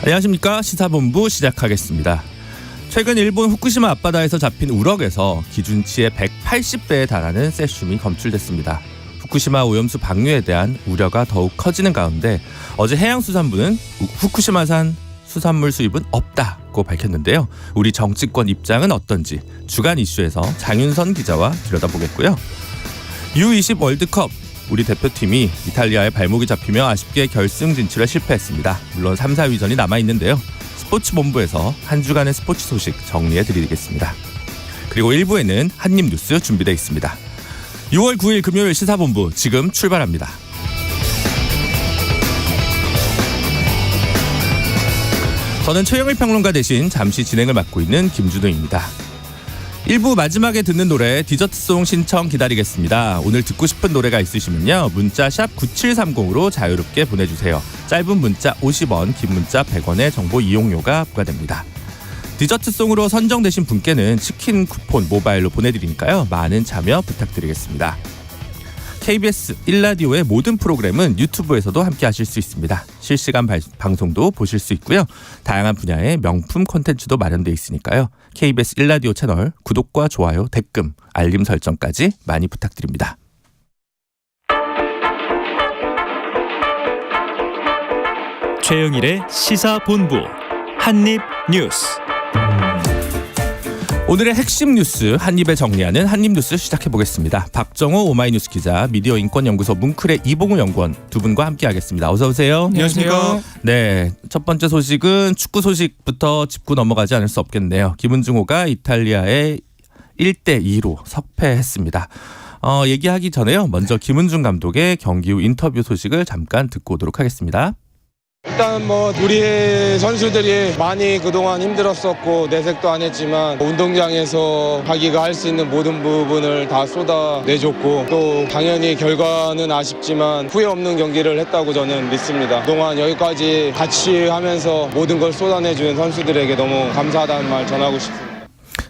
안녕하십니까. 시사본부 시작하겠습니다. 최근 일본 후쿠시마 앞바다에서 잡힌 우럭에서 기준치의 180배에 달하는 세슘이 검출됐습니다. 후쿠시마 오염수 방류에 대한 우려가 더욱 커지는 가운데 어제 해양수산부는 후쿠시마산 수산물 수입은 없다고 밝혔는데요. 우리 정치권 입장은 어떤지 주간 이슈에서 장윤선 기자와 들여다보겠고요. U20 월드컵 우리 대표팀이 이탈리아의 발목이 잡히며 아쉽게 결승 진출에 실패했습니다. 물론 3, 4위전이 남아있는데요. 스포츠본부에서 한 주간의 스포츠 소식 정리해드리겠습니다. 그리고 1부에는 한입뉴스 준비되어 있습니다. 6월 9일 금요일 시사본부 지금 출발합니다. 저는 최영일 평론가 대신 잠시 진행을 맡고 있는 김준호입니다. 1부 마지막에 듣는 노래 디저트송 신청 기다리겠습니다. 오늘 듣고 싶은 노래가 있으시면요. 문자 샵 9730으로 자유롭게 보내주세요. 짧은 문자 50원, 긴 문자 100원의 정보 이용료가 부과됩니다. 디저트송으로 선정되신 분께는 치킨 쿠폰 모바일로 보내드리니까요. 많은 참여 부탁드리겠습니다. KBS 1라디오의 모든 프로그램은 유튜브에서도 함께 하실 수 있습니다. 실시간 방송도 보실 수 있고요. 다양한 분야의 명품 콘텐츠도 마련되어 있으니까요. KBS 1라디오 채널 구독과 좋아요, 댓글, 알림 설정까지 많이 부탁드립니다. 최영일의 시사본부 한입뉴스. 오늘의 핵심 뉴스 한입에 정리하는 한입뉴스 시작해보겠습니다. 박정호 오마이뉴스 기자, 미디어인권연구소 뭉클의 이봉우 연구원 두 분과 함께하겠습니다. 어서 오세요. 안녕하십니까. 네, 첫 번째 소식은 축구 소식부터 짚고 넘어가지 않을 수 없겠네요. 김은중호가 이탈리아에 1대2로 석패했습니다. 얘기하기 전에요. 먼저 김은중 감독의 경기 후 인터뷰 소식을 잠깐 듣고 오도록 하겠습니다. 일단 우리 선수들이 많이 그동안 힘들었었고 내색도 안 했지만 운동장에서 자기가 할 수 있는 모든 부분을 다 쏟아내줬고 또 당연히 결과는 아쉽지만 후회 없는 경기를 했다고 저는 믿습니다. 그동안 여기까지 같이 하면서 모든 걸 쏟아내준 선수들에게 너무 감사하다는 말 전하고 싶습니다.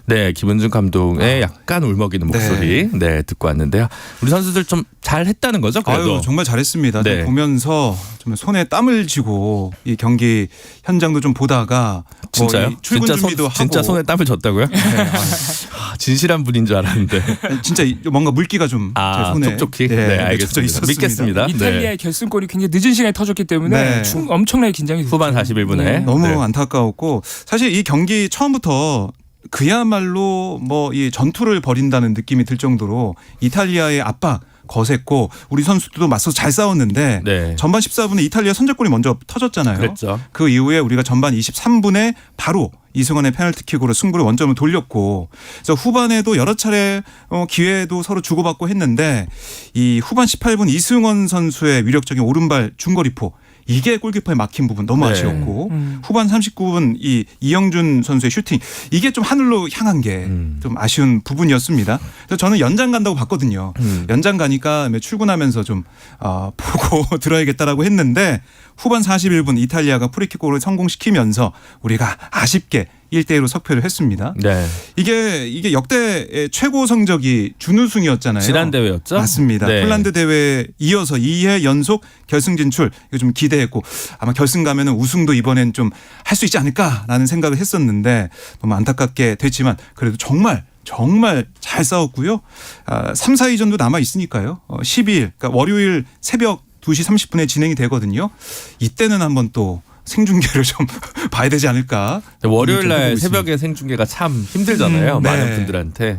네, 김은중 감독의 약간 울먹이는 목소리 듣고 왔는데요. 우리 선수들 좀 잘했다는 거죠? 그래도. 아유, 정말 잘했습니다. 네. 보면서 좀 손에 땀을 쥐고 이 경기 현장도 좀 보다가 진짜요? 출근 준비도 하고 진짜 손에 땀을 줬다고요? 네, 진실한 분인 줄 알았는데. 진짜 뭔가 물기가 좀 제 손에 촉촉히? 네, 알겠습니다. 믿겠습니다. 이탈리아의 결승골이 굉장히 늦은 시간에 터졌기 때문에 엄청나게 긴장이 됐죠. 후반 41분에. 너무 안타까웠고 사실 이 경기 처음부터 그야말로 이 전투를 벌인다는 느낌이 들 정도로 이탈리아의 압박 거셌고 우리 선수들도 맞서서 잘 싸웠는데 전반 14분에 이탈리아 선제골이 먼저 터졌잖아요. 그랬죠. 그 이후에 우리가 전반 23분에 바로 이승원의 페널티킥으로 승부를 원점을 돌렸고 그래서 후반에도 여러 차례 기회도 서로 주고받고 했는데 이 후반 18분 이승원 선수의 위력적인 오른발 중거리포 이게 골키퍼에 막힌 부분 너무 아쉬웠고 후반 39분 이 이영준 선수의 슈팅 이게 좀 하늘로 향한 게 좀 아쉬운 부분이었습니다. 그래서 저는 연장 간다고 봤거든요. 연장 가니까 출근하면서 좀 보고 들어야겠다라고 했는데 후반 41분 이탈리아가 프리킥골을 성공시키면서 우리가 아쉽게 1대1로 석패를 했습니다. 네. 이게 역대 최고 성적이 준우승이었잖아요. 지난 대회였죠? 맞습니다. 네. 폴란드 대회에 이어서 2회 연속 결승 진출 이거 좀 기대했고 아마 결승 가면은 우승도 이번엔 좀 할 수 있지 않을까라는 생각을 했었는데 너무 안타깝게 됐지만 그래도 정말 잘 싸웠고요. 3, 4위전도 남아 있으니까요. 12일 그러니까 월요일 새벽 2시 30분에 진행이 되거든요. 이때는 한번 또 생중계를 좀 봐야 되지 않을까. 월요일 날 새벽에 생중계가 참 힘들잖아요. 많은 분들한테.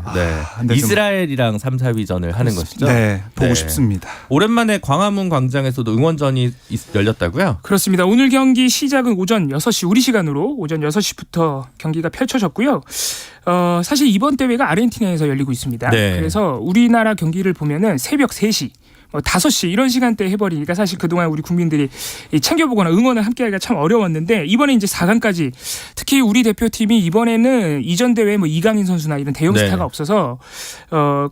이스라엘이랑 3, 4위전을 하는 것이죠. 네, 보고 싶습니다. 오랜만에 광화문 광장에서도 응원전이 열렸다고요? 그렇습니다. 오늘 경기 시작은 오전 6시 우리 시간으로 오전 6시부터 경기가 펼쳐졌고요. 사실 이번 대회가 아르헨티나에서 열리고 있습니다. 그래서 우리나라 경기를 보면은 새벽 3시 5시 이런 시간대에 해버리니까 사실 그동안 우리 국민들이 챙겨보거나 응원을 함께하기가 참 어려웠는데 이번에 이제 4강까지 특히 우리 대표팀이 이번에는 이전 대회에 이강인 선수나 이런 대형 스타가 없어서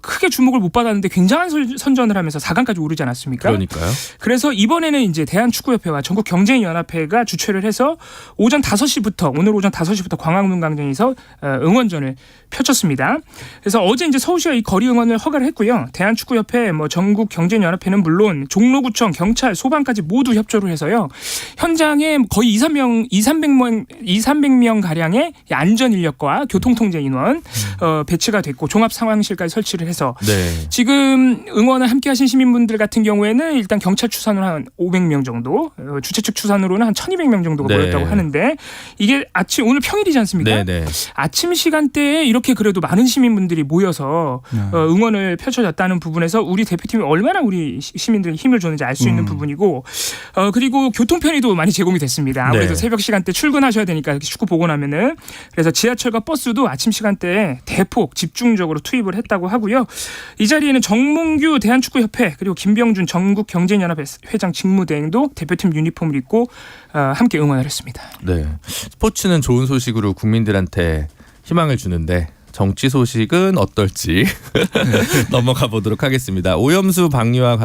크게 주목을 못 받았는데 굉장한 선전을 하면서 4강까지 오르지 않았습니까? 그러니까요. 그래서 이번에는 이제 대한축구협회와 전국경제연합회가 주최를 해서 오늘 오전 5시부터 광화문 광장에서 응원전을 펼쳤습니다. 그래서 어제 이제 서울시가 이 거리 응원을 허가를 했고요. 대한축구협회 전국경제연합 경제연합회는 물론 종로구청, 경찰, 소방까지 모두 협조를 해서요. 현장에 거의 200명 가량의 안전 인력과 교통통제 인원 배치가 됐고 종합 상황실까지 설치를 해서 네. 지금 응원을 함께하신 시민분들 같은 경우에는 일단 경찰 추산으로 한 500명 정도, 주최 측 추산으로는 한 1,200명 정도가 네. 모였다고 하는데 이게 오늘 평일이지 않습니까? 네. 아침 시간대에 이렇게 그래도 많은 시민분들이 모여서 응원을 펼쳐졌다는 부분에서 우리 대표팀이 얼마나 우리 시민들에게 힘을 줬는지 알 수 있는 부분이고 그리고 교통 편의도 많이 제공이 됐습니다. 아무래도 네. 새벽 시간대 출근하셔야 되니까 축구 보고 나면은 그래서 지하철과 버스도 아침 시간대에 대폭 집중적으로 투입을 했다고 하고요. 이 자리에는 정몽규 대한축구협회 그리고 김병준 전국경제연합회 회장 직무대행도 대표팀 유니폼을 입고 함께 응원을 했습니다. 네. 스포츠는 좋은 소식으로 국민들한테 희망을 주는데 정치 소식은 어떨지 넘어가 보도록 하겠습니다. 오염수 방류와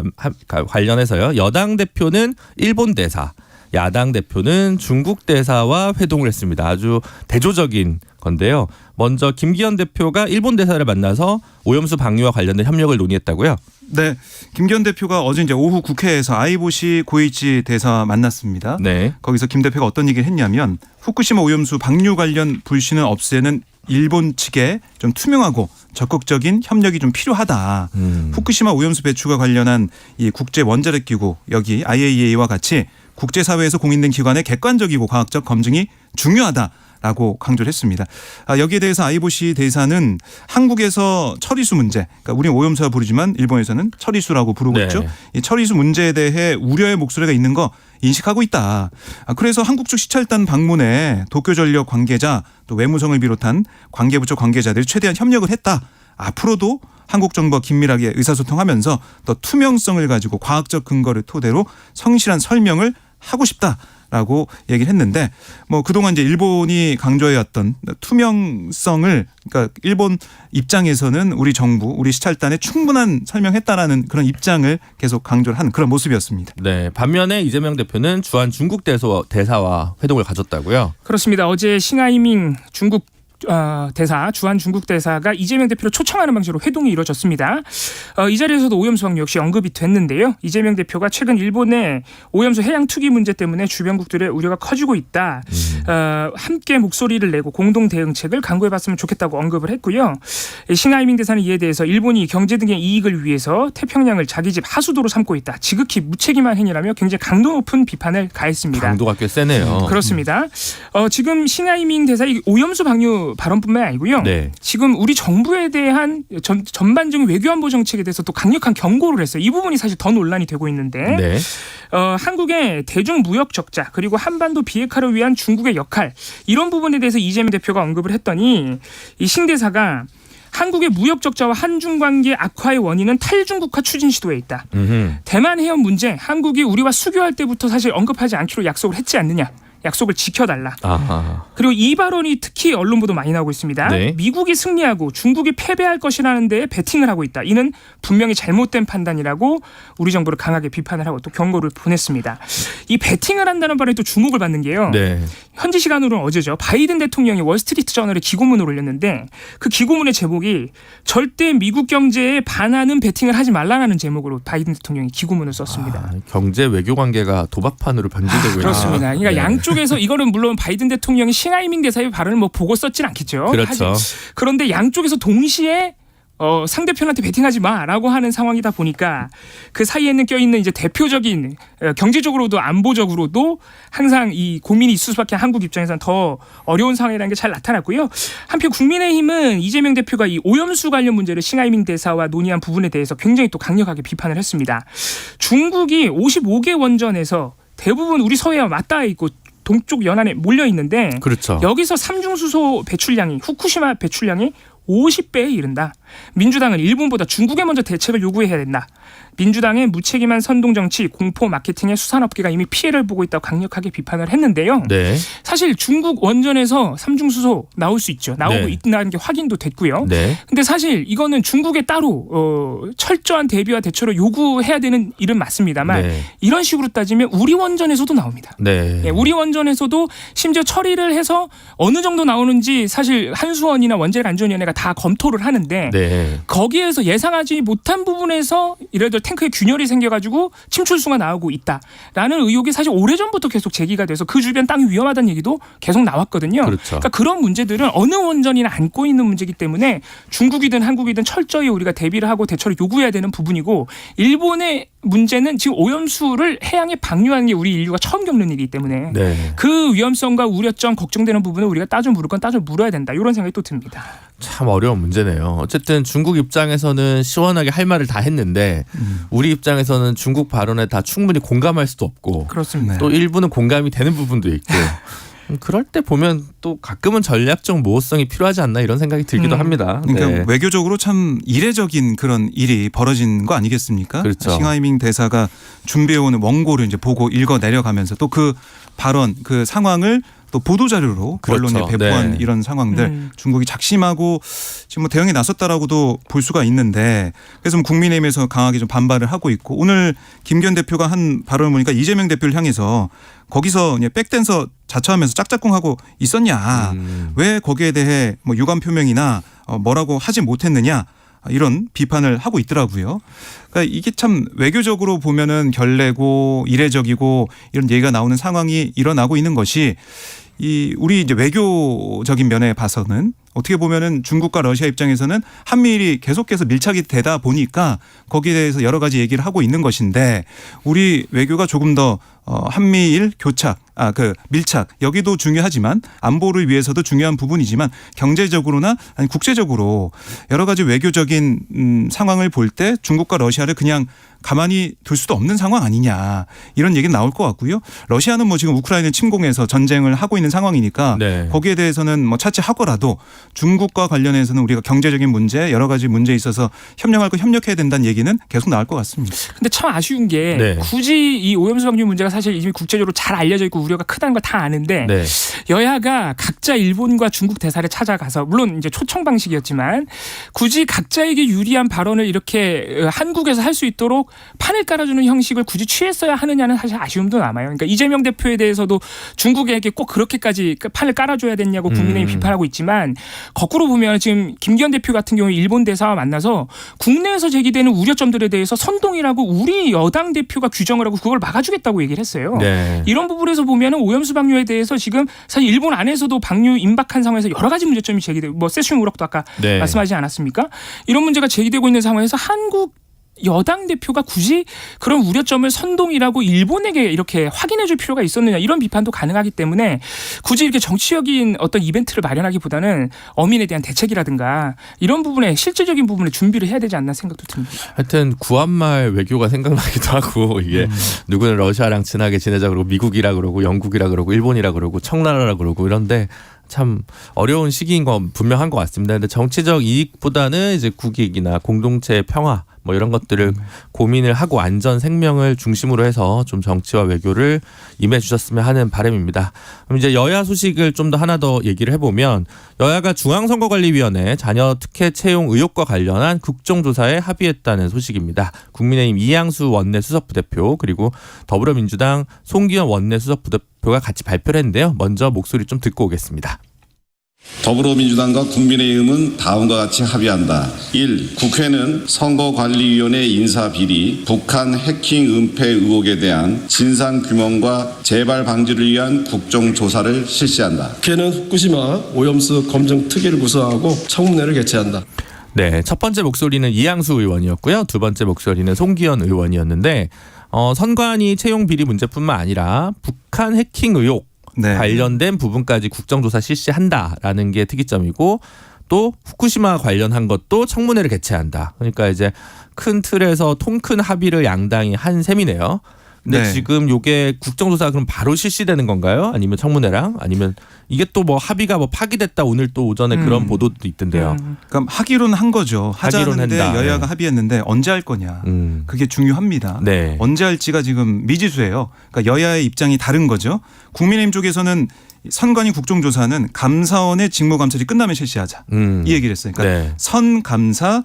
관련해서요. 여당 대표는 일본 대사, 야당 대표는 중국 대사와 회동을 했습니다. 아주 대조적인 건데요. 먼저 김기현 대표가 일본 대사를 만나서 오염수 방류와 관련된 협력을 논의했다고요? 네, 김기현 대표가 어제 이제 오후 국회에서 아이보시 고이치 대사 만났습니다. 네. 거기서 김 대표가 어떤 얘기를 했냐면 후쿠시마 오염수 방류 관련 불신을 없애는 일본 측에 좀 투명하고 적극적인 협력이 좀 필요하다. 후쿠시마 오염수 배출과 관련한 이 국제 원자력 기구 여기 IAEA와 같이 국제사회에서 공인된 기관의 객관적이고 과학적 검증이 중요하다라고 강조를 했습니다. 여기에 대해서 아이보시 대사는 한국에서 처리수 문제, 그러니까 우리는 오염수라 부르지만 일본에서는 처리수라고 부르고 네. 있죠. 이 처리수 문제에 대해 우려의 목소리가 있는 거 인식하고 있다. 그래서 한국 측 시찰단 방문에 도쿄전력 관계자 또 외무성을 비롯한 관계부처 관계자들이 최대한 협력을 했다. 앞으로도 한국 정부와 긴밀하게 의사소통하면서 더 투명성을 가지고 과학적 근거를 토대로 성실한 설명을 하고 싶다라고 얘기를 했는데 뭐 그동안 이제 일본이 강조해왔던 투명성을 그러니까 일본 입장에서는 우리 정부, 우리 시찰단에 충분한 설명했다라는 그런 입장을 계속 강조를 한 그런 모습이었습니다. 네. 반면에 이재명 대표는 주한 중국 대사와 회동을 가졌다고요? 그렇습니다. 어제 싱하이밍 중국 대사, 주한 중국 대사가 이재명 대표를 초청하는 방식으로 회동이 이루어졌습니다. 이 자리에서도 오염수 방류 역시 언급이 됐는데요. 이재명 대표가 최근 일본의 오염수 해양 투기 문제 때문에 주변국들의 우려가 커지고 있다. 함께 목소리를 내고 공동 대응책을 강구해봤으면 좋겠다고 언급을 했고요. 싱하이밍 대사는 이에 대해서 일본이 경제 등의 이익을 위해서 태평양을 자기 집 하수도로 삼고 있다. 지극히 무책임한 행위라며 굉장히 강도 높은 비판을 가했습니다. 강도가 꽤 세네요. 그렇습니다. 지금 싱하이밍 대사 오염수 방류 발언뿐만 아니고요. 네. 지금 우리 정부에 대한 전반적인 외교안보 정책에 대해서 또 강력한 경고를 했어요. 이 부분이 사실 더 논란이 되고 있는데 네. 한국의 대중무역 적자 그리고 한반도 비핵화를 위한 중국의 역할 이런 부분에 대해서 이재명 대표가 언급을 했더니 이 신 대사가 한국의 무역 적자와 한중 관계 악화의 원인은 탈중국화 추진 시도에 있다. 대만 해협 문제 한국이 우리와 수교할 때부터 사실 언급하지 않기로 약속을 했지 않느냐. 약속을 지켜달라. 아하. 그리고 이 발언이 특히 언론 보도 많이 나오고 있습니다. 네. 미국이 승리하고 중국이 패배할 것이라는 데에 베팅을 하고 있다. 이는 분명히 잘못된 판단이라고 우리 정부를 강하게 비판을 하고 또 경고를 보냈습니다. 이 베팅을 한다는 발언이 또 주목을 받는 게요. 네. 현지 시간으로는 어제죠. 바이든 대통령이 월스트리트 저널에 기고문을 올렸는데 그 기고문의 제목이 절대 미국 경제에 반하는 베팅을 하지 말라는 제목으로 바이든 대통령이 기고문을 썼습니다. 경제 외교 관계가 도박판으로 변질되고 있는. 그렇습니다. 그러니까 네. 양쪽에서 이거는 물론 바이든 대통령이 싱하이밍 대사의 발언을 뭐 보고 썼진 않겠죠. 그렇죠. 그런데 양쪽에서 동시에 상대편한테 베팅하지 마라고 하는 상황이다 보니까 그 사이에는 껴있는 이제 대표적인 경제적으로도 안보적으로도 항상 이 고민이 있을 수밖에 한국 입장에서는 더 어려운 상황이라는 게 잘 나타났고요. 한편 국민의힘은 이재명 대표가 이 오염수 관련 문제를 싱하이밍 대사와 논의한 부분에 대해서 굉장히 또 강력하게 비판을 했습니다. 중국이 55개 원전에서 대부분 우리 서해와 맞닿아 있고 동쪽 연안에 몰려 있는데 그렇죠. 여기서 삼중수소 배출량이 후쿠시마 배출량이 50배에 이른다. 민주당은 일본보다 중국에 먼저 대책을 요구해야 된다. 민주당의 무책임한 선동정치, 공포 마케팅에 수산업계가 이미 피해를 보고 있다고 강력하게 비판을 했는데요. 네. 사실 중국 원전에서 삼중수소 나올 수 있죠. 나오고 네. 있다는 게 확인도 됐고요. 네. 근데 사실 이거는 중국에 따로 철저한 대비와 대처를 요구해야 되는 일은 맞습니다만 네. 이런 식으로 따지면 우리 원전에서도 나옵니다. 네. 예, 우리 원전에서도 심지어 처리를 해서 어느 정도 나오는지 사실 한수원이나 원자력안전위원회가 다 검토를 하는데 네. 거기에서 예상하지 못한 부분에서 예를 들어 탱크에 균열이 생겨가지고 침출수가 나오고 있다라는 의혹이 사실 오래전부터 계속 제기가 돼서 그 주변 땅이 위험하다는 얘기도 계속 나왔거든요. 그렇죠. 그러니까 그런 문제들은 어느 원전이나 안고 있는 문제이기 때문에 중국이든 한국이든 철저히 우리가 대비를 하고 대처를 요구해야 되는 부분이고 일본의 문제는 지금 오염수를 해양에 방류하는 게 우리 인류가 처음 겪는 일이기 때문에 네. 그 위험성과 우려점 걱정되는 부분을 우리가 따져 물을 건 따져 물어야 된다 이런 생각이 또 듭니다. 참 어려운 문제네요. 어쨌든 중국 입장에서는 시원하게 할 말을 다 했는데 우리 입장에서는 중국 발언에 다 충분히 공감할 수도 없고 그렇습니다. 또 일부는 공감이 되는 부분도 있고 그럴 때 보면 또 가끔은 전략적 모호성이 필요하지 않나 이런 생각이 들기도 합니다. 그러니까 네. 외교적으로 참 이례적인 그런 일이 벌어진 거 아니겠습니까? 그렇죠. 싱하이밍 대사가 준비해오는 원고를 이제 보고 읽어 내려가면서 또 그 발언 그 상황을 또 보도자료로 그렇죠. 언론에 배포한 네. 이런 상황들 중국이 작심하고 지금 뭐 대응에 나섰다라고도 볼 수가 있는데 그래서 뭐 국민의힘에서 강하게 좀 반발을 하고 있고 오늘 김기현 대표가 한 발언을 보니까 이재명 대표를 향해서 거기서 그냥 백댄서 자처하면서 짝짝꿍하고 있었냐 왜 거기에 대해 뭐 유감 표명이나 뭐라고 하지 못했느냐 이런 비판을 하고 있더라고요. 그러니까 이게 참 외교적으로 보면은 결례고 이례적이고 이런 얘기가 나오는 상황이 일어나고 있는 것이 이 우리 이제 외교적인 면에 봐서는 어떻게 보면은 중국과 러시아 입장에서는 한미일이 계속해서 밀착이 되다 보니까 거기에 대해서 여러 가지 얘기를 하고 있는 것인데 우리 외교가 조금 더 한미일 교착, 그 밀착 여기도 중요하지만 안보를 위해서도 중요한 부분이지만 경제적으로나 아니 국제적으로 여러 가지 외교적인 상황을 볼 때 중국과 러시아를 그냥 가만히 둘 수도 없는 상황 아니냐 이런 얘기는 나올 것 같고요. 러시아는 뭐 지금 우크라이나 침공해서 전쟁을 하고 있는 상황이니까 네. 거기에 대해서는 뭐 차치하더라도 중국과 관련해서는 우리가 경제적인 문제 여러 가지 문제에 있어서 협력할 거 협력해야 된다는 얘기는 계속 나올 것 같습니다. 근데 참 아쉬운 게 네. 굳이 이 오염수 방류 문제가 사실 이미 국제적으로 잘 알려져 있고 우려가 크다는 걸 다 아는데 네. 여야가 각자 일본과 중국 대사를 찾아가서 물론 이제 초청 방식이었지만 굳이 각자에게 유리한 발언을 이렇게 한국에서 할 수 있도록 판을 깔아주는 형식을 굳이 취했어야 하느냐는 사실 아쉬움도 남아요. 그러니까 이재명 대표에 대해서도 중국에게 꼭 그렇게까지 판을 깔아줘야 됐냐고 국민의힘이 비판하고 있지만 거꾸로 보면 지금 김기현 대표 같은 경우에 일본 대사와 만나서 국내에서 제기되는 우려점들에 대해서 선동이라고 우리 여당 대표가 규정을 하고 그걸 막아주겠다고 얘기를 했어요. 네. 이런 부분에서 보면은 오염수 방류에 대해서 지금 사실 일본 안에서도 방류 임박한 상황에서 여러 가지 문제점이 제기되고 뭐 세슘 우럭도 아까 네. 말씀하지 않았습니까? 이런 문제가 제기되고 있는 상황에서 한국 여당 대표가 굳이 그런 우려점을 선동이라고 일본에게 이렇게 확인해 줄 필요가 있었느냐 이런 비판도 가능하기 때문에 굳이 이렇게 정치적인 어떤 이벤트를 마련하기보다는 어민에 대한 대책이라든가 이런 부분에 실질적인 부분에 준비를 해야 되지 않나 생각도 듭니다. 하여튼 구한말 외교가 생각나기도 하고 이게 누구는 러시아랑 친하게 지내자 그러고 미국이라 그러고 영국이라 그러고 일본이라 그러고 청나라라 그러고 이런데 참 어려운 시기인 건 분명한 것 같습니다. 근데 정치적 이익보다는 이제 국익이나 공동체의 평화 뭐 이런 것들을 고민을 하고 안전 생명을 중심으로 해서 좀 정치와 외교를 임해 주셨으면 하는 바람입니다. 그럼 이제 여야 소식을 좀 더 하나 더 얘기를 해보면 여야가 중앙선거관리위원회 자녀 특혜 채용 의혹과 관련한 국정조사에 합의했다는 소식입니다. 국민의힘 이양수 원내수석부대표 그리고 더불어민주당 송기현 원내수석부대표가 같이 발표를 했는데요. 먼저 목소리 좀 듣고 오겠습니다. 더불어민주당과 국민의힘은 다음과 같이 합의한다. 1. 국회는 선거관리위원회 인사비리, 북한 해킹 은폐 의혹에 대한 진상규명과 재발 방지를 위한 국정조사를 실시한다. 국회는 후쿠시마 오염수 검증 특위를 구성하고 청문회를 개최한다. 네, 첫 번째 목소리는 이양수 의원이었고요. 두 번째 목소리는 송기현 의원이었는데 선관위 채용 비리 문제뿐만 아니라 북한 해킹 의혹 네. 관련된 부분까지 국정조사 실시한다라는 게 특이점이고 또 후쿠시마 관련한 것도 청문회를 개최한다. 그러니까 이제 큰 틀에서 통큰 합의를 양당이 한 셈이네요. 근데 네. 지금 지금 이게 국정조사 그럼 바로 실시되는 건가요? 아니면 청문회랑? 아니면 이게 또 뭐 합의가 뭐 파기됐다 오늘 또 오전에 그런 보도도 있던데요. 그럼 하기로는 한 거죠. 하기로는 하자는데 한다. 여야가 네. 합의했는데 언제 할 거냐. 그게 중요합니다. 네. 언제 할지가 지금 미지수예요. 그러니까 여야의 입장이 다른 거죠. 국민의힘 쪽에서는 선관위 국정조사는 감사원의 직무감찰이 끝나면 실시하자. 이 얘기를 했어요. 그러니까 네. 선감사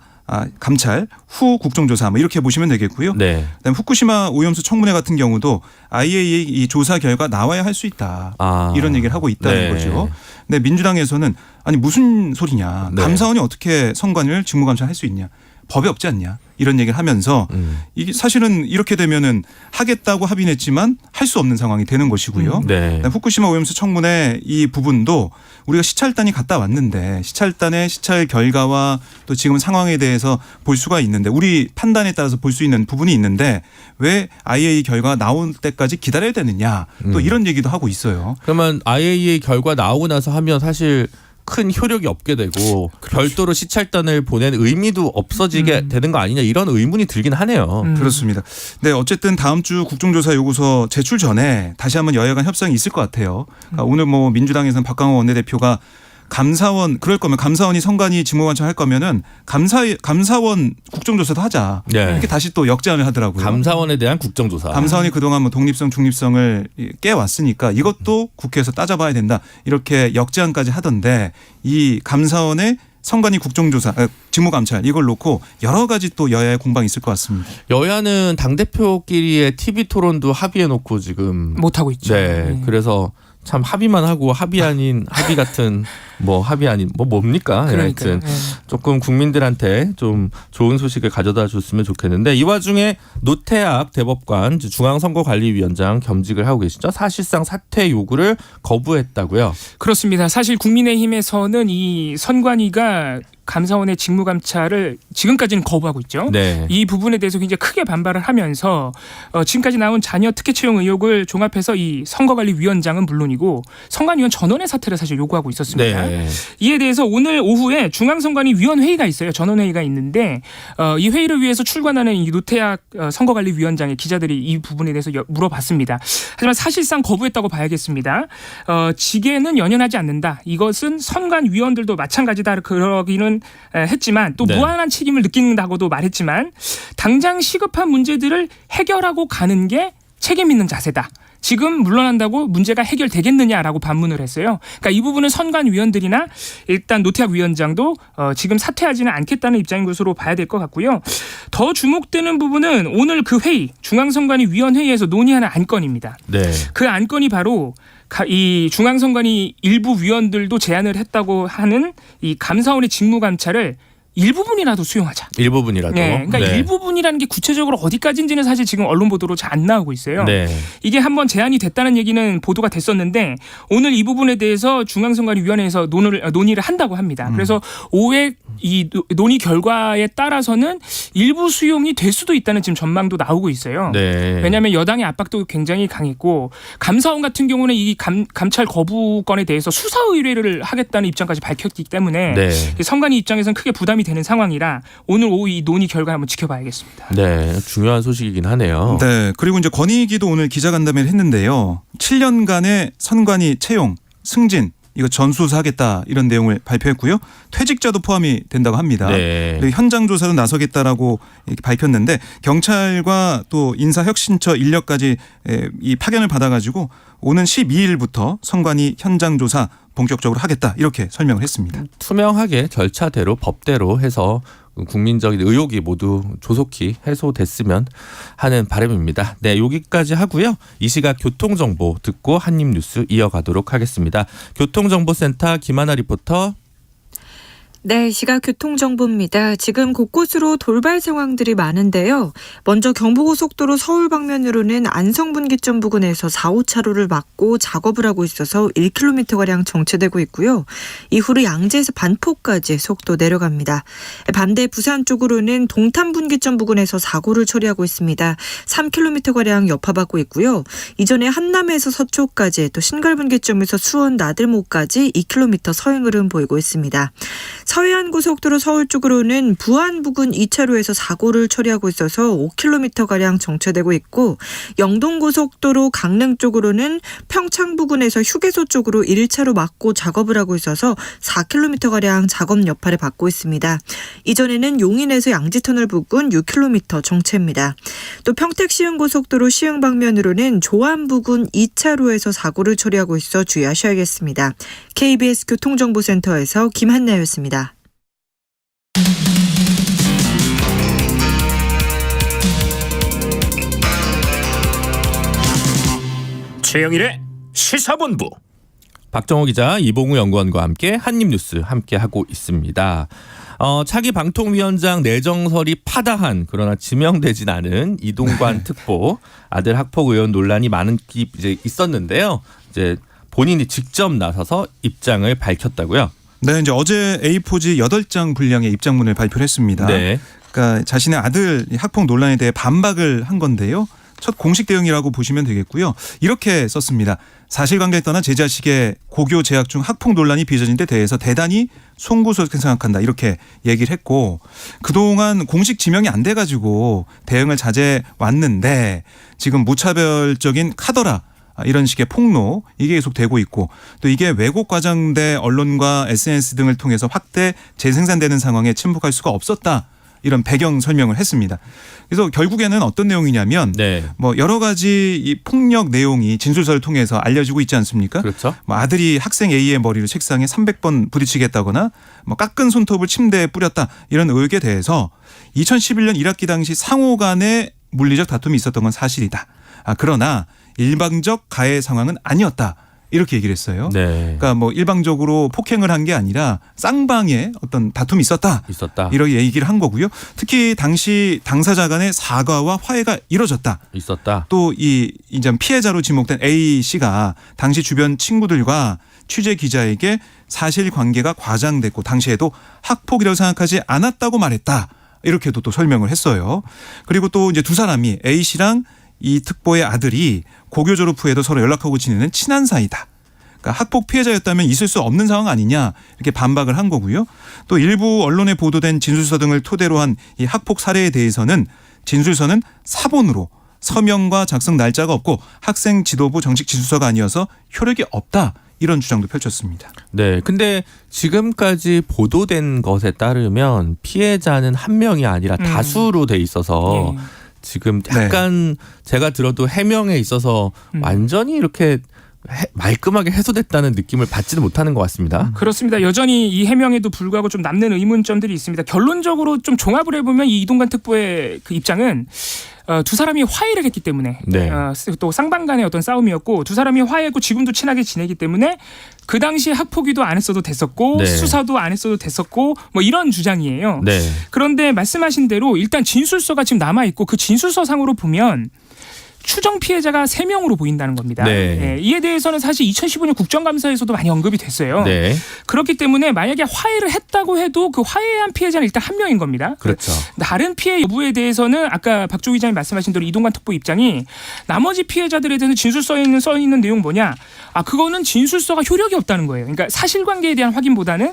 감찰 후 국정조사 뭐 이렇게 보시면 되겠고요. 네. 그다음에 후쿠시마 오염수 청문회 같은 경우도 IAEA 이 조사 결과 나와야 할 수 있다. 이런 얘기를 하고 있다는 네. 거죠. 근데 민주당에서는 아니 무슨 소리냐. 네. 감사원이 어떻게 선관위를 직무감찰할 수 있냐. 법에 없지 않냐. 이런 얘기를 하면서 이게 사실은 이렇게 되면은 하겠다고 합의했지만 할 수 없는 상황이 되는 것이고요. 네. 후쿠시마 오염수 청문회 이 부분도 우리가 시찰단이 갔다 왔는데 시찰단의 시찰 결과와 또 지금 상황에 대해서 볼 수가 있는데 우리 판단에 따라서 볼 수 있는 부분이 있는데 왜 IAEA 결과가 나올 때까지 기다려야 되느냐 또 이런 얘기도 하고 있어요. 그러면 IAEA 결과 나오고 나서 하면 사실 큰 효력이 없게 되고 별도로 시찰단을 보낸 의미도 없어지게 되는 거 아니냐 이런 의문이 들긴 하네요. 그렇습니다. 네, 어쨌든 다음 주 국정조사 요구서 제출 전에 다시 한번 여야 간 협상이 있을 것 같아요. 그러니까 오늘 뭐 민주당에서는 박강원 원내대표가 감사원 그럴 거면 감사원이 선관위 직무관찰할 거면은 감사원 국정조사도 하자. 네. 이렇게 다시 또 역제안을 하더라고요. 감사원에 대한 국정조사. 감사원이 그동안 뭐 독립성, 중립성을 깨왔으니까 이것도 국회에서 따져봐야 된다. 이렇게 역제안까지 하던데 이 감사원의 선관위 국정조사, 직무감찰 이걸 놓고 여러 가지 또 여야의 공방이 있을 것 같습니다. 여야는 당대표끼리의 TV 토론도 합의해놓고 지금 못하고 있죠. 네. 그래서 참 합의만 하고 합의 아닌 합의 같은 뭐 합의 아닌 뭐 뭡니까? 그러니까요. 하여튼 조금 국민들한테 좀 좋은 소식을 가져다 줬으면 좋겠는데 이 와중에 노태학 대법관 중앙선거관리위원장 겸직을 하고 계시죠. 사실상 사퇴 요구를 거부했다고요. 그렇습니다. 사실 국민의힘에서는 이 선관위가 감사원의 직무감찰을 지금까지는 거부하고 있죠. 네. 이 부분에 대해서 굉장히 크게 반발을 하면서 지금까지 나온 자녀 특혜 채용 의혹을 종합해서 이 선거관리위원장은 물론이고 선관위원 전원의 사퇴를 사실 요구하고 있었습니다. 네. 이에 대해서 오늘 오후에 중앙선관위위원회의가 있어요. 전원회의가 있는데 이 회의를 위해서 출관하는 이 노태학 선거관리위원장의 기자들이 이 부분에 대해서 물어봤습니다. 하지만 사실상 거부했다고 봐야겠습니다. 직계는 연연하지 않는다. 이것은 선관위원들도 마찬가지다. 그러기는 했지만 또 네. 무한한 책임을 느낀다고도 말했지만 당장 시급한 문제들을 해결하고 가는 게 책임 있는 자세다. 지금 물러난다고 문제가 해결되겠느냐라고 반문을 했어요. 그러니까 이 부분은 선관위원들이나 일단 노태학 위원장도 지금 사퇴하지는 않겠다는 입장인 것으로 봐야 될 것 같고요. 더 주목되는 부분은 오늘 그 회의, 중앙선관위위원회의에서 논의하는 안건입니다. 네. 그 안건이 바로 이 중앙선관위 일부 위원들도 제안을 했다고 하는 이 감사원의 직무감찰을 일부분이라도 수용하자. 일부분이라도. 네, 그러니까 네. 일부분이라는 게 구체적으로 어디까지인지는 사실 지금 언론 보도로 잘 안 나오고 있어요. 네. 이게 한번 제안이 됐다는 얘기는 보도가 됐었는데 오늘 이 부분에 대해서 중앙선관위위원회에서 논의를 한다고 합니다. 그래서 오후에 이 논의 결과에 따라서는 일부 수용이 될 수도 있다는 지금 전망도 나오고 있어요. 네. 왜냐하면 여당의 압박도 굉장히 강했고 감사원 같은 경우는 이 감찰 거부건에 대해서 수사 의뢰를 하겠다는 입장까지 밝혔기 때문에 네. 선관위 입장에서는 크게 부담이 되는 상황이라 오늘 오후 이 논의 결과 한번 지켜봐야겠습니다. 네. 중요한 소식이긴 하네요. 네. 그리고 이제 권익위도 오늘 기자간담회를 했는데요. 7년간의 선관위 채용, 승진 이거 전수조사하겠다 이런 내용을 발표했고요. 퇴직자도 포함이 된다고 합니다. 네. 그리고 현장 조사도 나서겠다라고 이렇게 밝혔는데 경찰과 또 인사혁신처 인력까지 이 파견을 받아가지고 오는 12일부터 선관위 현장 조사 본격적으로 하겠다 이렇게 설명을 했습니다. 투명하게 절차대로 법대로 해서 국민적인 의혹이 모두 조속히 해소됐으면 하는 바람입니다. 네, 여기까지 하고요. 이 시각 교통정보 듣고 한입뉴스 이어가도록 하겠습니다. 교통정보센터 김하나 리포터. 네, 시각 교통정보입니다. 지금 곳곳으로 돌발 상황들이 많은데요. 먼저 경부고속도로 서울 방면으로는 안성분기점 부근에서 4, 5차로를 막고 작업을 하고 있어서 1km가량 정체되고 있고요. 이후로 양재에서 반포까지 속도 내려갑니다. 반대 부산 쪽으로는 동탄분기점 부근에서 사고를 처리하고 있습니다. 3km가량 여파받고 있고요. 이전에 한남에서 서초까지 또 신갈분기점에서 수원 나들목까지 2km 서행 흐름 보이고 있습니다. 서해안고속도로 서울 쪽으로는 부안 부근 2차로에서 사고를 처리하고 있어서 5km가량 정체되고 있고 영동고속도로 강릉 쪽으로는 평창 부근에서 휴게소 쪽으로 1차로 막고 작업을 하고 있어서 4km가량 작업 여파를 받고 있습니다. 이전에는 용인에서 양지터널 부근 6km 정체입니다. 또 평택 시흥고속도로 시흥 방면으로는 조안 부근 2차로에서 사고를 처리하고 있어 주의하셔야겠습니다. KBS 교통정보센터에서 김한나였습니다. 최영일의 시사본부. 박정호 기자, 이봉우 연구원과 함께 한입뉴스 함께 하고 있습니다. 차기 방통위원장 내정설이 파다한 그러나 지명되진 않은 이동관 특보 아들 학폭 의원 논란이 많은 이제 있었는데요. 이제 본인이 직접 나서서 입장을 밝혔다고요. 네, 이제 어제 A4지 8장 분량의 입장문을 발표를 했습니다. 네. 그러니까 자신의 아들 학폭 논란에 대해 반박을 한 건데요. 첫 공식 대응이라고 보시면 되겠고요. 이렇게 썼습니다. 사실관계에 떠나 제 자식의 고교 재학 중 학폭 논란이 빚어진 데 대해서 대단히 송구스럽게 생각한다. 이렇게 얘기를 했고 그동안 공식 지명이 안 돼가지고 대응을 자제해 왔는데 지금 무차별적인 카더라 이런 식의 폭로 이게 계속되고 있고 또 이게 왜곡 과장돼 언론과 SNS 등을 통해서 확대 재생산되는 상황에 침묵할 수가 없었다. 이런 배경 설명을 했습니다. 그래서 결국에는 어떤 내용이냐면 네. 뭐 여러 가지 이 폭력 내용이 진술서를 통해서 알려지고 있지 않습니까? 그렇죠. 뭐 아들이 학생 A의 머리를 책상에 300번 부딪히게 했다거나 뭐 깎은 손톱을 침대에 뿌렸다 이런 의혹에 대해서 2011년 1학기 당시 상호 간의 물리적 다툼이 있었던 건 사실이다. 그러나 일방적 가해 상황은 아니었다. 이렇게 얘기를 했어요. 네. 그러니까 뭐 일방적으로 폭행을 한 게 아니라 쌍방의 어떤 다툼이 있었다. 이렇게 얘기를 한 거고요. 특히 당시 당사자 간의 사과와 화해가 이뤄졌다. 있었다. 또 이 이제 피해자로 지목된 A 씨가 당시 주변 친구들과 취재 기자에게 사실관계가 과장됐고 당시에도 학폭이라고 생각하지 않았다고 말했다. 이렇게도 또 설명을 했어요. 그리고 또 이제 두 사람이 A 씨랑 이 특보의 아들이 고교 졸업 후에도 서로 연락하고 지내는 친한 사이다. 그러니까 학폭 피해자였다면 있을 수 없는 상황 아니냐 이렇게 반박을 한 거고요. 또 일부 언론에 보도된 진술서 등을 토대로 한 이 학폭 사례에 대해서는 진술서는 사본으로 서명과 작성 날짜가 없고 학생 지도부 정식 진술서가 아니어서 효력이 없다. 이런 주장도 펼쳤습니다. 네. 근데 지금까지 보도된 것에 따르면 피해자는 한 명이 아니라 다수로 돼 있어서 지금 약간 제가 들어도 해명에 있어서 완전히 이렇게 말끔하게 해소됐다는 느낌을 받지는 못하는 것 같습니다. 그렇습니다. 여전히 이 해명에도 불구하고 좀 남는 의문점들이 있습니다. 결론적으로 좀 종합을 해보면 이 이동관 특보의 그 입장은 두 사람이 화해를 했기 때문에 또 쌍방 간의 어떤 싸움이었고 두 사람이 화해했고 지금도 친하게 지내기 때문에 그 당시에 학폭위도 안 했어도 됐었고 수사도 안 했어도 됐었고 뭐 이런 주장이에요. 그런데 말씀하신 대로 일단 진술서가 지금 남아있고 그 진술서 상으로 보면 추정 피해자가 3명으로 보인다는 겁니다. 이에 대해서는 사실 2015년 국정감사에서도 많이 언급이 됐어요. 그렇기 때문에 만약에 화해를 했다고 해도 그 화해한 피해자는 일단 한 명인 겁니다. 그렇죠. 다른 피해 여부에 대해서는 아까 박조 기자님 말씀하신 대로 이동관 특보 입장이 나머지 피해자들에 대해서 진술서에 써 있는 내용 뭐냐? 그거는 진술서가 효력이 없다는 거예요. 그러니까 사실관계에 대한 확인보다는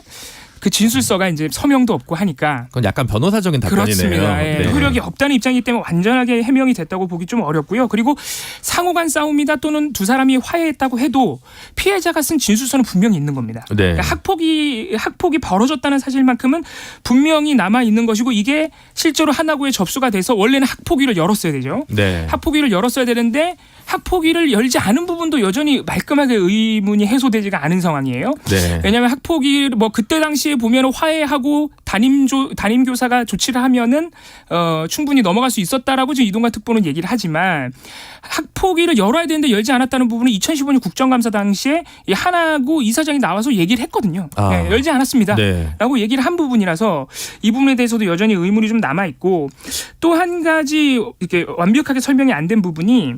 그 진술서가 이제 서명도 없고 하니까 그건 약간 변호사적인 답변이네요. 그렇습니다. 효력이 없다는 입장이기 때문에 완전하게 해명이 됐다고 보기 좀 어렵고요. 그리고 상호간 싸움이다 또는 두 사람이 화해했다고 해도 피해자가 쓴 진술서는 분명히 있는 겁니다. 그러니까 학폭이 벌어졌다는 사실만큼은 분명히 남아 있는 것이고 이게 실제로 하나구에 접수가 돼서 원래는 학폭위를 열었어야 되죠. 학폭위를 열었어야 되는데 학폭위를 열지 않은 부분도 여전히 말끔하게 의문이 해소되지가 않은 상황이에요. 왜냐하면 학폭위 뭐 그때 당시에 보면 화해하고 담임 교사가 조치를 하면은 충분히 넘어갈 수 있었다라고 지금 이동관 특보는 얘기를 하지만 학폭위를 열어야 되는데 열지 않았다는 부분은 2015년 국정감사 당시에 이 한하구 이사장이 나와서 얘기를 했거든요. 열지 않았습니다라고 얘기를 한 부분이라서 이 부분에 대해서도 여전히 의문이 좀 남아 있고 또 한 가지 이렇게 완벽하게 설명이 안 된 부분이.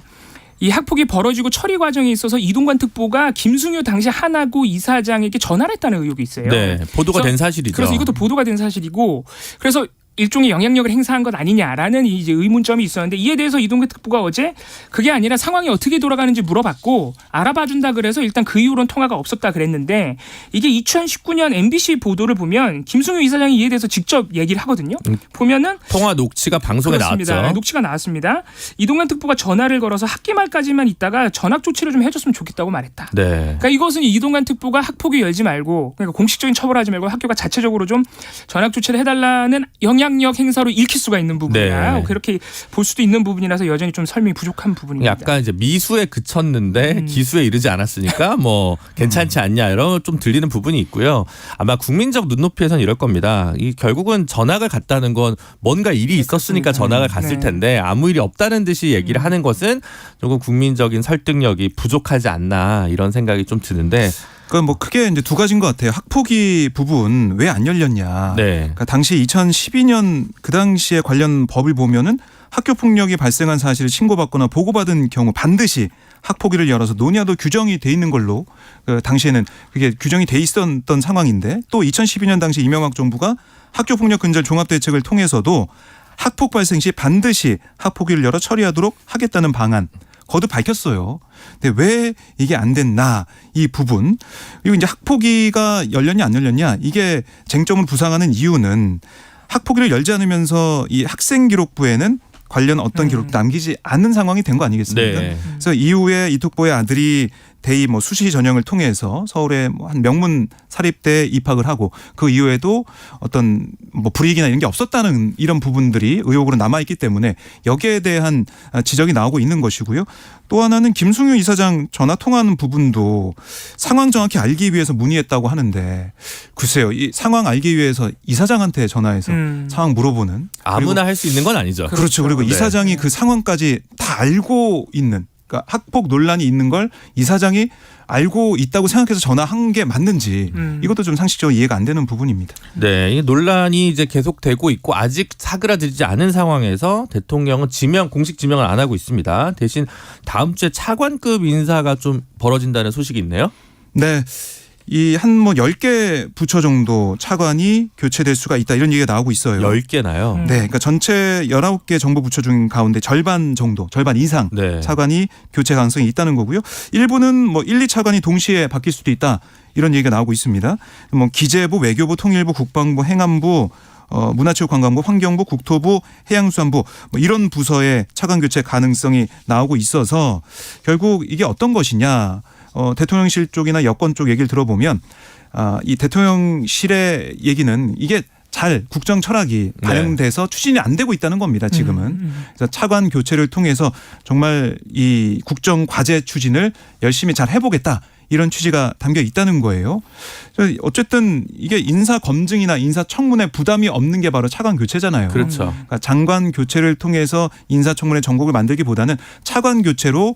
이 학폭이 벌어지고 처리 과정에 있어서 이동관 특보가 김승효 당시 한하구 이사장에게 전화를 했다는 의혹이 있어요. 보도가 된 사실이죠. 그래서 이것도 보도가 된 사실이고 그래서 일종의 영향력을 행사한 것 아니냐라는 이제 의문점이 있었는데 이에 대해서 이동관 특보가 어제 그게 아니라 상황이 어떻게 돌아가는지 물어봤고 알아봐준다 그래서 일단 그 이후로는 통화가 없었다 그랬는데 이게 2019년 MBC 보도를 보면 김승효 이사장이 이에 대해서 직접 얘기를 하거든요. 보면은 통화 녹취가 방송에 나왔죠. 녹취가 나왔습니다. 이동관 특보가 전화를 걸어서 학기 말까지만 있다가 전학 조치를 좀 해줬으면 좋겠다고 말했다. 그러니까 이것은 이동관 특보가 학폭위 열지 말고 그러니까 공식적인 처벌하지 말고 학교가 자체적으로 좀 전학 조치를 해달라는 영향 영향력 행사로 읽힐 수가 있는 부분이라 네. 그렇게 볼 수도 있는 부분이라서 여전히 좀 설명이 부족한 부분입니다. 약간 이제 미수에 그쳤는데 기수에 이르지 않았으니까 뭐 괜찮지 않냐 이런 좀 들리는 부분이 있고요. 아마 국민적 눈높이에선 이럴 겁니다. 이 결국은 전학을 갔다는 건 뭔가 일이 있었으니까 전학을 갔을 네. 텐데 아무 일이 없다는 듯이 얘기를 하는 것은 조금 국민적인 설득력이 부족하지 않나 이런 생각이 좀 드는데. 그러니까 뭐 크게 이제 두 가지인 것 같아요. 학폭위 부분 왜 안 열렸냐. 네. 그러니까 당시 2012년 그 당시에 관련 법을 보면은 학교 폭력이 발생한 사실을 신고받거나 보고받은 경우 반드시 학폭위를 열어서 논의하도 규정이 돼 있는 걸로 그 당시에는 그게 규정이 돼 있었던 상황인데 또 2012년 당시 이명박 정부가 학교 폭력 근절 종합 대책을 통해서도 학폭 발생 시 반드시 학폭위를 열어 처리하도록 하겠다는 방안 거듭 밝혔어요. 근데 왜 이게 안 됐나 이 부분 그리고 이제 학폭위가 열렸냐 안 열렸냐 이게 쟁점을 부상하는 이유는 학폭위를 열지 않으면서 이 학생기록부에는 관련 어떤 기록도 남기지 않는 상황이 된 거 아니겠습니까? 네. 그래서 이후에 이특보의 아들이 대의 뭐 수시 전형을 통해서 서울의 뭐 한 명문 사립대에 입학을 하고 그 이후에도 어떤 뭐 불이익이나 이런 게 없었다는 이런 부분들이 의혹으로 남아있기 때문에 여기에 대한 지적이 나오고 있는 것이고요. 또 하나는 김승유 이사장 전화 통화하는 부분도 상황 정확히 알기 위해서 문의했다고 하는데 글쎄요. 이 상황 알기 위해서 이사장한테 전화해서 상황 물어보는 아무나 할 수 있는 건 아니죠. 그렇죠. 그리고 네. 이사장이 그 상황까지 다 알고 있는 그러니까 학폭 논란이 있는 걸 이사장이 알고 있다고 생각해서 전화한 게 맞는지 이것도 좀 상식적으로 이해가 안 되는 부분입니다. 네, 이 논란이 이제 계속되고 있고 아직 사그라들지 않은 상황에서 대통령은 공식 지명을 안 하고 있습니다. 대신 다음 주에 차관급 인사가 좀 벌어진다는 소식이 있네요. 네. 이 한 뭐 10개 부처 정도 차관이 교체될 수가 있다 이런 얘기가 나오고 있어요. 10개나요? 네. 그러니까 전체 19개 정부 부처 중 가운데 절반 정도, 절반 이상 네. 차관이 교체 가능성이 있다는 거고요. 일부는 뭐 1, 2차관이 동시에 바뀔 수도 있다. 이런 얘기가 나오고 있습니다. 뭐 기재부, 외교부, 통일부, 국방부, 행안부 문화체육관광부, 환경부, 국토부, 해양수산부 뭐 이런 부서의 차관 교체 가능성이 나오고 있어서 결국 이게 어떤 것이냐. 대통령실 쪽이나 여권 쪽 얘기를 들어보면 이 대통령실의 얘기는 이게 잘 국정 철학이 반영돼서 추진이 안 되고 있다는 겁니다. 지금은. 그래서 차관 교체를 통해서 정말 이 국정 과제 추진을 열심히 잘 해보겠다. 이런 취지가 담겨 있다는 거예요. 어쨌든 이게 인사 검증이나 인사 청문회 부담이 없는 게 바로 차관 교체잖아요. 그렇죠. 그러니까 장관 교체를 통해서 인사 청문회 전국을 만들기보다는 차관 교체로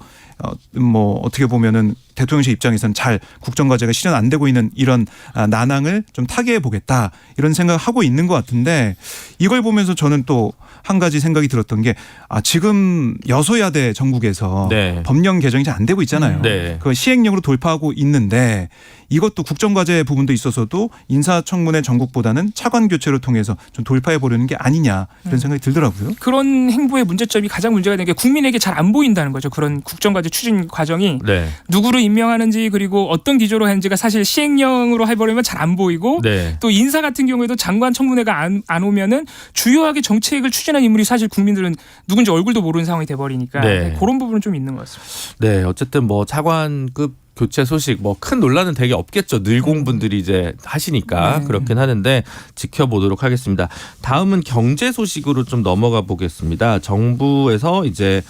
뭐 어떻게 보면은 대통령실 입장에서는 잘 국정 과제가 실현 안 되고 있는 이런 난항을 좀 타개해 보겠다 이런 생각을 하고 있는 것 같은데 이걸 보면서 저는 또 한 가지 생각이 들었던 게 지금 여소야대 전국에서 네. 법령 개정이 잘 안 되고 있잖아요. 네. 그 시행령으로 돌파하고 있는데 이것도 국정과제 부분도 있어서도 인사청문회 전국보다는 차관 교체를 통해서 좀 돌파해 보려는 게 아니냐 이런 생각이 들더라고요. 그런 행보의 문제점이 가장 문제가 되는 게 국민에게 잘 안 보인다는 거죠. 그런 국정과제 추진 과정이 네. 누구를 임명하는지 그리고 어떤 기조로 하는지가 사실 시행령으로 해버리면 잘 안 보이고 네. 또 인사 같은 경우에도 장관 청문회가 안 오면은 주요하게 정책을 추진한 인물이 사실 국민들은 누군지 얼굴도 모르는 상황이 돼버리니까 네. 그런 부분은 좀 있는 것 같습니다. 네, 어쨌든 뭐 차관급 교체 소식 뭐 큰 논란은 되게 없겠죠. 늘공분들이 이제 하시니까 그렇긴 하는데 지켜보도록 하겠습니다. 다음은 경제 소식으로 좀 넘어가 보겠습니다. 정부에서 이제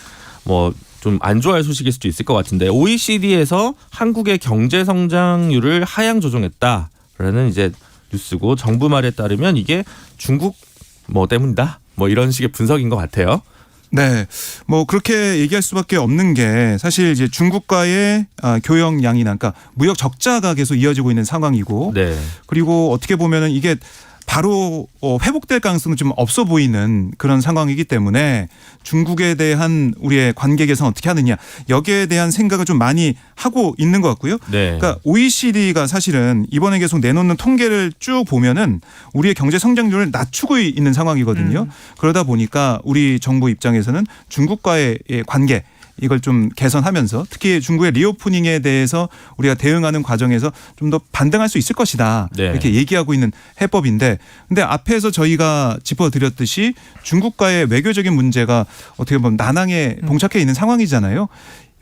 뭐 좀 안 좋아할 소식일 수도 있을 것 같은데 OECD에서 한국의 경제 성장률을 하향 조정했다라는 이제 뉴스고 정부 말에 따르면 이게 중국 뭐 때문이다. 뭐 이런 식의 분석인 것 같아요. 네, 뭐 그렇게 얘기할 수밖에 없는 게 사실 이제 중국과의 교역량이나 그러니까 무역 적자가 계속 이어지고 있는 상황이고, 네. 그리고 어떻게 보면은 이게 바로 회복될 가능성은 좀 없어 보이는 그런 상황이기 때문에 중국에 대한 우리의 관계 개선 어떻게 하느냐 여기에 대한 생각을 좀 많이 하고 있는 것 같고요. 네. 그러니까 OECD가 사실은 이번에 계속 내놓는 통계를 쭉 보면은 우리의 경제 성장률을 낮추고 있는 상황이거든요. 그러다 보니까 우리 정부 입장에서는 중국과의 관계 이걸 좀 개선하면서 특히 중국의 리오프닝에 대해서 우리가 대응하는 과정에서 좀 더 반등할 수 있을 것이다. 네. 이렇게 얘기하고 있는 해법인데 근데 앞에서 저희가 짚어드렸듯이 중국과의 외교적인 문제가 어떻게 보면 난항에 봉착해 있는 상황이잖아요.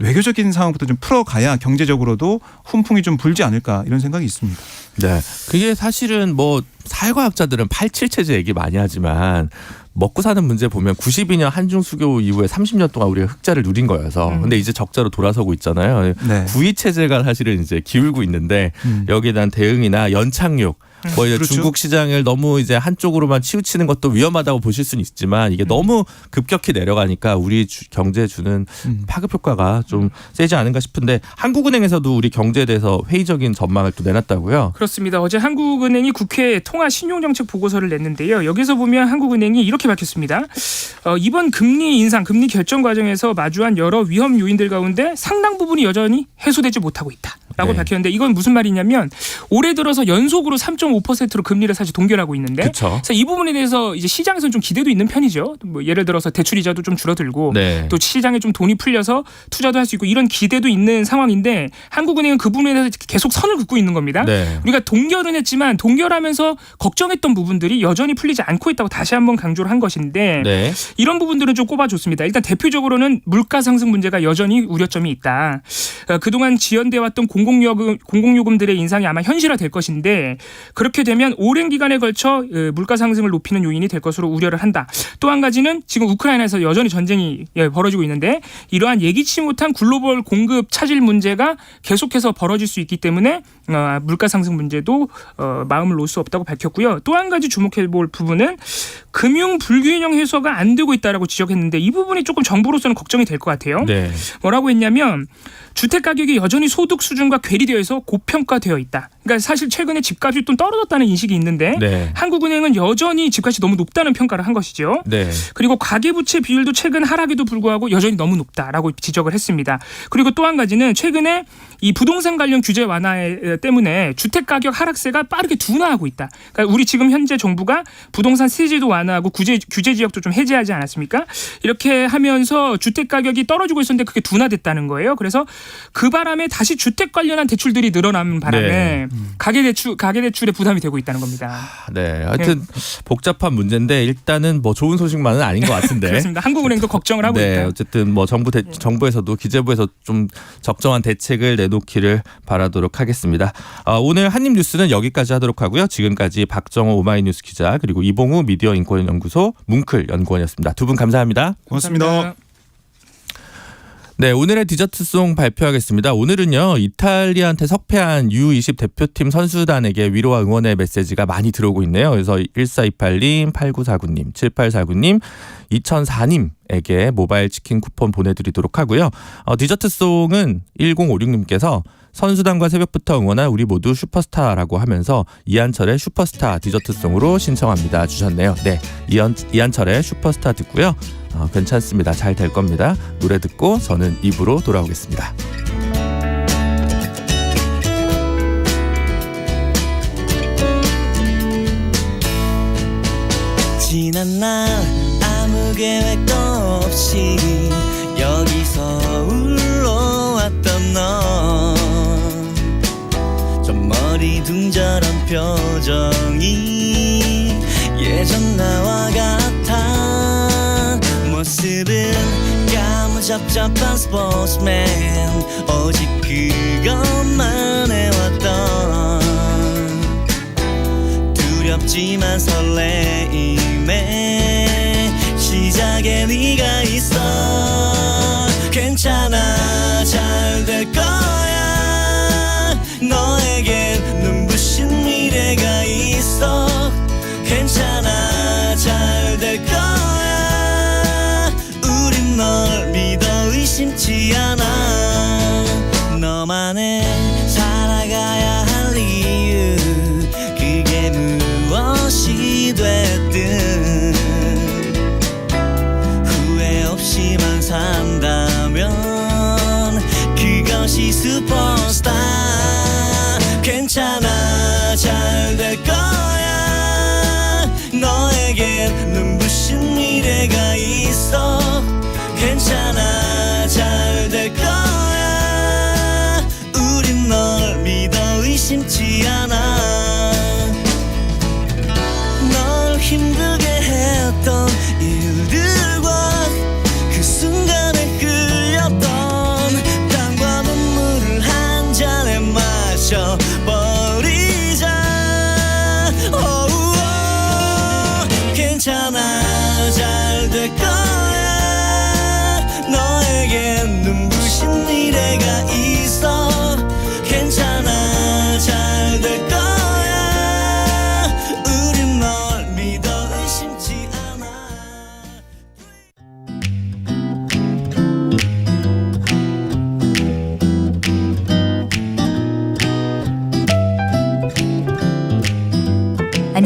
외교적인 상황부터 좀 풀어가야 경제적으로도 훈풍이 좀 불지 않을까 이런 생각이 있습니다. 네, 그게 사실은 뭐 사회과학자들은 87체제 얘기 많이 하지만 먹고 사는 문제 보면 92년 한중 수교 이후에 30년 동안 우리가 흑자를 누린 거여서 근데 이제 적자로 돌아서고 있잖아요. 네. 92체제가 사실은 이제 기울고 있는데 여기에 대한 대응이나 연착륙 뭐 이제 그렇죠. 중국 시장을 너무 이제 한쪽으로만 치우치는 것도 위험하다고 보실 수는 있지만 이게 너무 급격히 내려가니까 우리 경제에 주는 파급 효과가 좀 세지 않은가 싶은데 한국은행에서도 우리 경제에 대해서 회의적인 전망을 또 내놨다고요. 그렇습니다. 어제 한국은행이 국회에 통화 신용정책 보고서를 냈는데요. 여기서 보면 한국은행이 이렇게 밝혔습니다. 이번 금리 인상, 금리 결정 과정에서 마주한 여러 위험 요인들 가운데 상당 부분이 여전히 해소되지 못하고 있다라고 네. 밝혔는데 이건 무슨 말이냐면 올해 들어서 연속으로 3.5%로 금리를 사실 동결하고 있는데 그쵸. 그래서 이 부분에 대해서 이제 시장에서는 좀 기대도 있는 편이죠. 뭐 예를 들어서 대출 이자도 좀 줄어들고 네. 또 시장에 좀 돈이 풀려서 투자도 할 수 있고 이런 기대도 있는 상황인데 한국은행은 그 부분에 대해서 계속 선을 긋고 있는 겁니다. 네. 우리가 동결은 했지만 동결하면서 걱정했던 부분들이 여전히 풀리지 않고 있다고 다시 한번 강조를 한 것인데 네. 이런 부분들은 좀 꼽아줬습니다. 일단 대표적으로는 물가 상승 문제가 여전히 우려점이 있다. 그동안 지연돼 왔던 공공요금들의 인상이 아마 현실화될 것인데 그렇게 되면 오랜 기간에 걸쳐 물가 상승을 높이는 요인이 될 것으로 우려를 한다. 또 한 가지는 지금 우크라이나에서 여전히 전쟁이 벌어지고 있는데 이러한 예기치 못한 글로벌 공급 차질 문제가 계속해서 벌어질 수 있기 때문에 물가 상승 문제도 마음을 놓을 수 없다고 밝혔고요. 또 한 가지 주목해볼 부분은 금융 불균형 해소가 안 되고 있다라고 지적했는데 이 부분이 조금 정부로서는 걱정이 될 것 같아요. 네. 뭐라고 했냐면 주택 가격이 여전히 소득 수준과 괴리되어 있어 고평가되어 있다. 그러니까 사실 최근에 집값이 좀 떨어졌다는 인식이 있는데 네. 한국은행은 여전히 집값이 너무 높다는 평가를 한 것이죠. 네. 그리고 가계부채 비율도 최근 하락에도 불구하고 여전히 너무 높다라고 지적을 했습니다. 그리고 또 한 가지는 최근에 이 부동산 관련 규제 완화 때문에 주택 가격 하락세가 빠르게 둔화하고 있다. 그러니까 우리 지금 현재 정부가 부동산 세제도 완화하고 규제 지역도 좀 해제하지 않았습니까? 이렇게 하면서 주택 가격이 떨어지고 있었는데 그게 둔화됐다는 거예요. 그래서 그 바람에 다시 주택 관련한 대출들이 늘어나는 바람에 네. 가계대출에 부담이 되고 있다는 겁니다. 네. 하여튼 복잡한 문제인데 일단은 뭐 좋은 소식만은 아닌 것 같은데. 그렇습니다. 한국은행도 걱정을 하고 네. 있다. 어쨌든 뭐 정부에서도 기재부에서 좀 적정한 대책을 내놓기를 바라도록 하겠습니다. 오늘 한입뉴스는 여기까지 하도록 하고요. 지금까지 박정호 오마이뉴스 기자 그리고 이봉우 미디어 인권연구소 뭉클 연구원이었습니다. 두 분 감사합니다. 고맙습니다. 감사합니다. 네, 오늘의 디저트송 발표하겠습니다. 오늘은요, 이탈리아한테 석패한 U20 대표팀 선수단에게 위로와 응원의 메시지가 많이 들어오고 있네요. 그래서 1428님, 8949님, 7849님, 2004님에게 모바일 치킨 쿠폰 보내드리도록 하고요. 디저트송은 1056님께서 선수단과 새벽부터 응원한 우리 모두 슈퍼스타라고 하면서 이한철의 슈퍼스타 디저트송으로 신청합니다 주셨네요. 네, 이한철의 슈퍼스타 듣고요. 괜찮습니다. 잘 될 겁니다. 노래 듣고 저는 입으로 돌아오겠습니다. 지난 날 아무 계획도 없이 여기서 울러왔던 너 좀 머리둥절한 표정이 예전 나와 같아 모습은 까무잡잡한 스포츠맨 오직 그것만 해왔던 두렵지만 설레임에 시작에 네가 있어 괜찮아 잘 될 거야 너에겐 눈부신 미래가 있어 괜찮아 잘 될 거야 우린 널 믿어 의심치 않아 너만의 살아가야 할 이유 그게 무엇이 됐든 후회 없이만 산다면 그것이 슈퍼스타 괜찮아 잘 될 거야 너에겐 눈부신 미래가 있어 괜찮아 잘 될 거야 우린 널 믿어 의심치 않아 널 힘들게 했던 일들과 그 순간에 끌렸던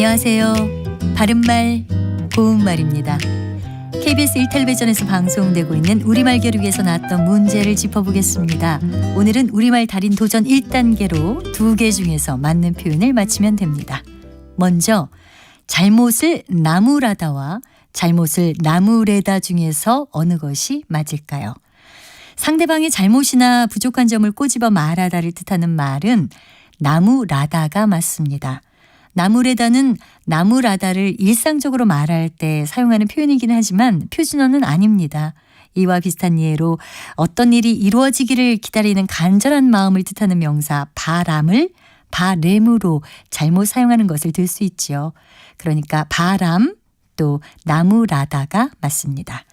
안녕하세요. 바른말 고운말입니다. KBS 1텔레비전에서 방송되고 있는 우리말 겨루기에서 나왔던 문제를 짚어보겠습니다. 오늘은 우리말 달인 도전 1단계로 2개 중에서 맞는 표현을 맞히면 됩니다. 먼저 잘못을 나무라다와 잘못을 나무래다 중에서 어느 것이 맞을까요? 상대방의 잘못이나 부족한 점을 꼬집어 말하다를 뜻하는 말은 나무라다가 맞습니다. 나무래다는 나무라다를 일상적으로 말할 때 사용하는 표현이긴 하지만 표준어는 아닙니다. 이와 비슷한 예로 어떤 일이 이루어지기를 기다리는 간절한 마음을 뜻하는 명사 바람을 바램으로 잘못 사용하는 것을 들 수 있지요. 그러니까 바람 또 나무라다가 맞습니다.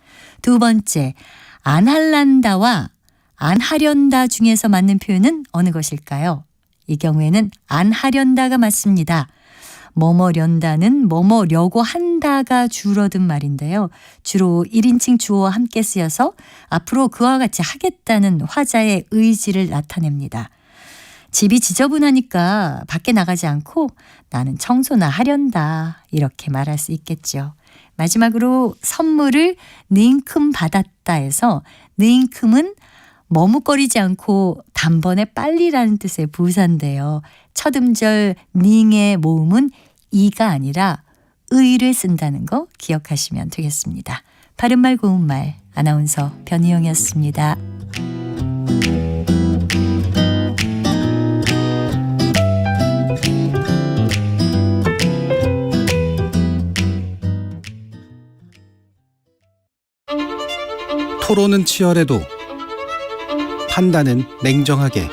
두 번째, 안 할란다와 안 하련다 중에서 맞는 표현은 어느 것일까요? 이 경우에는 안 하련다가 맞습니다. 뭐뭐련다는 뭐뭐려고 한다가 줄어든 말인데요. 주로 1인칭 주어와 함께 쓰여서 앞으로 그와 같이 하겠다는 화자의 의지를 나타냅니다. 집이 지저분하니까 밖에 나가지 않고 나는 청소나 하련다 이렇게 말할 수 있겠죠. 마지막으로 선물을 능큼 받았다 해서 능큼은 머뭇거리지 않고 단번에 빨리라는 뜻의 부사인데요. 첫 음절 닝의 모음은 이가 아니라 의를 쓴다는 거 기억하시면 되겠습니다. 바른말 고운말 아나운서 변희영이었습니다. 토론은 치열해도 판단은 냉정하게.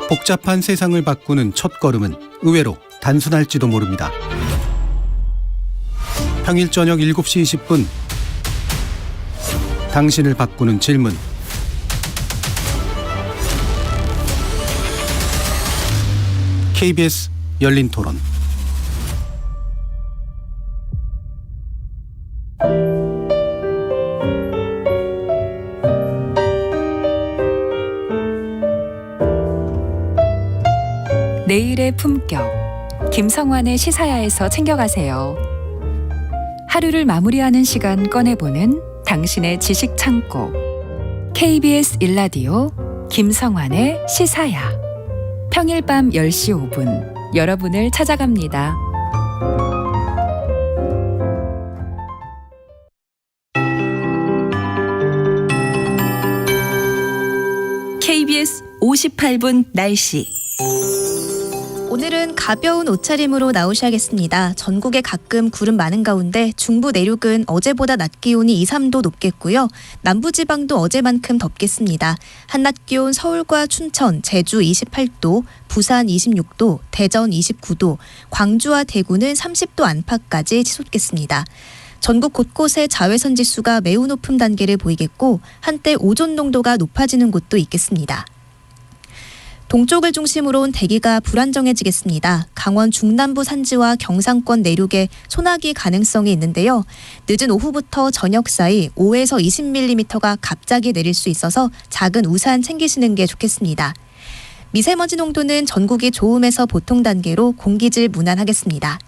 복잡한 세상을 바꾸는 첫걸음은 의외로 단순할지도 모릅니다. 평일 저녁 7시 20분 당신을 바꾸는 질문. KBS 열린 토론. 내일의 품격, 김성환의 시사야에서 챙겨가세요. 하루를 마무리하는 시간 꺼내보는 당신의 지식 창고. KBS 1라디오 김성환의 시사야. 평일 밤 10시 5분 여러분을 찾아갑니다. KBS 58분 날씨. 오늘은 가벼운 옷차림으로 나오셔야겠습니다. 전국에 가끔 구름 많은 가운데 중부 내륙은 어제보다 낮 기온이 2, 3도 높겠고요. 남부지방도 어제만큼 덥겠습니다. 한낮 기온 서울과 춘천, 제주 28도, 부산 26도, 대전 29도, 광주와 대구는 30도 안팎까지 치솟겠습니다. 전국 곳곳에 자외선 지수가 매우 높은 단계를 보이겠고 한때 오존 농도가 높아지는 곳도 있겠습니다. 동쪽을 중심으로 온 대기가 불안정해지겠습니다. 강원 중남부 산지와 경상권 내륙에 소나기 가능성이 있는데요. 늦은 오후부터 저녁 사이 5에서 20mm가 갑자기 내릴 수 있어서 작은 우산 챙기시는 게 좋겠습니다. 미세먼지 농도는 전국이 좋음에서 보통 단계로 공기질 무난하겠습니다.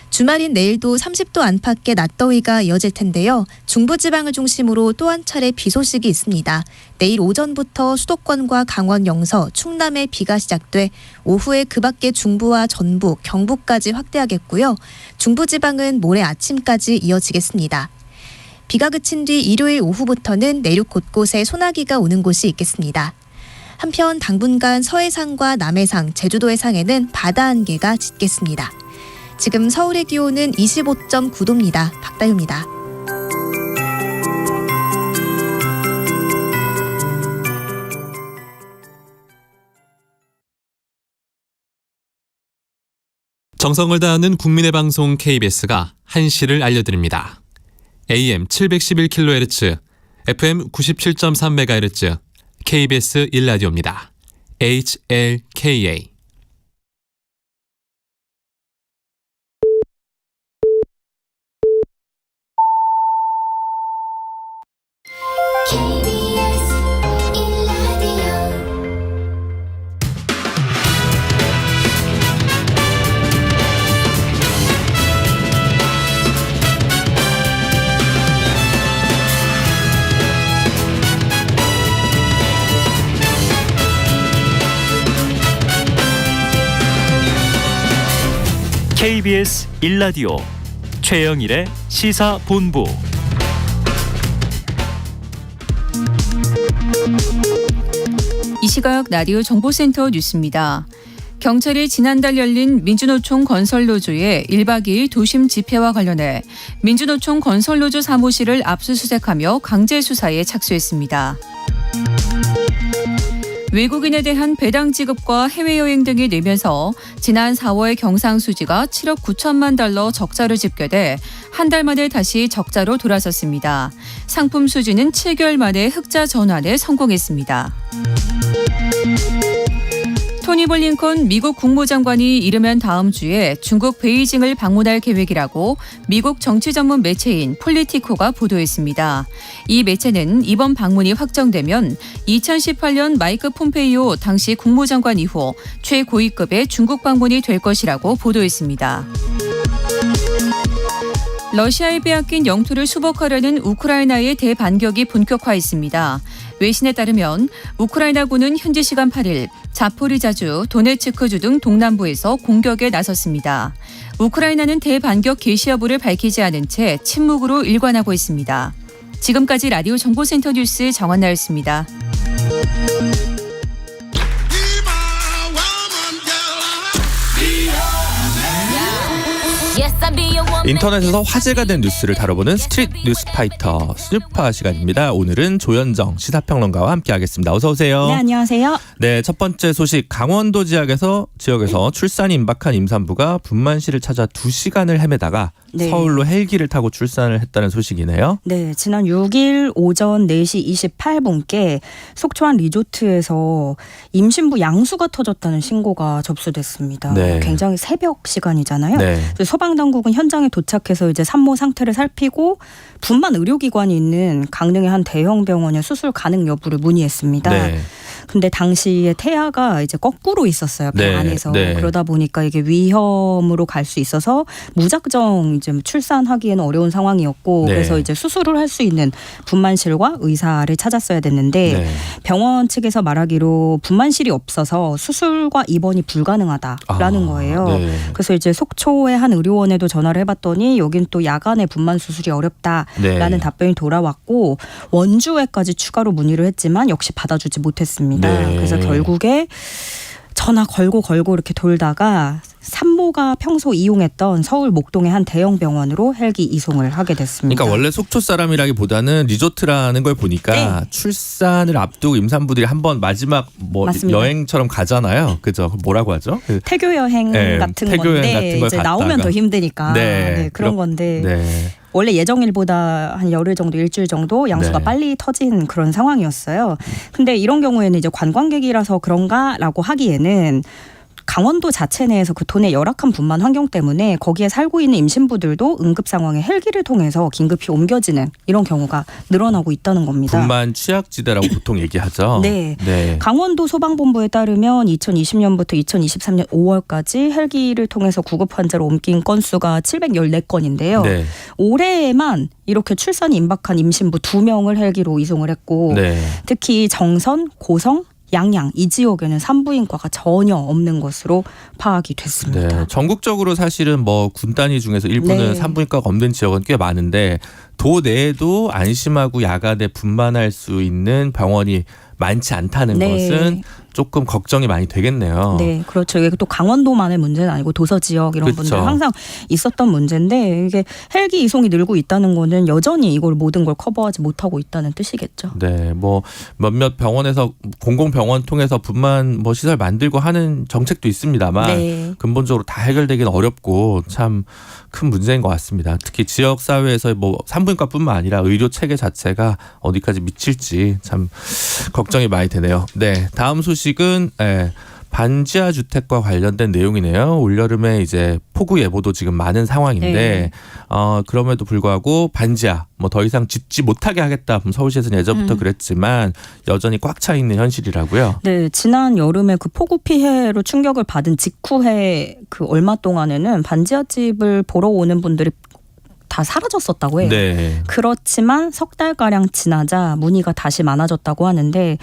주말인 내일도 30도 안팎의 낮더위가 이어질 텐데요. 중부지방을 중심으로 또 한 차례 비 소식이 있습니다. 내일 오전부터 수도권과 강원 영서, 충남에 비가 시작돼 오후에 그 밖의 중부와 전북, 경북까지 확대하겠고요. 중부지방은 모레 아침까지 이어지겠습니다. 비가 그친 뒤 일요일 오후부터는 내륙 곳곳에 소나기가 오는 곳이 있겠습니다. 한편 당분간 서해상과 남해상, 제주도 해상에는 바다 안개가 짙겠습니다. 지금 서울의 기온은 25.9도입니다. 박다유입니다. 정성을 다하는 국민의 방송 KBS가 한시를 알려드립니다. AM 711kHz, FM 97.3MHz, KBS 1라디오입니다. HLKA. KBS 1라디오 최영일의 시사본부. 이 시각 라디오 정보센터 뉴스입니다. 경찰이 지난달 열린 민주노총 건설노조의 1박 2일 도심 집회와 관련해 민주노총 건설노조 사무실을 압수수색하며 강제 수사에 착수했습니다. 외국인에 대한 배당 지급과 해외여행 등이 늘면서 지난 4월 경상수지가 7억 9천만 달러 적자로 집계돼 한 달 만에 다시 적자로 돌아섰습니다. 상품 수지는 7개월 만에 흑자 전환에 성공했습니다. 토니 블링컨 미국 국무장관이 이르면 다음 주에 중국 베이징을 방문할 계획이라고 미국 정치 전문 매체인 폴리티코가 보도했습니다. 이 매체는 이번 방문이 확정되면 2018년 마이크 폼페이오 당시 국무장관 이후 최고위급의 중국 방문이 될 것이라고 보도했습니다. 러시아에 빼앗긴 영토를 수복하려는 우크라이나의 대반격이 본격화했습니다. 외신에 따르면 우크라이나군은 현지 시간 8일 자포리자주, 도네츠크주 등 동남부에서 공격에 나섰습니다. 우크라이나는 대반격 개시 여부를 밝히지 않은 채 침묵으로 일관하고 있습니다. 지금까지 라디오 정보센터 뉴스 정한나였습니다. 인터넷에서 화제가 된 뉴스를 다뤄보는 스트릿 뉴스파이터 스뉴파 시간입니다. 오늘은 조현정 시사평론가와 함께하겠습니다. 어서 오세요. 네, 안녕하세요. 네, 첫 번째 소식. 강원도 지역에서 출산이 임박한 임산부가 분만실을 찾아 2시간을 헤매다가 네. 서울로 헬기를 타고 출산을 했다는 소식이네요. 네, 지난 6일 오전 4시 28분께 속초한 리조트에서 임신부 양수가 터졌다는 신고가 접수됐습니다. 네. 굉장히 새벽 시간이잖아요. 네. 소방당국은 현장에 도착해서 이제 산모 상태를 살피고 분만 의료기관이 있는 강릉의 한 대형 병원에 수술 가능 여부를 문의했습니다. 네. 근데 당시에 태아가 이제 거꾸로 있었어요. 배 네, 안에서. 네. 그러다 보니까 이게 위험으로 갈 수 있어서 무작정 이제 출산하기에는 어려운 상황이었고 네. 그래서 이제 수술을 할 수 있는 분만실과 의사를 찾았어야 됐는데 네. 병원 측에서 말하기로 분만실이 없어서 수술과 입원이 불가능하다라는 거예요. 네. 그래서 이제 속초의 한 의료원에도 전화를 해봤더니 여긴 또 야간에 분만 수술이 어렵다라는 네. 답변이 돌아왔고 원주에까지 추가로 문의를 했지만 역시 받아주지 못했습니다. 네. 그래서 결국에 전화 걸고 이렇게 돌다가 산모가 평소 이용했던 서울 목동의 한 대형 병원으로 헬기 이송을 하게 됐습니다. 그러니까 원래 속초 사람이라기보다는 리조트라는 걸 보니까 네. 출산을 앞두고 임산부들이 한번 마지막 맞습니다. 여행처럼 가잖아요. 그죠? 뭐라고 하죠? 태교 여행 네, 같은 태교 건데 여행 같은 걸 이제 갔다가. 나오면 더 힘드니까 네, 그런 건데 네. 원래 예정일보다 한 열흘 정도, 일주일 정도 양수가 네. 빨리 터진 그런 상황이었어요. 근데 이런 경우에는 이제 관광객이라서 그런가라고 하기에는 강원도 자체 내에서 그 돈의 열악한 분만 환경 때문에 거기에 살고 있는 임신부들도 응급 상황에 헬기를 통해서 긴급히 옮겨지는 이런 경우가 늘어나고 있다는 겁니다. 분만 취약지대라고 보통 얘기하죠. 네. 네. 강원도 소방본부에 따르면 2020년부터 2023년 5월까지 헬기를 통해서 구급 환자를 옮긴 건수가 714건인데요. 네. 올해에만 이렇게 출산이 임박한 임신부 2명을 헬기로 이송을 했고 네. 특히 정선, 고성, 양양 이 지역에는 산부인과가 전혀 없는 것으로 파악이 됐습니다. 네. 전국적으로 사실은 뭐 군 단위 중에서 일부는 네. 산부인과가 없는 지역은 꽤 많은데 도 내에도 안심하고 야간에 분만할 수 있는 병원이 많지 않다는 네. 것은 조금 걱정이 많이 되겠네요. 네, 그렇죠. 이게 또 강원도만의 문제는 아니고 도서 지역 이런 그렇죠. 분들 항상 있었던 문제인데 이게 헬기 이송이 늘고 있다는 거는 여전히 이걸 모든 걸 커버하지 못하고 있다는 뜻이겠죠. 네, 뭐 몇몇 병원에서 공공병원 통해서 분만 뭐 시설 만들고 하는 정책도 있습니다만 네. 근본적으로 다 해결되기는 어렵고 참 큰 문제인 것 같습니다. 특히 지역 사회에서 뭐 산부인과뿐만 아니라 의료 체계 자체가 어디까지 미칠지 참 걱정이 많이 되네요. 네, 다음 소식은 반지하 주택과 관련된 내용이네요. 올여름에 이제 폭우 예보도 지금 많은 상황인데 네. 그럼에도 불구하고 반지하 뭐 더 이상 짓지 못하게 하겠다. 서울시에서는 예전부터 그랬지만 여전히 꽉 차 있는 현실이라고요. 네, 지난 여름에 그 폭우 피해로 충격을 받은 직후에 그 얼마 동안에는 반지하 집을 보러 오는 분들이 다 사라졌었다고 해요. 네. 그렇지만 석 달가량 지나자 문의가 다시 많아졌다고 하는데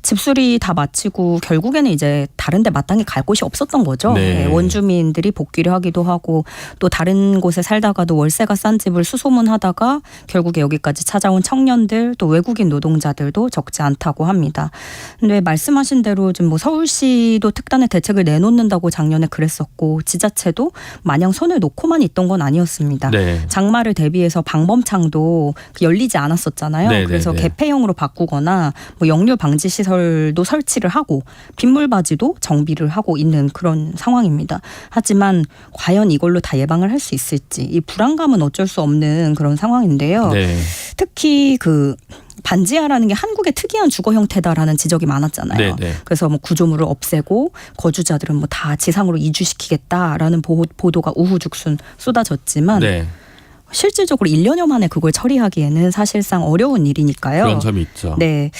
집수리 다 마치고 결국에는 이제 다른 데 마땅히 갈 곳이 없었던 거죠. 네. 원주민들이 복귀를 하기도 하고 또 다른 곳에 살다가도 월세가 싼 집을 수소문하다가 결국에 여기까지 찾아온 청년들 또 외국인 노동자들도 적지 않다고 합니다. 근데 말씀하신 대로 좀 뭐 서울시도 특단의 대책을 내놓는다고 작년에 그랬었고 지자체도 마냥 손을 놓고만 있던 건 아니었습니다. 네. 장마를 대비해서 방범창도 열리지 않았었잖아요. 네, 그래서 네, 네. 개폐형으로 바꾸거나 뭐 역류 방지 시설도 설치를 하고 빗물바지도 정비를 하고 있는 그런 상황입니다. 하지만 과연 이걸로 다 예방을 할 수 있을지 이 불안감은 어쩔 수 없는 그런 상황인데요. 네. 특히 그 반지하라는 게 한국의 특이한 주거 형태다라는 지적이 많았잖아요. 네, 네. 그래서 뭐 구조물을 없애고 거주자들은 뭐 다 지상으로 이주시키겠다라는 보도가 우후죽순 쏟아졌지만 네. 실질적으로 1년여 만에 그걸 처리하기에는 사실상 어려운 일이니까요. 그런 점이 있죠. 네.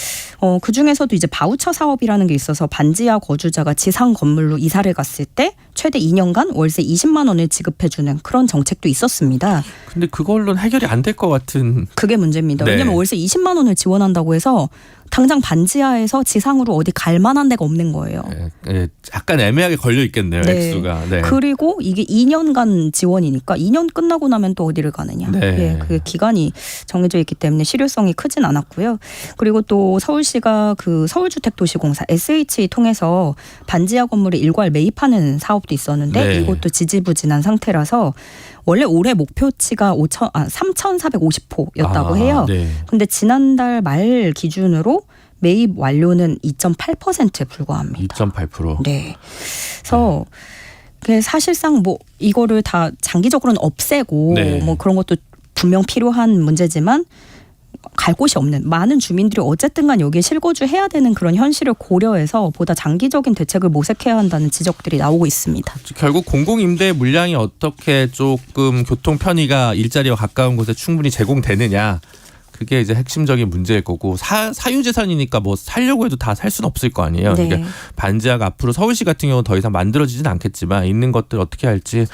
그중에서도 이제 바우처 사업이라는 게 있어서 반지하 거주자가 지상 건물로 이사를 갔을 때 최대 2년간 월세 20만 원을 지급해주는 그런 정책도 있었습니다. 근데 그걸로는 해결이 안 될 것 같은. 그게 문제입니다. 네. 왜냐하면 월세 20만 원을 지원한다고 해서 당장 반지하에서 지상으로 어디 갈 만한 데가 없는 거예요. 예, 약간 애매하게 걸려 있겠네요. 네. 액수가. 네. 그리고 이게 2년간 지원이니까 2년 끝나고 나면 또 어디를 가느냐. 네. 예, 그 기간이 정해져 있기 때문에 실효성이 크진 않았고요. 그리고 또 서울시가 그 서울주택도시공사 SH 통해서 반지하 건물에 일괄 매입하는 사업도 있었는데 네. 이것도 지지부진한 상태라서 원래 올해 목표치가 3,450호였다고 해요. 네. 근데 지난달 말 기준으로 매입 완료는 2.8%에 불과합니다. 2.8%. 네. 그래서 그게 사실상 뭐 이거를 다 장기적으로는 없애고 네. 뭐 그런 것도 분명 필요한 문제지만 갈 곳이 없는 많은 주민들이 어쨌든 간 여기에 실거주해야 되는 그런 현실을 고려해서 보다 장기적인 대책을 모색해야 한다는 지적들이 나오고 있습니다. 결국 공공임대 물량이 어떻게 조금 교통 편의가 일자리와 가까운 곳에 충분히 제공되느냐. 그게 이제 핵심적인 문제일 거고 사유재산이니까 뭐 살려고 해도 다 살 수는 없을 거 아니에요. 네. 그러니까 반지하가 앞으로 서울시 같은 경우는 더 이상 만들어지진 않겠지만 있는 것들 어떻게 할지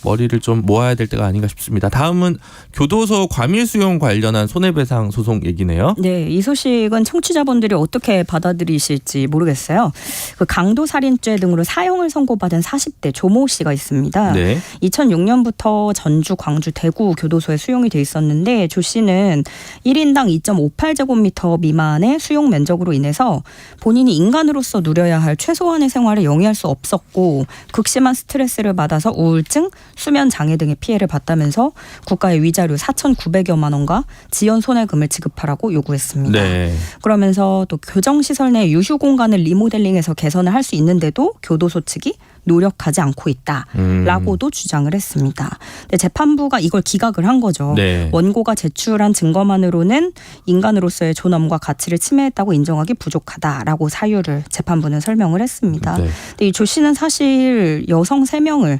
머리를 좀 모아야 될 때가 아닌가 싶습니다. 다음은 교도소 과밀 수용 관련한 손해배상 소송 얘기네요. 네, 이 소식은 청취자분들이 어떻게 받아들이실지 모르겠어요. 그 강도살인죄 등으로 사형을 선고받은 40대 조모 씨가 있습니다. 네. 2006년부터 전주, 광주, 대구 교도소에 수용이 돼 있었는데 조 씨는 1인당 2.58제곱미터 미만의 수용 면적으로 인해서 본인이 인간으로서 누려야 할 최소한의 생활을 영위할 수 없었고 극심한 스트레스를 받아서 우울증, 수면 장애 등의 피해를 봤다면서 국가의 위자료 4,900여만 원과 지연 손해금을 지급하라고 요구했습니다. 네. 그러면서 또 교정시설 내 유휴 공간을 리모델링해서 개선을 할 수 있는데도 교도소 측이 노력하지 않고 있다라고도 주장을 했습니다. 근데 재판부가 이걸 기각을 한 거죠. 네. 원고가 제출한 증거만으로는 인간으로서의 존엄과 가치를 침해했다고 인정하기 부족하다라고 사유를 재판부는 설명을 했습니다. 네. 근데 이 조 씨는 사실 여성 3명을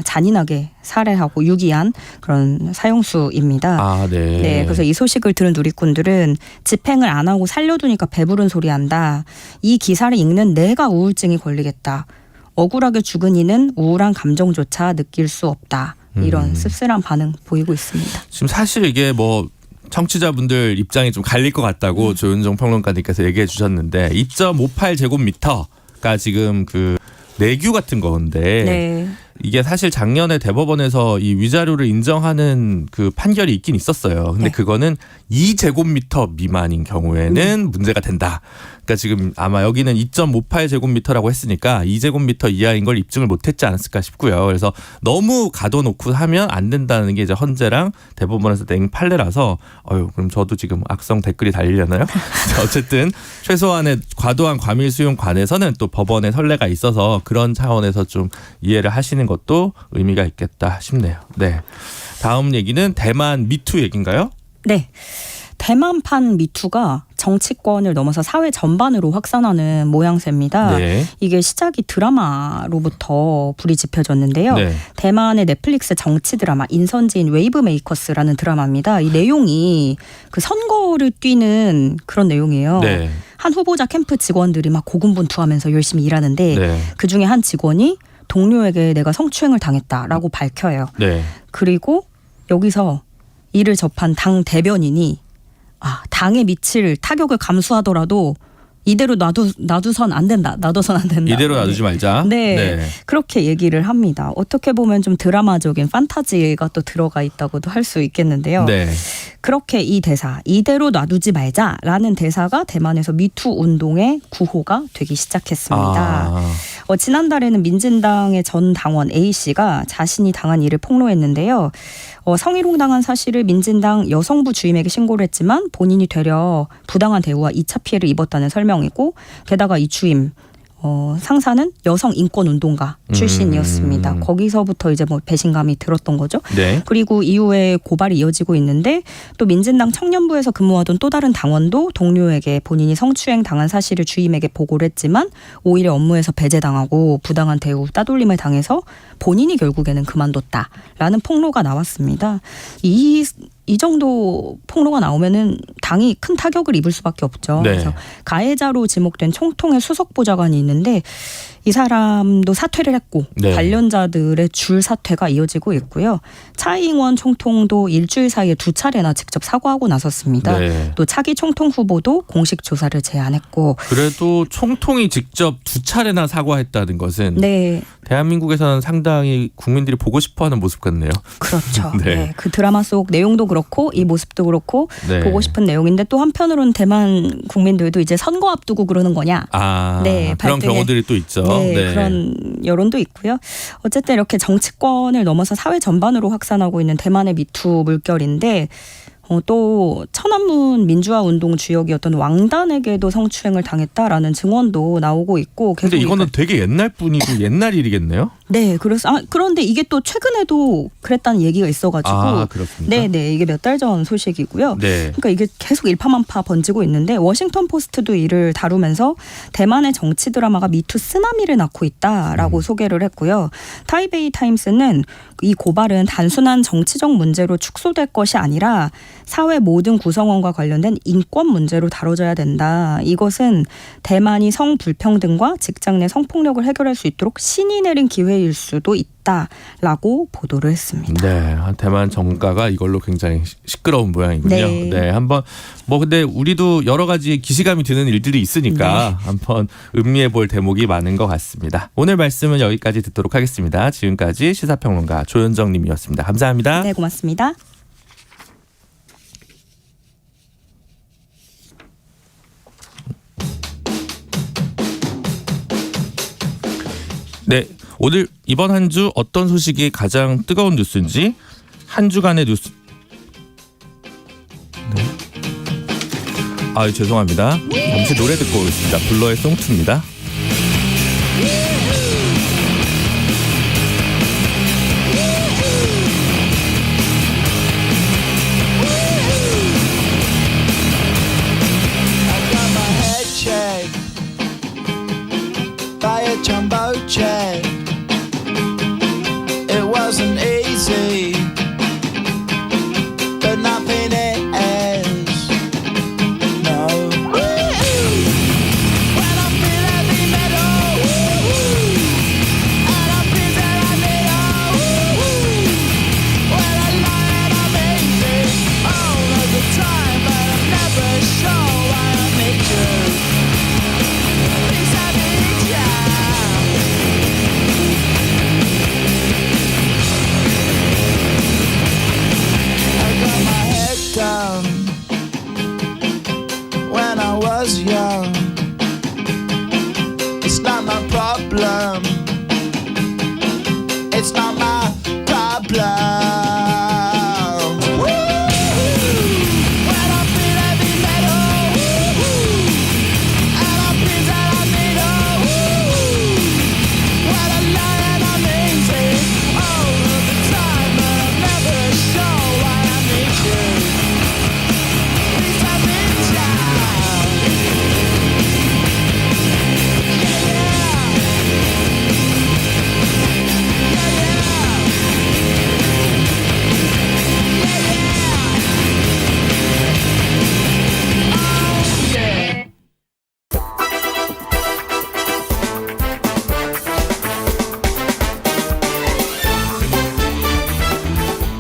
잔인하게 살해하고 유기한 그런 사형수입니다. 아, 네. 네, 그래서 이 소식을 들은 누리꾼들은 집행을 안 하고 살려두니까 배부른 소리 한다. 이 기사를 읽는 내가 우울증이 걸리겠다. 억울하게 죽은 이는 우울한 감정조차 느낄 수 없다. 이런 씁쓸한 반응 보이고 있습니다. 지금 사실 이게 뭐 청취자분들 입장이 좀 갈릴 것 같다고 조윤정 평론가님께서 얘기해 주셨는데 2.58제곱미터가 지금 그 내규 같은 건데 네. 이게 사실 작년에 대법원에서 이 위자료를 인정하는 그 판결이 있긴 있었어요. 근데 네. 그거는 2제곱미터 미만인 경우에는 문제가 된다. 그러니까 지금 아마 여기는 2.58제곱미터라고 했으니까 2제곱미터 이하인 걸 입증을 못했지 않았을까 싶고요. 그래서 너무 가둬놓고 하면 안 된다는 게 이제 헌재랑 대법원에서 낸 판례라서 그럼 저도 지금 악성 댓글이 달리려나요? 어쨌든 최소한의 과도한 과밀 수용 관해서는 또 법원의 선례가 있어서 그런 차원에서 좀 이해를 하시는 것도 의미가 있겠다 싶네요. 네. 다음 얘기는 대만 미투 얘기인가요? 네. 대만판 미투가 정치권을 넘어서 사회 전반으로 확산하는 모양새입니다. 네. 이게 시작이 드라마로부터 불이 지펴졌는데요. 네. 대만의 넷플릭스 정치 드라마 인선지인 웨이브 메이커스라는 드라마입니다. 이 내용이 그 선거를 뛰는 그런 내용이에요. 네. 한 후보자 캠프 직원들이 막 고군분투하면서 열심히 일하는데 네. 그중에 한 직원이 동료에게 내가 성추행을 당했다라고 밝혀요. 네. 그리고 여기서 이를 접한 당 대변인이 당에 미칠 타격을 감수하더라도 이대로 놔두선 안 된다. 놔둬선 안 된다. 이대로 놔두지 말자. 네. 그렇게 얘기를 합니다. 어떻게 보면 좀 드라마적인 판타지가 또 들어가 있다고도 할 수 있겠는데요. 네. 그렇게 이 대사 이대로 놔두지 말자라는 대사가 대만에서 미투 운동의 구호가 되기 시작했습니다. 지난달에는 민진당의 전 당원 A씨가 자신이 당한 일을 폭로했는데요. 성희롱 당한 사실을 민진당 여성부 주임에게 신고를 했지만 본인이 되려 부당한 대우와 2차 피해를 입었다는 설명이고 게다가 이 주임 상사는 여성 인권 운동가 출신이었습니다. 거기서부터 이제 뭐 배신감이 들었던 거죠. 네. 그리고 이후에 고발이 이어지고 있는데 또 민진당 청년부에서 근무하던 또 다른 당원도 동료에게 본인이 성추행 당한 사실을 주임에게 보고를 했지만 오히려 업무에서 배제당하고 부당한 대우 따돌림을 당해서 본인이 결국에는 그만뒀다라는 폭로가 나왔습니다. 이 정도 폭로가 나오면은 당이 큰 타격을 입을 수밖에 없죠. 네. 그래서 가해자로 지목된 총통의 수석 보좌관이 있는데 이 사람도 사퇴를 했고 네. 관련자들의 줄 사퇴가 이어지고 있고요. 차이잉원 총통도 일주일 사이에 2차례나 직접 사과하고 나섰습니다. 네. 또 차기 총통 후보도 공식 조사를 제안했고 그래도 총통이 직접 2차례나 사과했다는 것은 네. 대한민국에서는 상당히 국민들이 보고 싶어하는 모습 같네요. 그렇죠. 네. 네. 그 드라마 속 내용도 그렇고 이 모습도 그렇고 네. 보고 싶은 내용인데 또 한편으로는 대만 국민들도 이제 선거 앞두고 그러는 거냐. 네, 그런 경우들이 또 있죠. 네, 그런 여론도 있고요. 어쨌든 이렇게 정치권을 넘어서 사회 전반으로 확산하고 있는 대만의 미투 물결인데 또 천안문 민주화 운동 주역이었던 왕단에게도 성추행을 당했다라는 증언도 나오고 있고. 근데 이거는 되게 옛날 분이고 옛날 일이겠네요? 네, 그래서 그런데 이게 또 최근에도 그랬다는 얘기가 있어가지고. 그렇습니까? 네, 이게 몇 달 전 소식이고요. 네. 그러니까 이게 계속 일파만파 번지고 있는데 워싱턴 포스트도 이를 다루면서 대만의 정치 드라마가 미투 쓰나미를 낳고 있다라고 소개를 했고요. 타이베이 타임스는 이 고발은 단순한 정치적 문제로 축소될 것이 아니라 사회 모든 구성원과 관련된 인권 문제로 다뤄져야 된다. 이것은 대만이 성불평등과 직장 내 성폭력을 해결할 수 있도록 신이 내린 기회일 수도 있다라고 보도를 했습니다. 네, 대만 정가가 이걸로 굉장히 시끄러운 모양이군요. 네. 한번 근데 우리도 여러 가지 기시감이 드는 일들이 있으니까 한번 음미해 볼 대목이 많은 것 같습니다. 오늘 말씀은 여기까지 듣도록 하겠습니다. 지금까지 시사평론가 조현정 님이었습니다. 감사합니다. 네, 고맙습니다. 네, 오늘 이번 한 주 어떤 소식이 가장 뜨거운 뉴스인지 한 주간의 뉴스. 네. 죄송합니다. 잠시 노래 듣고 오겠습니다. 블러의 송투입니다. Jumbo jet. It wasn't easy, but nothing is. No. When I feel heavy metal, and I feel that I need when I lie and I'm easy all of the time, but I'm never sure why I need you. Please I need you.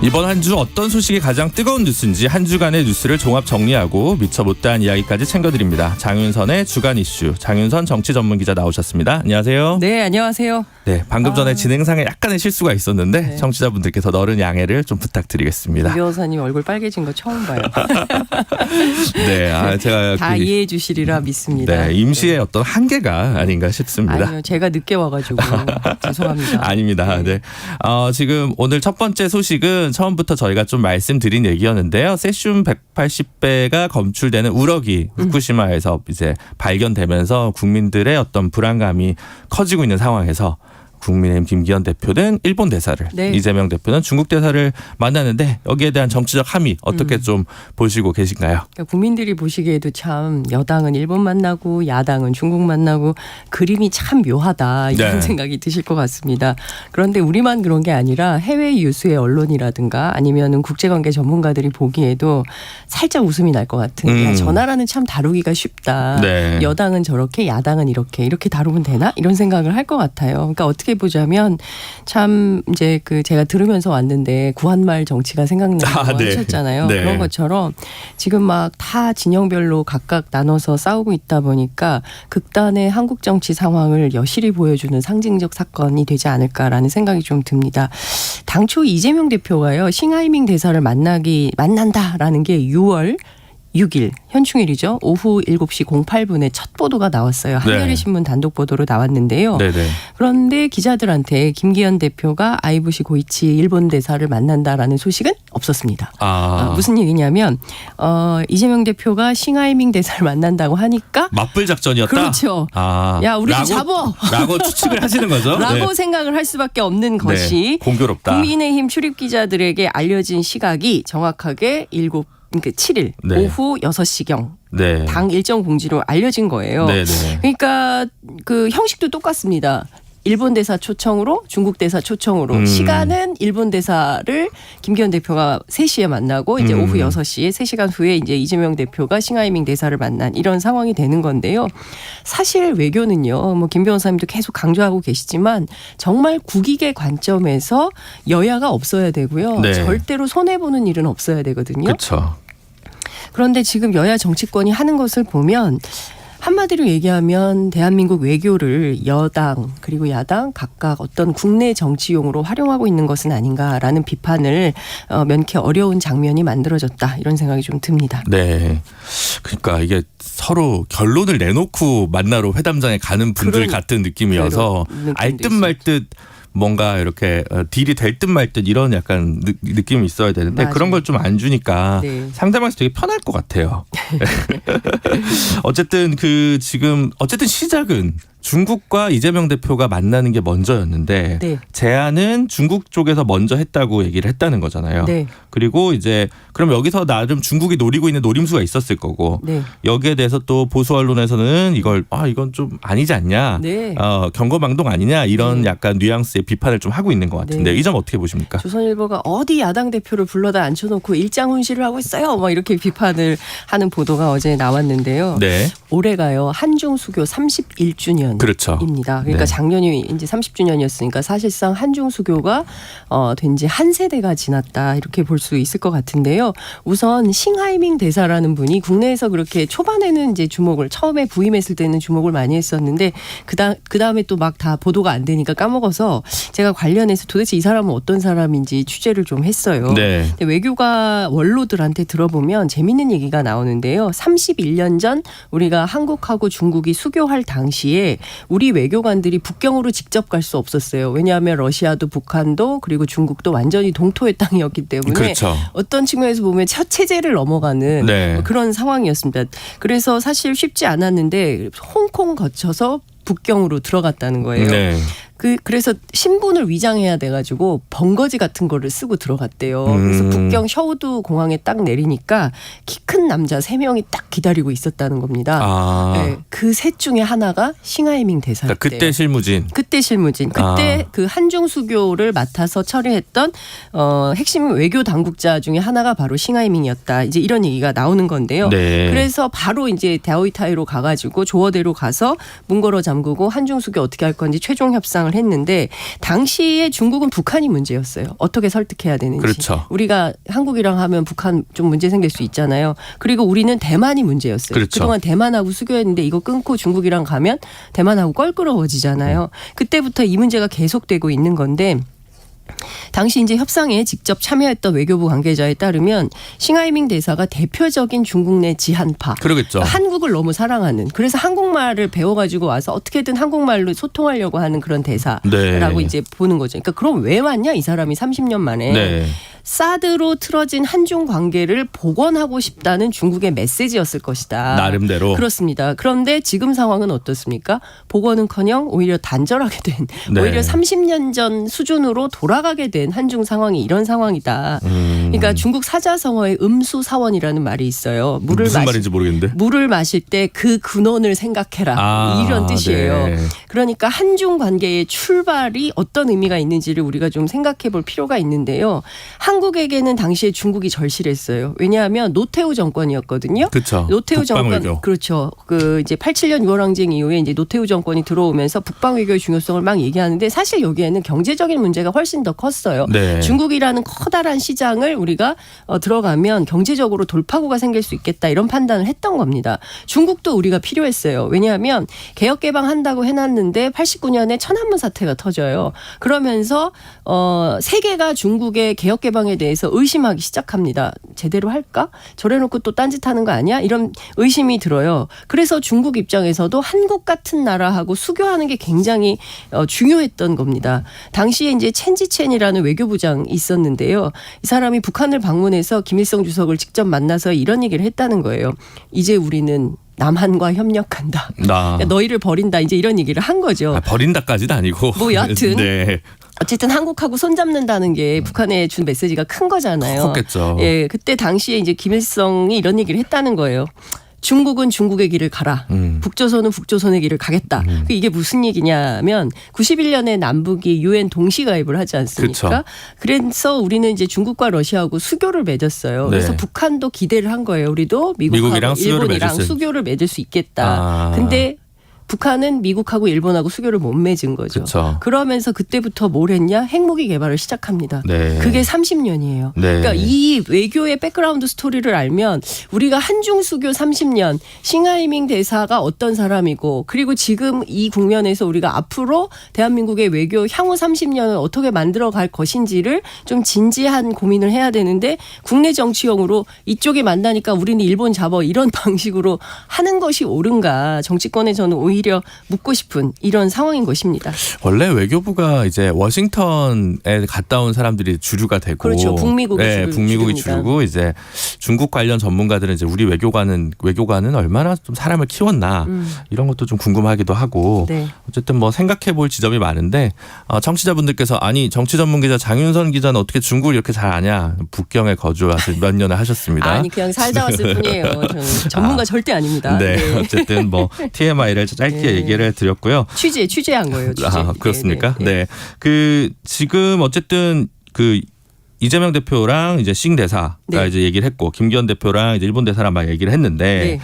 이번 한 주 어떤 소식이 가장 뜨거운 뉴스인지 한 주간의 뉴스를 종합 정리하고 미처 못다한 이야기까지 챙겨드립니다. 장윤선의 주간 이슈, 장윤선 정치 전문 기자 나오셨습니다. 안녕하세요. 네, 안녕하세요. 네, 방금 전에 진행상에 약간의 실수가 있었는데 청취자분들께서 너른 양해를 좀 부탁드리겠습니다. 이 변호사님 얼굴 빨개진 거 처음 봐요. 네, 제가 다 이해해 주시리라 믿습니다. 네, 임시의 어떤 한계가 아닌가 싶습니다. 아니요, 제가 늦게 와가지고 죄송합니다. 아닙니다. 네. 지금 오늘 첫 번째 소식은 처음부터 저희가 좀 말씀드린 얘기였는데요. 세슘 180배가 검출되는 우럭이 후쿠시마에서 이제 발견되면서 국민들의 어떤 불안감이 커지고 있는 상황에서 국민의힘 김기현 대표는 일본 대사를, 네. 이재명 대표는 중국 대사를 만나는데 여기에 대한 정치적 함의 어떻게 좀 보시고 계신가요? 그러니까 국민들이 보시기에도 참 여당은 일본 만나고 야당은 중국 만나고 그림이 참 묘하다 이런 네. 생각이 드실 것 같습니다. 그런데 우리만 그런 게 아니라 해외 유수의 언론이라든가 아니면은 국제관계 전문가들이 보기에도 살짝 웃음이 날 것 같은 야, 저 나라는 참 다루기가 쉽다. 네. 여당은 저렇게 야당은 이렇게 다루면 되나? 이런 생각을 할 것 같아요. 그러니까 어떻게 보자면 참 이제 그 제가 들으면서 왔는데 구한말 정치가 생각나고 네. 하셨잖아요. 네. 그런 것처럼 지금 막 다 진영별로 각각 나눠서 싸우고 있다 보니까 극단의 한국 정치 상황을 여실히 보여주는 상징적 사건이 되지 않을까라는 생각이 좀 듭니다. 당초 이재명 대표가요. 싱하이밍 대사를 만난다라는 게 6월 6일 현충일이죠. 오후 7시 08분에 첫 보도가 나왔어요. 한겨레 신문 단독 보도로 나왔는데요. 네네. 그런데 기자들한테 김기현 대표가 아이부시 고이치 일본 대사를 만난다라는 소식은 없었습니다. 무슨 얘기냐면 이재명 대표가 싱하이밍 대사를 만난다고 하니까 맞불 작전이었다? 그렇죠. 야 우리 좀 잡어. 라고 추측을 하시는 거죠? 라고 네. 생각을 할 수밖에 없는 것이 공교롭다. 국민의힘 출입 기자들에게 알려진 시각이 정확하게 7일 네. 오후 6시경 네. 당 일정 공지로 알려진 거예요. 네네. 그러니까 그 형식도 똑같습니다. 일본 대사 초청으로 중국 대사 초청으로 시간은 일본 대사를 김기현 대표가 3시에 만나고 이제 오후 6시에 3시간 후에 이제 이재명 대표가 싱하이밍 대사를 만난 이런 상황이 되는 건데요. 사실 외교는요. 뭐 김 변호사님도 계속 강조하고 계시지만 정말 국익의 관점에서 여야가 없어야 되고요. 네. 절대로 손해 보는 일은 없어야 되거든요. 그렇죠. 그런데 지금 여야 정치권이 하는 것을 보면 한마디로 얘기하면 대한민국 외교를 여당 그리고 야당 각각 어떤 국내 정치용으로 활용하고 있는 것은 아닌가라는 비판을 면케 어려운 장면이 만들어졌다 이런 생각이 좀 듭니다. 네. 그러니까 이게 서로 결론을 내놓고 만나러 회담장에 가는 분들 같은 느낌이어서 알 듯 말 듯 뭔가 이렇게 딜이 될 듯 말 듯 이런 약간 느낌이 있어야 되는데 맞아요. 그런 걸 좀 안 주니까 네. 상대방에서 되게 편할 것 같아요. 어쨌든 어쨌든 시작은 중국과 이재명 대표가 만나는 게 먼저였는데 네. 제안은 중국 쪽에서 먼저 했다고 얘기를 했다는 거잖아요. 네. 그리고 이제 그럼 여기서 나름 중국이 노리고 있는 노림수가 있었을 거고 네. 여기에 대해서 또 보수 언론에서는 이건 좀 아니지 않냐, 네. 경거망동 아니냐 이런 약간 뉘앙스의 비판을 좀 하고 있는 것 같은데 네. 이 점 어떻게 보십니까? 조선일보가 어디 야당 대표를 불러다 앉혀놓고 일장 훈시를 하고 있어요. 막 이렇게 비판을 하는 보도가 어제 나왔는데요. 네. 올해가요 한중 수교 31주년. 그렇죠. 입니다. 그러니까 네. 작년이 이제 30주년이었으니까 사실상 한중 수교가 된 지 한 세대가 지났다 이렇게 볼 수 있을 것 같은데요. 우선 싱하이밍 대사라는 분이 국내에서 그렇게 초반에는 이제 처음에 부임했을 때는 주목을 많이 했었는데 그다음에 또 막 다 보도가 안 되니까 까먹어서 제가 관련해서 도대체 이 사람은 어떤 사람인지 취재를 좀 했어요. 네. 근데 외교가 원로들한테 들어보면 재밌는 얘기가 나오는데요. 31년 전 우리가 한국하고 중국이 수교할 당시에 우리 외교관들이 북경으로 직접 갈 수 없었어요. 왜냐하면 러시아도 북한도 그리고 중국도 완전히 동토의 땅이었기 때문에 그렇죠. 어떤 측면에서 보면 첫 체제를 넘어가는 네. 그런 상황이었습니다. 그래서 사실 쉽지 않았는데 홍콩 거쳐서 북경으로 들어갔다는 거예요. 네. 그래서 신분을 위장해야 돼가지고 번거지 같은 거를 쓰고 들어갔대요. 그래서 북경 셔우드 공항에 딱 내리니까 키 큰 남자 3명이 딱 기다리고 있었다는 겁니다. 네, 그 셋 중에 하나가 싱하이밍 대사였대요. 그러니까 그때 실무진. 그때 그 한중 수교를 맡아서 처리했던 핵심 외교 당국자 중에 하나가 바로 싱하이밍이었다. 이제 이런 얘기가 나오는 건데요. 네. 그래서 바로 이제 다오이타이로 가가지고 조어대로 가서 문 걸어 잠그고 한중 수교 어떻게 할 건지 최종 협상을 주장을 했는데 당시에 중국은 북한이 문제였어요. 어떻게 설득해야 되는지. 그렇죠. 우리가 한국이랑 하면 북한 좀 문제 생길 수 있잖아요. 그리고 우리는 대만이 문제였어요. 그렇죠. 그동안 대만하고 수교했는데 이거 끊고 중국이랑 가면 대만하고 껄끄러워지잖아요. 그때부터 이 문제가 계속되고 있는 건데 당시 이제 협상에 직접 참여했던 외교부 관계자에 따르면 싱하이밍 대사가 대표적인 중국 내 지한파. 그러겠죠. 한국을 너무 사랑하는. 그래서 한국말을 배워가지고 와서 어떻게든 한국말로 소통하려고 하는 그런 대사라고 네. 이제 보는 거죠. 그러니까 그럼 왜 왔냐 이 사람이 30년 만에. 네. 사드로 틀어진 한중 관계를 복원하고 싶다는 중국의 메시지였을 것이다. 나름대로. 그렇습니다. 그런데 지금 상황은 어떻습니까? 복원은커녕 오히려 단절하게 된 네. 오히려 30년 전 수준으로 돌아가게 된 한중 상황이 이런 상황이다. 그러니까 중국 사자성어에 음수사원이라는 말이 있어요. 무슨 말인지 모르겠는데. 물을 마실 때 그 근원을 생각해라. 이런 뜻이에요. 네. 그러니까 한중 관계의 출발이 어떤 의미가 있는지를 우리가 좀 생각해 볼 필요가 있는데요. 한국에게는 당시에 중국이 절실했어요. 왜냐하면 노태우 정권이었거든요. 그렇죠. 노태우 북방 정권 외교. 그렇죠. 그 이제 87년 6월 항쟁 이후에 이제 노태우 정권이 들어오면서 북방 외교의 중요성을 막 얘기하는데 사실 여기에는 경제적인 문제가 훨씬 더 컸어요. 네. 중국이라는 커다란 시장을 우리가 들어가면 경제적으로 돌파구가 생길 수 있겠다 이런 판단을 했던 겁니다. 중국도 우리가 필요했어요. 왜냐하면 개혁 개방한다고 해놨는데 89년에 천안문 사태가 터져요. 그러면서 세계가 중국의 개혁 개방에 대해서 의심하기 시작합니다. 제대로 할까? 저래놓고 또 딴짓하는 거 아니야? 이런 의심이 들어요. 그래서 중국 입장에서도 한국 같은 나라하고 수교하는 게 굉장히 중요했던 겁니다. 당시에 이제 첸지첸이라는 외교부장이 있었는데요. 이 사람이 북한을 방문해서 김일성 주석을 직접 만나서 이런 얘기를 했다는 거예요. 이제 우리는 남한과 협력한다. 너희를 버린다. 이제 이런 얘기를 한 거죠. 버린다까지는 아니고. 뭐 여하튼. 네. 어쨌든 한국하고 손잡는다는 게 북한에 준 메시지가 큰 거잖아요. 컸겠죠. 예, 그때 당시에 이제 김일성이 이런 얘기를 했다는 거예요. 중국은 중국의 길을 가라. 북조선은 북조선의 길을 가겠다. 이게 무슨 얘기냐면 91년에 남북이 UN 동시가입을 하지 않습니까? 그렇죠. 그래서 우리는 이제 중국과 러시아하고 수교를 맺었어요. 네. 그래서 북한도 기대를 한 거예요. 우리도 미국하고 일본이랑 수교를 맺을 수 있겠다. 근데 북한은 미국하고 일본하고 수교를 못 맺은 거죠. 그쵸. 그러면서 그때부터 뭘 했냐? 핵무기 개발을 시작합니다. 네. 그게 30년이에요. 네. 그러니까 이 외교의 백그라운드 스토리를 알면 우리가 한중 수교 30년, 싱하이밍 대사가 어떤 사람이고 그리고 지금 이 국면에서 우리가 앞으로 대한민국의 외교 향후 30년을 어떻게 만들어 갈 것인지를 좀 진지한 고민을 해야 되는데 국내 정치형으로 이쪽에 만나니까 우리는 일본 잡아 이런 방식으로 하는 것이 옳은가 정치권에 저는 오히려 묻고 싶은 이런 상황인 것입니다. 원래 외교부가 이제 워싱턴에 갔다 온 사람들이 주류가 되고, 그렇죠. 북미국이 북미국이 주류입니다. 주류고 이제 중국 관련 전문가들은 이제 우리 외교관은 얼마나 좀 사람을 키웠나 이런 것도 좀 궁금하기도 하고, 네. 어쨌든 뭐 생각해볼 지점이 많은데 청취자분들께서 아니 정치 전문 기자 장윤선 기자는 어떻게 중국을 이렇게 잘 아냐? 북경에 거주해서 몇 년을 하셨습니다. 아니 그냥 살다 왔을 뿐이에요. 저는 전문가 절대 아닙니다. 네, 네. 어쨌든 뭐 TMI를 짧게 얘기를 드렸고요. 취재한 거예요. 취재. 그렇습니까? 네. 그 지금 어쨌든 그 이재명 대표랑 이제 싱 대사가 이제 얘기를 했고 김기현 대표랑 이제 일본 대사랑 막 얘기를 했는데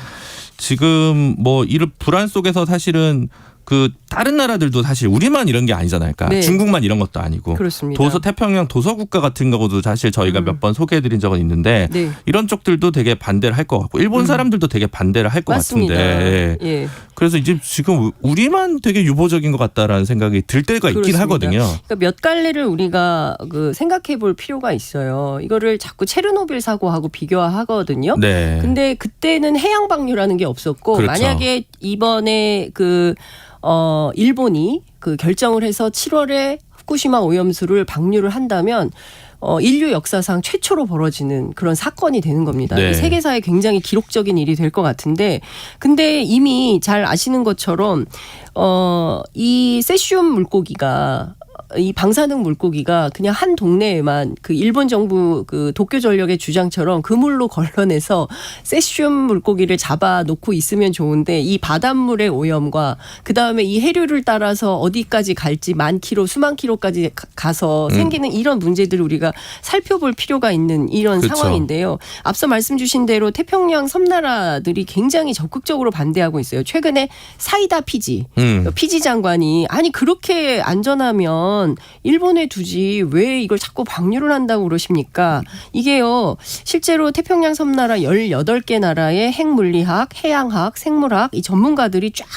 지금 뭐 이런 불안 속에서 사실은 그 다른 나라들도 사실 우리만 이런 게 아니잖아요. 그러니까 중국만 이런 것도 아니고. 그렇습니다. 태평양 도서국가 같은 경우도 사실 저희가 몇 번 소개해드린 적은 있는데 이런 쪽들도 되게 반대를 할 것 같고 일본 사람들도 되게 반대를 할 것 같은데. 예. 그래서 이제 지금 우리만 되게 유보적인 것 같다라는 생각이 들 때가 있긴 그렇습니다. 하거든요. 그러니까 몇 갈래를 우리가 생각해 볼 필요가 있어요. 이거를 자꾸 체르노빌 사고하고 비교하거든요. 네. 근데 그때는 해양 방류라는 게 없었고 그렇죠. 만약에 이번에 일본이 결정을 해서 7월에 후쿠시마 오염수를 방류를 한다면 인류 역사상 최초로 벌어지는 그런 사건이 되는 겁니다. 네. 세계사에 굉장히 기록적인 일이 될 것 같은데 근데 이미 잘 아시는 것처럼 이 세슘 물고기가 이 방사능 물고기가 그냥 한 동네에만 그 일본 정부 그 도쿄 전력의 주장처럼 그물로 걸러내서 세슘 물고기를 잡아놓고 있으면 좋은데 이 바닷물의 오염과 그 다음에 이 해류를 따라서 어디까지 갈지 만 킬로 수만 킬로까지 가서 생기는 이런 문제들을 우리가 살펴볼 필요가 있는 이런 그렇죠. 상황인데요. 앞서 말씀 주신 대로 태평양 섬나라들이 굉장히 적극적으로 반대하고 있어요. 최근에 사이다 피지 장관이 아니 그렇게 안전하면 일본에 두지 왜 이걸 자꾸 방류를 한다고 그러십니까? 이게요. 실제로 태평양 섬나라 18개 나라의 핵물리학, 해양학, 생물학 이 전문가들이 쫙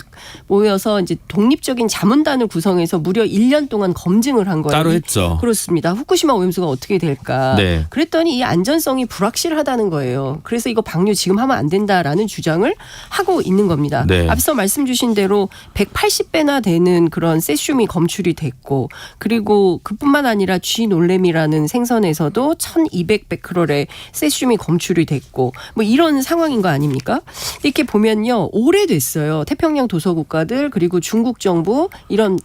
모여서 이제 독립적인 자문단을 구성해서 무려 1년 동안 검증을 한 거예요. 따로 했죠. 그렇습니다. 후쿠시마 오염수가 어떻게 될까? 네. 그랬더니 이 안전성이 불확실하다는 거예요. 그래서 이거 방류 지금 하면 안 된다라는 주장을 하고 있는 겁니다. 네. 앞서 말씀 주신 대로 180배나 되는 그런 세슘이 검출이 됐고 그리고 그뿐만 아니라 쥐놀래미라는 생선에서도 1200베크럴의 세슘이 검출이 됐고 뭐 이런 상황인 거 아닙니까? 이렇게 보면요. 오래됐어요. 태평양 도서국가들 그리고 중국 정부 이런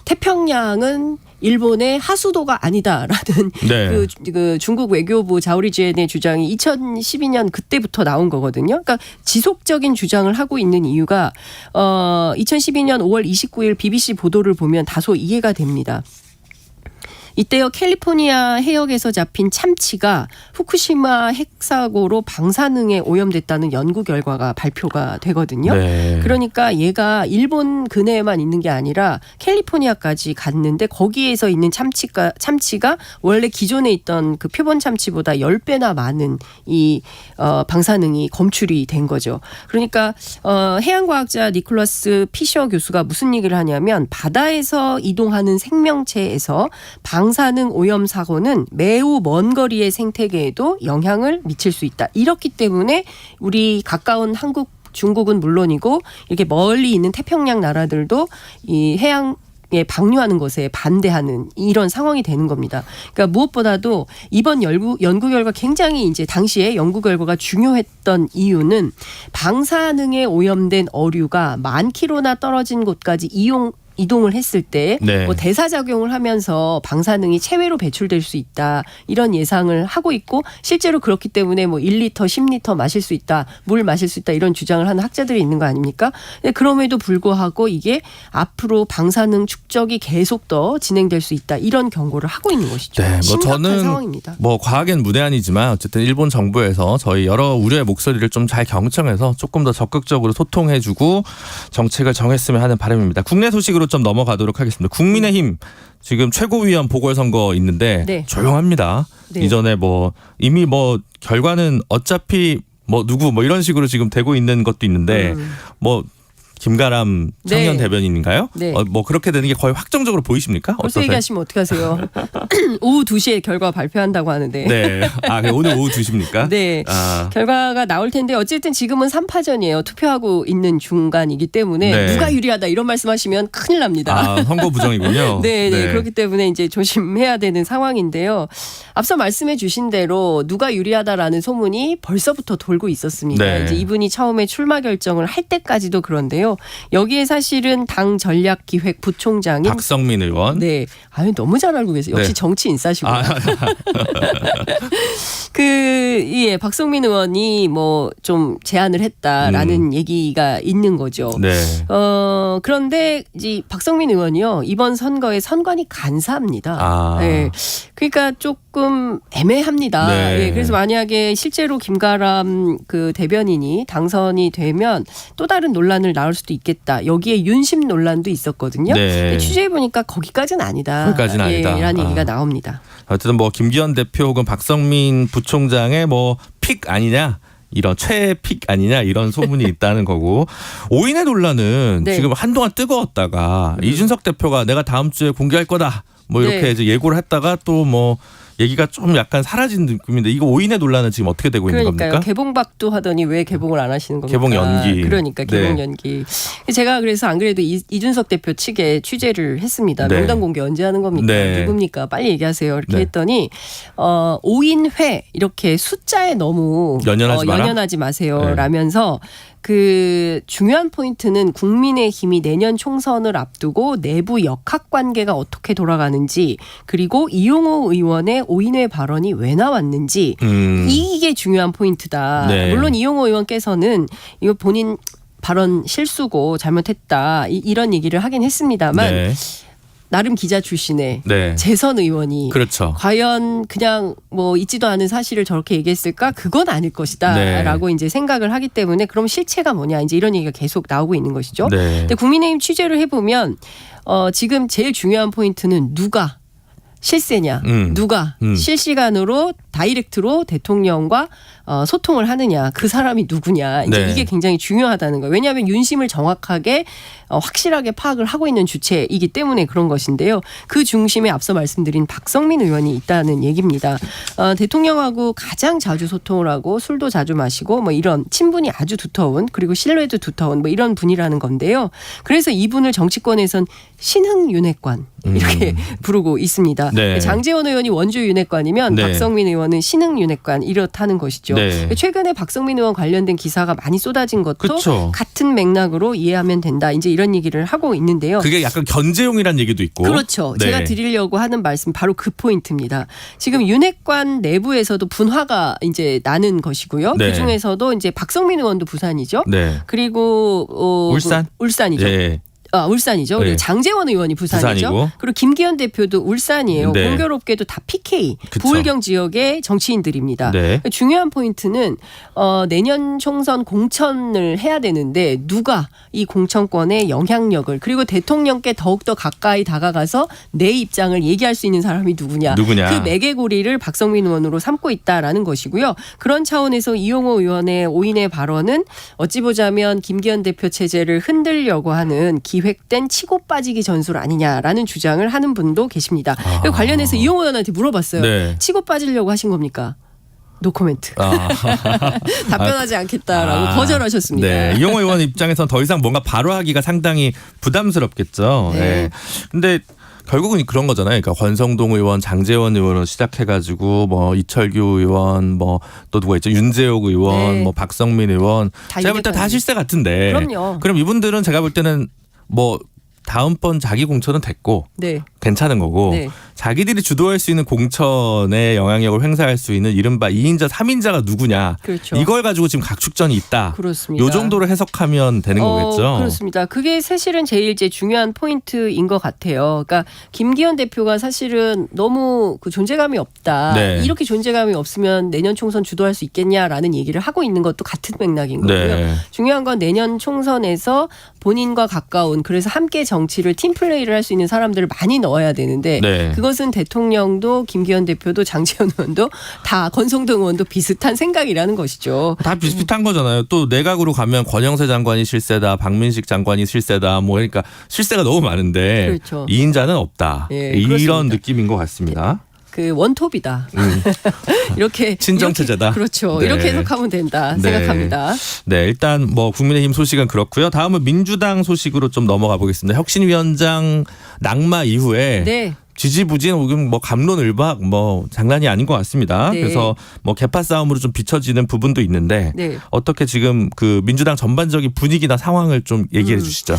태평양은 일본의 하수도가 아니다라는 네. 그 중국 외교부 자오리지엔의 주장이 2012년 그때부터 나온 거거든요. 그러니까 지속적인 주장을 하고 있는 이유가 2012년 5월 29일 BBC 보도를 보면 다소 이해가 됩니다. 이때요 캘리포니아 해역에서 잡힌 참치가 후쿠시마 핵사고로 방사능에 오염됐다는 연구 결과가 발표가 되거든요. 네. 그러니까 얘가 일본 근해에만 있는 게 아니라 캘리포니아까지 갔는데 거기에서 있는 참치가 원래 기존에 있던 그 표본 참치보다 10배나 많은 이 방사능이 검출이 된 거죠. 그러니까 해양과학자 니콜라스 피셔 교수가 무슨 얘기를 하냐면 바다에서 이동하는 생명체에서 방사능 오염 사고는 매우 먼 거리의 생태계에도 영향을 미칠 수 있다. 이렇기 때문에 우리 가까운 한국, 중국은 물론이고 이렇게 멀리 있는 태평양 나라들도 이 해양에 방류하는 것에 반대하는 이런 상황이 되는 겁니다. 그러니까 무엇보다도 이번 연구 결과 굉장히 이제 당시에 연구 결과가 중요했던 이유는 방사능에 오염된 어류가 10,000km나 떨어진 곳까지 이동을 했을 때 네. 뭐 대사작용을 하면서 방사능이 체외로 배출될 수 있다. 이런 예상을 하고 있고 실제로 그렇기 때문에 뭐 1리터, 10리터 마실 수 있다. 물 마실 수 있다. 이런 주장을 하는 학자들이 있는 거 아닙니까? 그럼에도 불구하고 이게 앞으로 방사능 축적이 계속 더 진행될 수 있다. 이런 경고를 하고 있는 것이죠. 네, 뭐 심각한 저는 상황입니다. 뭐 과학엔 무대아니지만 어쨌든 일본 정부에서 저희 여러 우려의 목소리를 좀 잘 경청해서 조금 더 적극적으로 소통해주고 정책을 정했으면 하는 바람입니다. 국내 소식으로 좀 넘어가도록 하겠습니다. 국민의힘 지금 최고위원 보궐선거 있는데 네. 조용합니다. 네. 이전에 뭐 이미 뭐 결과는 어차피 뭐 누구 뭐 이런 식으로 지금 되고 있는 것도 있는데 뭐 김가람 청년 네. 대변인인가요? 네. 뭐 그렇게 되는 게 거의 확정적으로 보이십니까? 벌써 어떠세요? 얘기하시면 어떡하세요? 오후 2시에 결과 발표한다고 하는데. 네. 아, 오늘 오후 2시입니까? 네. 아. 결과가 나올 텐데 어쨌든 지금은 3파전이에요. 투표하고 있는 중간이기 때문에 네. 누가 유리하다 이런 말씀하시면 큰일 납니다. 아, 선거 부정이군요. 네, 네. 그렇기 때문에 이제 조심해야 되는 상황인데요. 앞서 말씀해 주신 대로 누가 유리하다라는 소문이 벌써부터 돌고 있었습니다. 네. 이제 이분이 처음에 출마 결정을 할 때까지도 그런데요. 여기에 사실은 당 전략기획 부총장인 박성민 의원. 네, 아유 너무 잘 알고 계세요. 역시 네. 정치 인싸시고. 박성민 의원이 뭐 좀 제안을 했다라는 얘기가 있는 거죠. 네. 그런데 이제 박성민 의원이요 이번 선거에 선관위 간사입니다. 아. 네, 그러니까 조금 애매합니다. 네. 예, 그래서 만약에 실제로 김가람 그 대변인이 당선이 되면 또 다른 논란을 낳을 수도 있겠다. 여기에 윤심 논란도 있었거든요. 네. 취재해 보니까 거기까지는 아니다. 거기까지는 아니다. 라는 얘기가 아. 나옵니다. 나옵니다. 어쨌든 뭐 김기현 대표 혹은 박성민 부총장의 뭐 픽 아니냐 이런 최픽 아니냐 이런 소문이 있다는 거고 오인의 논란은 네. 지금 한동안 뜨거웠다가 이준석 대표가 내가 다음 주에 공개할 거다 뭐 이렇게 네. 이제 예고를 했다가 또 뭐 얘기가 좀 약간 사라진 느낌인데 이거 오인의 논란은 지금 어떻게 되고 있는 그러니까요. 겁니까? 개봉박도 하더니 왜 개봉을 안 하시는 겁니까? 개봉 연기. 그러니까 개봉 네. 연기. 제가 그래서 안 그래도 이준석 대표 측에 취재를 했습니다. 네. 명단 공개 언제 하는 겁니까? 네. 누굽니까? 빨리 얘기하세요. 이렇게 네. 했더니 5인회 이렇게 숫자에 너무 연연하지 마세요. 네. 라면서 그 중요한 포인트는 국민의힘이 내년 총선을 앞두고 내부 역학관계가 어떻게 돌아가는지 그리고 이용호 의원의 5인회 발언이 왜 나왔는지 이게 중요한 포인트다. 네. 물론 이용호 의원께서는 이거 본인 발언 실수고 잘못했다 이런 얘기를 하긴 했습니다만 네. 나름 기자 출신의 네. 재선 의원이 그렇죠. 과연 그냥 뭐 있지도 않은 사실을 저렇게 얘기했을까? 그건 아닐 것이다라고 네. 이제 생각을 하기 때문에 그럼 실체가 뭐냐 이제 이런 얘기가 계속 나오고 있는 것이죠. 네. 근데 국민의힘 취재를 해보면 지금 제일 중요한 포인트는 누가 실세냐, 누가 실시간으로 다이렉트로 대통령과 소통을 하느냐, 그 사람이 누구냐, 이제 네. 이게 굉장히 중요하다는 거예요. 왜냐하면 윤심을 정확하게 확실하게 파악을 하고 있는 주체이기 때문에 그런 것인데요. 그 중심에 앞서 말씀드린 박성민 의원이 있다는 얘기입니다. 대통령하고 가장 자주 소통을 하고 술도 자주 마시고 뭐 이런 친분이 아주 두터운 그리고 신뢰도 두터운 뭐 이런 분이라는 건데요. 그래서 이분을 정치권에선 신흥윤회관 이렇게 부르고 있습니다. 네. 장제원 의원이 원주윤회관이면 네. 박성민 의원은 신흥윤회관 이렇다는 것이죠. 네. 최근에 박성민 의원 관련된 기사가 많이 쏟아진 것도 그쵸. 같은 맥락으로 이해하면 된다. 이제 이런 얘기를 하고 있는데요. 그게 약간 견제용이란 얘기도 있고. 그렇죠. 네. 제가 드리려고 하는 말씀 바로 그 포인트입니다. 지금 윤핵관 내부에서도 분화가 이제 나는 것이고요. 네. 그 중에서도 이제 박성민 의원도 부산이죠. 네. 그리고 울산? 울산이죠. 네. 울산이죠. 그리고 네. 장제원 의원이 부산이죠. 부산이고. 그리고 김기현 대표도 울산이에요. 네. 공교롭게도 다 PK 그쵸. 부울경 지역의 정치인들입니다. 네. 중요한 포인트는 내년 총선 공천을 해야 되는데 누가 이 공천권의 영향력을 그리고 대통령께 더욱더 가까이 다가가서 내 입장을 얘기할 수 있는 사람이 누구냐. 그 매개고리를 박성민 의원으로 삼고 있다라는 것이고요. 그런 차원에서 이용호 의원의 5인의 발언은 어찌 보자면 김기현 대표 체제를 흔들려고 하는 기획된 치고 빠지기 전술 아니냐라는 주장을 하는 분도 계십니다. 그리고 관련해서 이용호 의원한테 물어봤어요. 네. 치고 빠지려고 하신 겁니까? 노코멘트. 답변하지 않겠다라고 거절하셨습니다. 네. 이용호 의원 입장에서는 더 이상 뭔가 바로 하기가 상당히 부담스럽겠죠. 네. 네. 근데 결국은 그런 거잖아요. 그러니까 권성동 의원, 장제원 의원으로 시작해가지고 뭐 이철규 의원, 뭐 또 누가 있죠? 윤재옥 의원, 네. 뭐 박성민 의원. 다 제가 볼 때 다 실세 같은데. 그럼요. 그럼 이분들은 제가 볼 때는 뭐 다음번 자기 공천은 됐고 네. 괜찮은 거고 네. 자기들이 주도할 수 있는 공천의 영향력을 행사할 수 있는 이른바 2인자, 3인자가 누구냐. 그렇죠. 이걸 가지고 지금 각축전이 있다. 그렇습니다. 요 정도로 해석하면 되는 거겠죠. 그렇습니다. 그게 사실은 제일 이제 중요한 포인트인 것 같아요. 그러니까 김기현 대표가 사실은 너무 그 존재감이 없다. 네. 이렇게 존재감이 없으면 내년 총선 주도할 수 있겠냐라는 얘기를 하고 있는 것도 같은 맥락인 거고요. 네. 중요한 건 내년 총선에서 본인과 가까운 그래서 함께 정치를 팀플레이를 할 수 있는 사람들을 많이 넣어야 되는데 네. 그것은 대통령도 김기현 대표도 장제원 의원도 다 권성동 의원도 비슷한 생각이라는 것이죠. 다 비슷비슷한 거잖아요. 또 내각으로 가면 권영세 장관이 실세다, 박민식 장관이 실세다, 뭐 그러니까 실세가 너무 많은데 그렇죠. 2인자는 없다. 예, 이런 그렇습니다. 느낌인 것 같습니다. 그 원톱이다. 이렇게 친정체제다. 그렇죠. 네. 이렇게 해석하면 된다 네. 생각합니다. 네, 일단 뭐 국민의힘 소식은 그렇고요. 다음은 민주당 소식으로 좀 넘어가 보겠습니다. 혁신위원장 낙마 이후에 네. 지지부진 혹은 뭐 갑론을박 뭐 장난이 아닌 것 같습니다. 네. 그래서 뭐 개파 싸움으로 좀 비춰지는 부분도 있는데 네. 어떻게 지금 그 민주당 전반적인 분위기나 상황을 좀 얘기해 주시죠.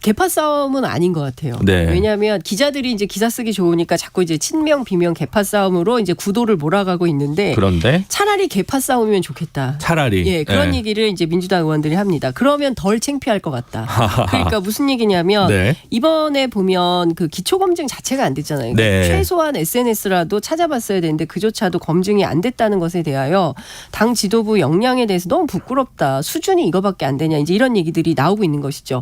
개파 싸움은 아닌 것 같아요. 네. 왜냐하면 기자들이 이제 기사 쓰기 좋으니까 자꾸 이제 친명 비명 개파 싸움으로 이제 구도를 몰아가고 있는데 그런데 차라리 개파 싸움이면 좋겠다. 차라리 예, 그런 네. 얘기를 이제 민주당 의원들이 합니다. 그러면 덜 창피할 것 같다. 그러니까 무슨 얘기냐면 네. 이번에 보면 그 기초 검증 자체가 안 됐잖아요. 그러니까 네. 최소한 SNS라도 찾아봤어야 되는데 그조차도 검증이 안 됐다는 것에 대하여 당 지도부 역량에 대해서 너무 부끄럽다. 수준이 이거밖에 안 되냐. 이제 이런 얘기들이 나오고 있는 것이죠.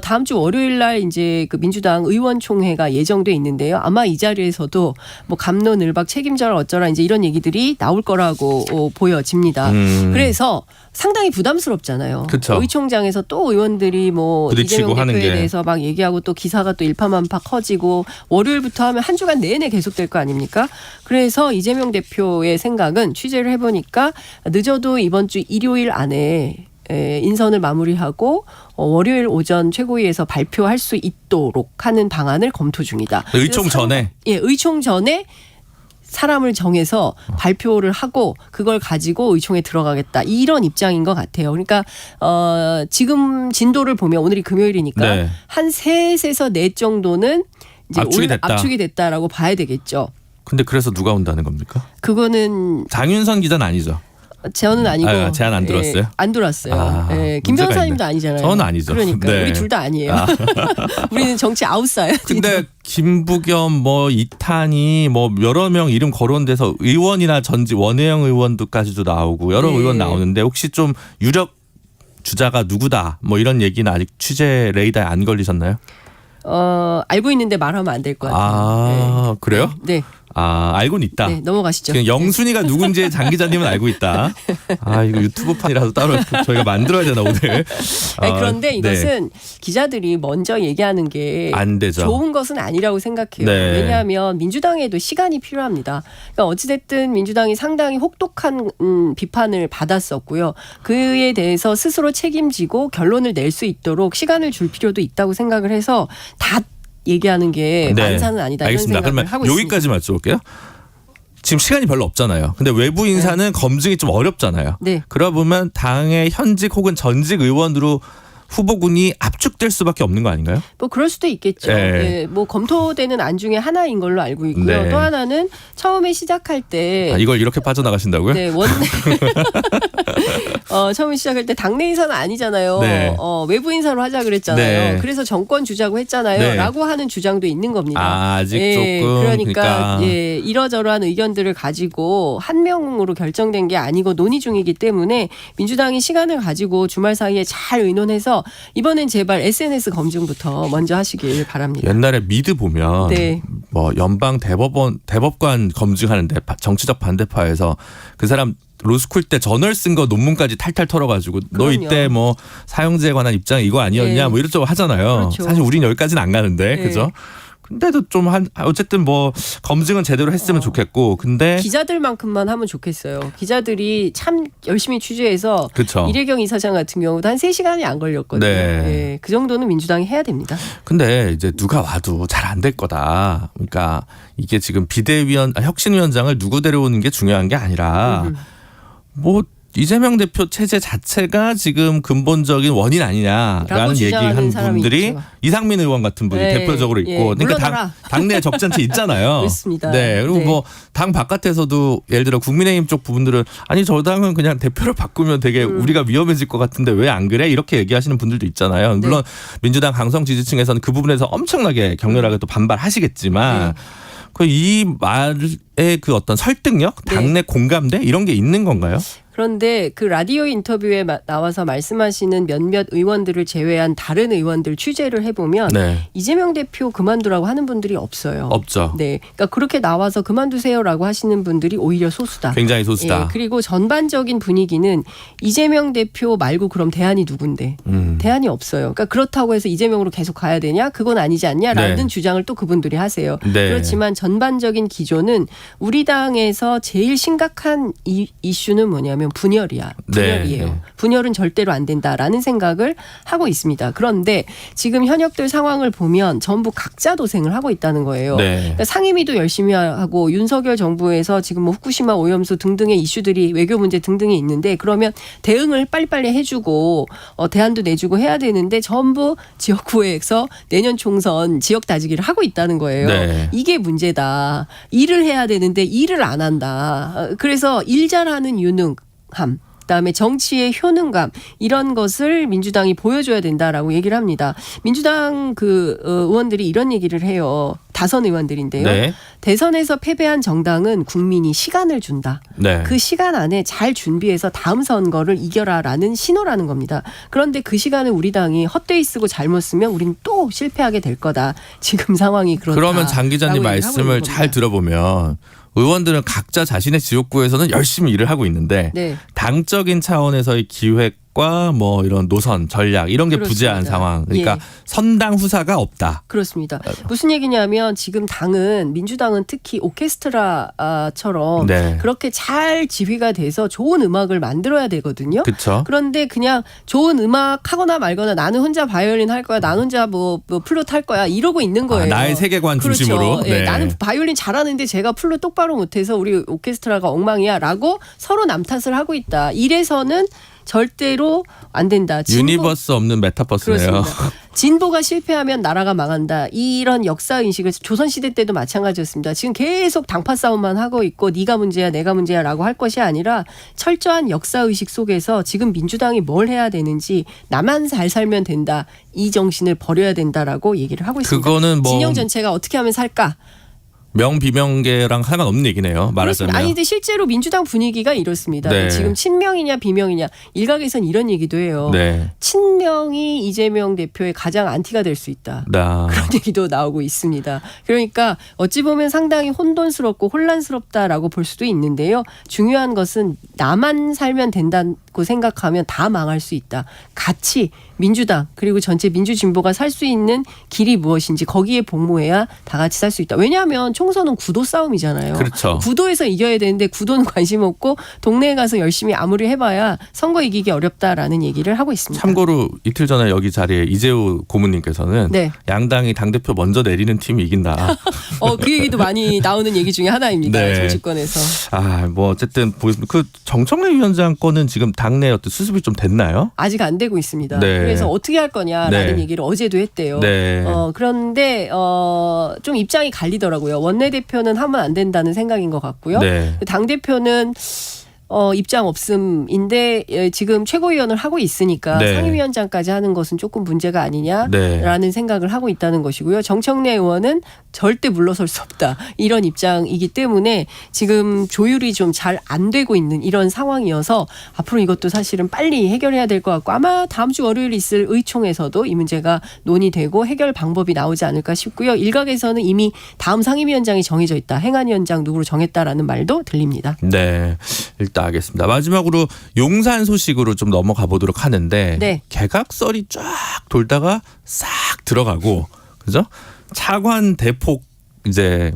다음 주 월요일 날 이제 그 민주당 의원총회가 예정돼 있는데요. 아마 이 자리에서도 뭐 갑론을박 책임져라 어쩌라 이제 이런 얘기들이 나올 거라고 보여집니다. 그래서 상당히 부담스럽잖아요. 그쵸. 의총장에서 또 의원들이 뭐 부딪히고 이재명 하는 대표에 게. 대해서 막 얘기하고 또 기사가 또 일파만파 커지고 월요일부터 하면 한 주간 내내 계속될 거 아닙니까? 그래서 이재명 대표의 생각은 취재를 해보니까 늦어도 이번 주 일요일 안에 인선을 마무리하고 월요일 오전 최고위에서 발표할 수 있도록 하는 방안을 검토 중이다. 의총 전에? 예, 의총 전에 사람을 정해서 발표를 하고 그걸 가지고 의총에 들어가겠다. 이런 입장인 것 같아요. 그러니까 지금 진도를 보면 오늘이 금요일이니까 네. 한 3에서 4 정도는 이제 압축이 됐다라고 봐야 되겠죠. 근데 그래서 누가 온다는 겁니까? 그거는 장윤선 기자는 아니죠. 제안은 아니고 제안 안 들었어요? 안 들었어요. 아, 김 문제가 변호사님도 있네. 아니잖아요. 저는 아니죠. 그러니까 네. 우리 둘 다 아니에요. 우리는 정치 아웃사이어. 근데 김부겸 뭐 이탄희 뭐 여러 명 이름 거론돼서 의원이나 전직 원혜영 의원도까지도 나오고 여러 네. 의원 나오는데 혹시 좀 유력 주자가 누구다 뭐 이런 얘기는 아직 취재 레이더에 안 걸리셨나요? 알고 있는데 말하면 안 될 것 같아요. 아 그래요? 네. 알고는 있다. 네, 넘어가시죠. 그냥 영순이가 누군지 장 기자님은 알고 있다. 이거 유튜브판이라도 따로 저희가 만들어야 되나 오늘. 그런데 네. 이것은 기자들이 먼저 얘기하는 게 안 되죠. 좋은 것은 아니라고 생각해요. 네. 왜냐하면 민주당에도 시간이 필요합니다. 그러니까 어찌됐든 민주당이 상당히 혹독한 비판을 받았었고요. 그에 대해서 스스로 책임지고 결론을 낼 수 있도록 시간을 줄 필요도 있다고 생각을 해서 다 얘기하는 게 만사는 아니다. 알겠습니다. 이런 생각을 그러면 하고 있습니다. 여기까지만 여쭤볼게요. 지금 시간이 별로 없잖아요. 근데 외부 인사는 검증이 좀 어렵잖아요. 네. 그러다 보면 당의 현직 혹은 전직 의원으로 후보군이 압축될 수밖에 없는 거 아닌가요? 뭐 그럴 수도 있겠죠. 네. 네, 뭐 검토되는 안 중에 하나인 걸로 알고 있고요. 네. 또 하나는 처음에 시작할 때 이걸 이렇게 빠져나가신다고요? 네, 처음에 시작할 때 당내 인사는 아니잖아요. 네. 외부 인사로 하자 그랬잖아요. 네. 그래서 정권 주자고 했잖아요. 네. 라고 하는 주장도 있는 겁니다. 아직 예, 조금 그러니까 예, 이러저러한 의견들을 가지고 한 명으로 결정된 게 아니고 논의 중이기 때문에 민주당이 시간을 가지고 주말 사이에 잘 의논해서 이번엔 제발 SNS 검증부터 먼저 하시길 바랍니다. 옛날에 미드 보면 네. 뭐 연방 대법관 검증하는데 정치적 반대파에서 그 사람 로스쿨 때 저널 쓴 거 논문까지 탈탈 털어가지고 너 그럼요. 이때 뭐 사형제에 관한 입장 이거 아니었냐 네. 뭐 이것저것 하잖아요. 그렇죠. 사실 우린 여기까지는 안 가는데 네. 그죠? 근데도 좀 어쨌든 뭐 검증은 제대로 했으면 좋겠고 근데 기자들만큼만 하면 좋겠어요. 기자들이 참 열심히 취재해서 그쵸. 이래경 이사장 같은 경우도 한 3시간이 안 걸렸거든요. 네. 예, 그 정도는 민주당이 해야 됩니다. 근데 이제 누가 와도 잘 안 될 거다. 그러니까 이게 지금 혁신위원장을 누구 데려오는 게 중요한 게 아니라 뭐 이재명 대표 체제 자체가 지금 근본적인 원인 아니냐라는 얘기한 분들이 있죠. 이상민 의원 같은 분이 네. 대표적으로 있고 예, 그러니까 당내에 적잖지 있잖아요. 그렇습니다. 네. 그리고 네. 뭐 당 바깥에서도 예를 들어 국민의힘 쪽 부분들은 아니 저 당은 그냥 대표를 바꾸면 되게 우리가 위험해질 것 같은데 왜 안 그래? 이렇게 얘기하시는 분들도 있잖아요. 물론 민주당 강성 지지층에서는 그 부분에서 엄청나게 격렬하게 또 반발하시겠지만 이 말의 그 어떤 설득력, 당내 공감대 이런 게 있는 건가요? 그런데 그 라디오 인터뷰에 나와서 말씀하시는 몇몇 의원들을 제외한 다른 의원들 취재를 해보면 네. 이재명 대표 그만두라고 하는 분들이 없어요. 없죠. 네, 그러니까 그렇게 나와서 그만두세요라고 하시는 분들이 오히려 소수다. 굉장히 소수다. 예, 그리고 전반적인 분위기는 이재명 대표 말고 그럼 대안이 누군데? 대안이 없어요. 그러니까 그렇다고 해서 이재명으로 계속 가야 되냐? 그건 아니지 않냐라는 네. 주장을 또 그분들이 하세요. 네. 그렇지만 전반적인 기조는 우리 당에서 제일 심각한 이슈는 뭐냐면 분열이에요. 네. 분열은 절대로 안 된다라는 생각을 하고 있습니다. 그런데 지금 현역들 상황을 보면 전부 각자 도생을 하고 있다는 거예요. 네. 그러니까 상임위도 열심히 하고 윤석열 정부에서 지금 뭐 후쿠시마 오염수 등등의 이슈들이 외교 문제 등등이 있는데 그러면 대응을 빨리빨리 해주고 대안도 내주고 해야 되는데 전부 지역구에서 내년 총선 지역 다지기를 하고 있다는 거예요. 네. 이게 문제다. 일을 해야 되는데 일을 안 한다. 그래서 일 잘하는 유능 그다음에 정치의 효능감 이런 것을 민주당이 보여줘야 된다라고 얘기를 합니다. 민주당 의원들이 이런 얘기를 해요. 다선 의원들인데요. 네. 대선에서 패배한 정당은 국민이 시간을 준다. 네. 그 시간 안에 잘 준비해서 다음 선거를 이겨라라는 신호라는 겁니다. 그런데 그 시간을 우리 당이 헛되이 쓰고 잘못 쓰면 우리는 또 실패하게 될 거다. 지금 상황이 그렇다. 그러면 장 기자님 말씀을 잘 들어보면 의원들은 각자 자신의 지역구에서는 열심히 일을 하고 있는데 네. 당적인 차원에서의 기획과 뭐 이런 노선, 전략 이런 게 그렇습니다. 부재한 상황. 그러니까 예. 선당 후사가 없다. 그렇습니다. 무슨 얘기냐면 지금 당은 민주당은 특히 오케스트라처럼 네. 그렇게 잘 지휘가 돼서 좋은 음악을 만들어야 되거든요. 그쵸. 그런데 그냥 좋은 음악 하거나 말거나 나는 혼자 바이올린 할 거야. 나는 혼자 뭐 플룻 할 거야. 이러고 있는 거예요. 나의 세계관 그렇죠. 중심으로. 예, 네. 나는 바이올린 잘하는데 제가 플룻 똑바로 못해서 우리 오케스트라가 엉망이야 라고 서로 남 탓을 하고 있다. 이래서는 절대로 안 된다. 유니버스 없는 메타버스네요. 그렇습니다. 진보가 실패하면 나라가 망한다. 이런 역사 인식을 조선시대 때도 마찬가지였습니다. 지금 계속 당파 싸움만 하고 있고 네가 문제야 내가 문제야 라고 할 것이 아니라 철저한 역사의식 속에서 지금 민주당이 뭘 해야 되는지 나만 잘 살면 된다. 이 정신을 버려야 된다라고 얘기를 하고 있습니다. 그거는 뭐 진영 전체가 어떻게 하면 살까? 명비명계랑 상관없는 얘기네요. 말하자면. 그렇습니다. 아니 근데 실제로 민주당 분위기가 이렇습니다. 네. 지금 친명이냐 비명이냐 일각에선 이런 얘기도 해요. 네. 친명이 이재명 대표의 가장 안티가 될 수 있다. 그런 얘기도 나오고 있습니다. 그러니까 어찌 보면 상당히 혼돈스럽고 혼란스럽다라고 볼 수도 있는데요. 중요한 것은 나만 살면 된다고 생각하면 다 망할 수 있다. 같이 민주당 그리고 전체 민주진보가 살 수 있는 길이 무엇인지 거기에 복무해야 다 같이 살 수 있다. 왜냐하면 총선은 구도 싸움이잖아요. 그렇죠. 구도에서 이겨야 되는데 구도는 관심 없고 동네에 가서 열심히 아무리 해봐야 선거 이기기 어렵다라는 얘기를 하고 있습니다. 참고로 이틀 전에 여기 자리에 이재우 고문님께서는 네. 양당이 당대표 먼저 내리는 팀이 이긴다. 그 얘기도 많이 나오는 얘기 중에 하나입니다. 네. 정치권에서. 뭐 어쨌든 그 정청래 위원장 건은 지금 당내 어떤 수습이 좀 됐나요? 아직 안 되고 있습니다. 네. 그래서 어떻게 할 거냐라는 네. 얘기를 어제도 했대요. 네. 그런데 좀 입장이 갈리더라고요. 원내대표는 하면 안 된다는 생각인 것 같고요. 네. 당대표는 입장 없음인데 지금 최고위원을 하고 있으니까 네. 상임위원장까지 하는 것은 조금 문제가 아니냐라는 네. 생각을 하고 있다는 것이고요. 정청래 의원은 절대 물러설 수 없다. 이런 입장이기 때문에 지금 조율이 좀 잘 안 되고 있는 이런 상황이어서 앞으로 이것도 사실은 빨리 해결해야 될 것 같고 아마 다음 주 월요일에 있을 의총에서도 이 문제가 논의되고 해결 방법이 나오지 않을까 싶고요. 일각에서는 이미 다음 상임위원장이 정해져 있다. 행안위원장 누구로 정했다라는 말도 들립니다. 네. 일단 알겠습니다. 마지막으로 용산 소식으로 좀 넘어가 보도록 하는데 네. 개각설이 쫙 돌다가 싹 들어가고 그죠? 차관 대폭 이제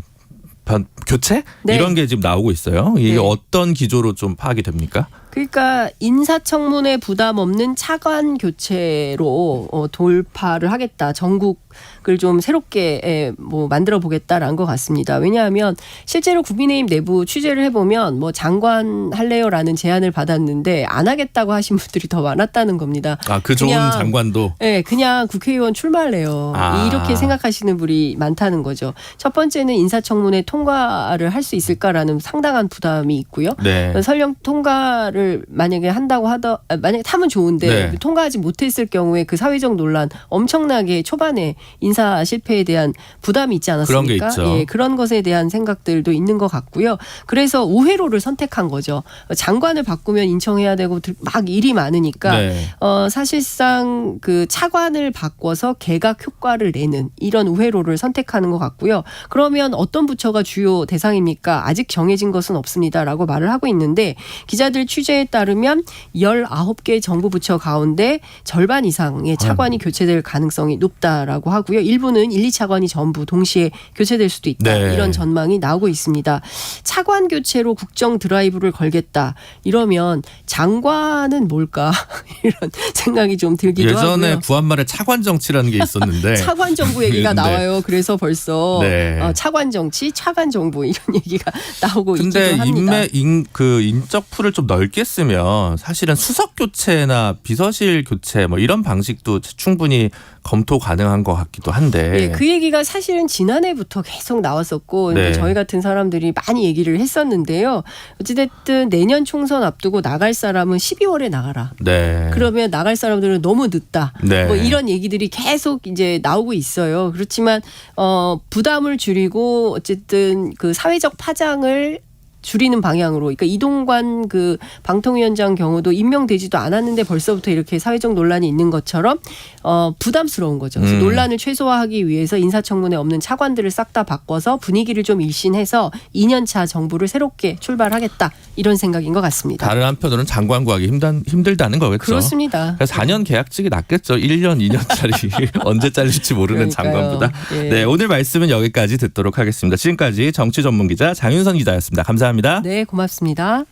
교체 네. 이런 게 지금 나오고 있어요. 이게 네. 어떤 기조로 좀 파악이 됩니까? 그러니까 인사청문회 부담 없는 차관 교체로 돌파를 하겠다. 전국을 좀 새롭게 만들어 보겠다라는 것 같습니다. 왜냐하면 실제로 국민의힘 내부 취재를 해보면 뭐 장관 할래요라는 제안을 받았는데 안 하겠다고 하신 분들이 더 많았다는 겁니다. 그 좋은 장관도. 네, 그냥 국회의원 출마할래요. 이렇게 생각하시는 분이 많다는 거죠. 첫 번째는 인사청문회 통과를 할 수 있을까라는 상당한 부담이 있고요. 네. 설령 통과를 만약에 한다고 만약에 하면 좋은데 네. 통과하지 못했을 경우에 그 사회적 논란 엄청나게 초반에 인사 실패에 대한 부담이 있지 않았습니까? 그런 게 있죠. 예, 그런 것에 대한 생각들도 있는 것 같고요. 그래서 우회로를 선택한 거죠. 장관을 바꾸면 인청해야 되고 막 일이 많으니까 네. 사실상 그 차관을 바꿔서 개각 효과를 내는 이런 우회로를 선택하는 것 같고요. 그러면 어떤 부처가 주요 대상입니까? 아직 정해진 것은 없습니다라고 말을 하고 있는데 기자들 취재에 따르면 19개 정부 부처 가운데 절반 이상의 차관이 교체될 가능성이 높다라고 하고요. 일부는 1, 2차관이 전부 동시에 교체될 수도 있다. 네. 이런 전망이 나오고 있습니다. 차관 교체로 국정 드라이브를 걸겠다. 이러면 장관은 뭘까? 이런 생각이 좀 들기도 하고요. 예전에 구한말에 차관 정치라는 게 있었는데 차관 정부 얘기가 네. 나와요. 그래서 벌써 네. 차관 정치, 차관 정부 이런 얘기가 나오고 근데 있기도 합니다. 인적 풀을 좀 넓게 쓰면 사실은 수석 교체나 비서실 교체 뭐 이런 방식도 충분히 검토 가능한 것 같기도 한데. 예, 그 얘기가 사실은 지난해부터 계속 나왔었고 네. 저희 같은 사람들이 많이 얘기를 했었는데요. 어찌됐든 내년 총선 앞두고 나갈 사람은 12월에 나가라. 네. 그러면 나갈 사람들은 너무 늦다. 네. 뭐 이런 얘기들이 계속 이제 나오고 있어요. 그렇지만 부담을 줄이고 어쨌든 그 사회적 파장을 줄이는 방향으로, 그러니까 이동관 그 방통위원장 경우도 임명되지도 않았는데 벌써부터 이렇게 사회적 논란이 있는 것처럼 부담스러운 거죠. 그래서 논란을 최소화하기 위해서 인사청문회 없는 차관들을 싹 다 바꿔서 분위기를 좀 일신해서 2년차 정부를 새롭게 출발하겠다 이런 생각인 것 같습니다. 다른 한편으로는 장관 구하기 힘들다는 거겠죠. 그렇습니다. 그래서 4년 계약직이 낫겠죠. 1년, 2년짜리 언제 잘릴지 모르는 그러니까요. 장관보다. 예. 네, 오늘 말씀은 여기까지 듣도록 하겠습니다. 지금까지 정치 전문 기자 장윤선 기자였습니다. 감사합니다. 네, 고맙습니다.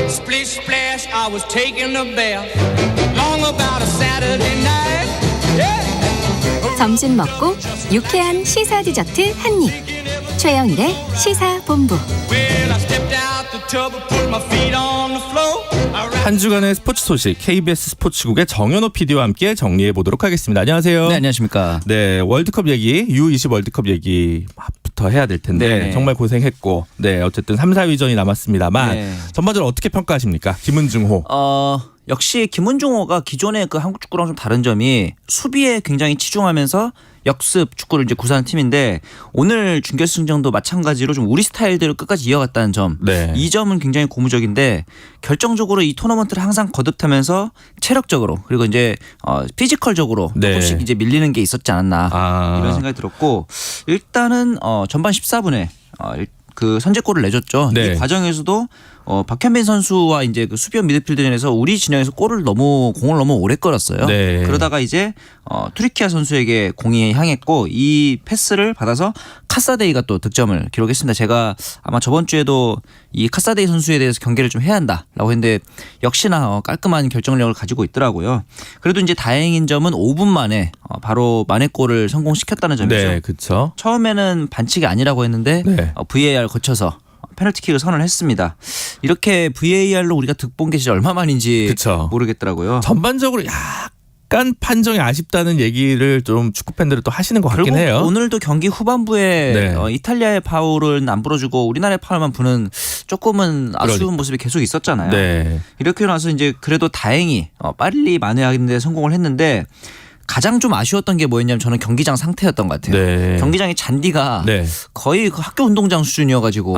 Splish splash, I was taking a bath. Long about a Saturday night. Yeah. 점심 먹고 유쾌한 시사 디저트 한 입. 최영일의 시사본부. Well, I stepped out the tub and put my feet on the floor. 한 주간의 스포츠 소식 KBS 스포츠국의 정현호 PD와 함께 정리해 보도록 하겠습니다. 안녕하세요. 네, 안녕하십니까. 네, 월드컵 얘기, U20 월드컵 얘기부터 해야 될 텐데 네. 정말 고생했고, 네, 어쨌든 3, 4위전이 남았습니다만 네. 전반적으로 어떻게 평가하십니까? 김은중호. 역시 김은중호가 기존의 그 한국 축구랑 좀 다른 점이 수비에 굉장히 치중하면서 역습 축구를 이제 구사하는 팀인데 오늘 준결승전도 마찬가지로 좀 우리 스타일대로 끝까지 이어갔다는 점. 네. 이 점은 굉장히 고무적인데 결정적으로 이 토너먼트를 항상 거듭하면서 체력적으로 그리고 이제 피지컬적으로 네. 조금씩 이제 밀리는 게 있었지 않았나 이런 생각이 들었고 일단은 전반 14분에 그 선제골을 내줬죠. 네. 이 과정에서도 박현빈 선수와 이제 그 수비형 미드필더전에서 우리 진영에서 공을 너무 오래 끌었어요. 네. 그러다가 이제 투리키아 선수에게 공이 향했고 이 패스를 받아서 카사데이가 또 득점을 기록했습니다. 제가 아마 저번 주에도 이 카사데이 선수에 대해서 경계를 좀 해야 한다라고 했는데 역시나 깔끔한 결정력을 가지고 있더라고요. 그래도 이제 다행인 점은 5분 만에 바로 만회골을 성공시켰다는 점이죠. 네, 그렇죠. 처음에는 반칙이 아니라고 했는데 네. VAR 거쳐서 페널티킥을 선언했습니다. 이렇게 VAR로 우리가 득본 게 진짜 얼마만인지 그쵸. 모르겠더라고요. 전반적으로 약간 판정이 아쉽다는 얘기를 좀 축구 팬들은 또 하시는 것 같긴 그리고 해요. 오늘도 경기 후반부에 네. 이탈리아의 파울은 안 불어주고 우리나라의 파울만 부는 조금은 아쉬운 그러니까. 모습이 계속 있었잖아요. 네. 이렇게 나서 이제 그래도 다행히 빨리 만회하는 데 성공을 했는데 가장 좀 아쉬웠던 게 뭐였냐면 저는 경기장 상태였던 것 같아요. 네. 경기장의 잔디가 네. 거의 그 학교 운동장 수준이어가지고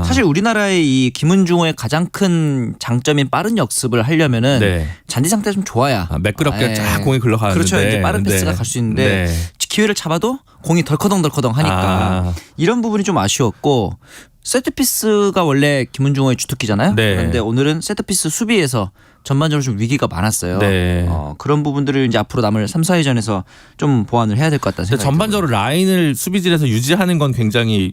사실 우리나라의 이 김은중호의 가장 큰 장점인 빠른 역습을 하려면은 네. 잔디 상태가 좀 좋아야 매끄럽게 쫙 공이 흘러가는데. 그렇죠. 이제 빠른 패스가 네. 갈 수 있는데 기회를 잡아도 공이 덜커덩 하니까 이런 부분이 좀 아쉬웠고 세트피스가 원래 김은중호의 주특기잖아요. 네. 그런데 오늘은 세트피스 수비에서 전반적으로 좀 위기가 많았어요. 네. 그런 부분들을 이제 앞으로 남을 3, 4회전에서 좀 보완을 해야 될 것 같다는 생각이 전반적으로 라인을 수비진에서 유지하는 건 굉장히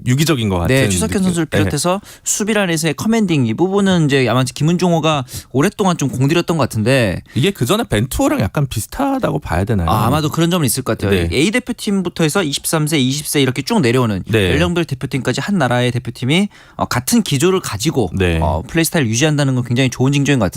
유기적인 것 같은. 네, 추석현 선수를 비롯해서 수비란에서의 커맨딩 이 부분은 이제 아마 김은중호가 오랫동안 좀 공들였던 것 같은데 이게 그 전에 벤투어랑 약간 비슷하다고 봐야 되나요? 아마도 그런 점은 있을 것 같아요. 네. A 대표팀부터 해서 23세, 20세 이렇게 쭉 내려오는 네. 연령별 대표팀까지 한 나라의 대표팀이 같은 기조를 가지고 네. 플레이 스타일을 유지한다는 건 굉장히 좋은 징조인 것 같은데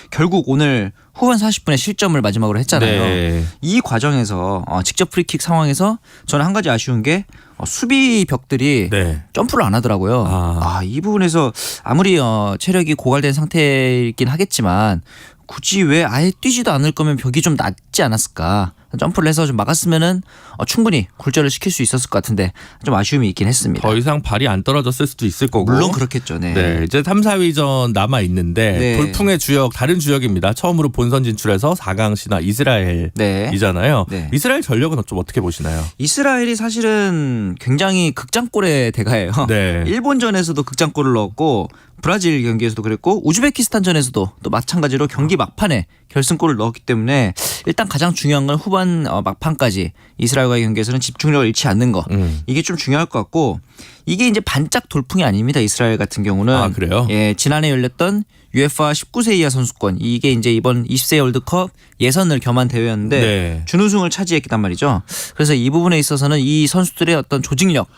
결국 오늘 후반 40분에 실점을 마지막으로 했잖아요. 네. 이 과정에서 직접 프리킥 상황에서 저는 한 가지 아쉬운 게 수비 벽들이 네. 점프를 안 하더라고요. 이 부분에서 아무리 체력이 고갈된 상태이긴 하겠지만 굳이 왜 아예 뛰지도 않을 거면 벽이 좀 낮지 않았을까. 점프를 해서 좀 막았으면은 충분히 굴절을 시킬 수 있었을 것 같은데 좀 아쉬움이 있긴 했습니다. 더 이상 발이 안 떨어졌을 수도 있을 거고. 물론 그렇겠죠. 네. 네, 이제 3, 4위전 남아 있는데 네. 돌풍의 주역 다른 주역입니다. 처음으로 본선 진출해서 4강 신화 이스라엘이잖아요. 네. 이스라엘 전력은 좀 어떻게 보시나요? 이스라엘이 사실은 굉장히 극장골의 대가예요. 네. 일본전에서도 극장골을 넣었고 브라질 경기에서도 그랬고 우즈베키스탄전에서도 또 마찬가지로 경기 막판에 결승골을 넣었기 때문에 일단 가장 중요한 건 후반 막판까지 이스라엘과의 경기에서는 집중력을 잃지 않는 거 이게 좀 중요할 것 같고 이게 이제 반짝 돌풍이 아닙니다. 이스라엘 같은 경우는 그래요? 예, 지난해 열렸던 UEFA 19세 이하 선수권 이게 이제 이번 20세 월드컵 예선을 겸한 대회였는데 네. 준우승을 차지했단 말이죠. 그래서 이 부분에 있어서는 이 선수들의 어떤 조직력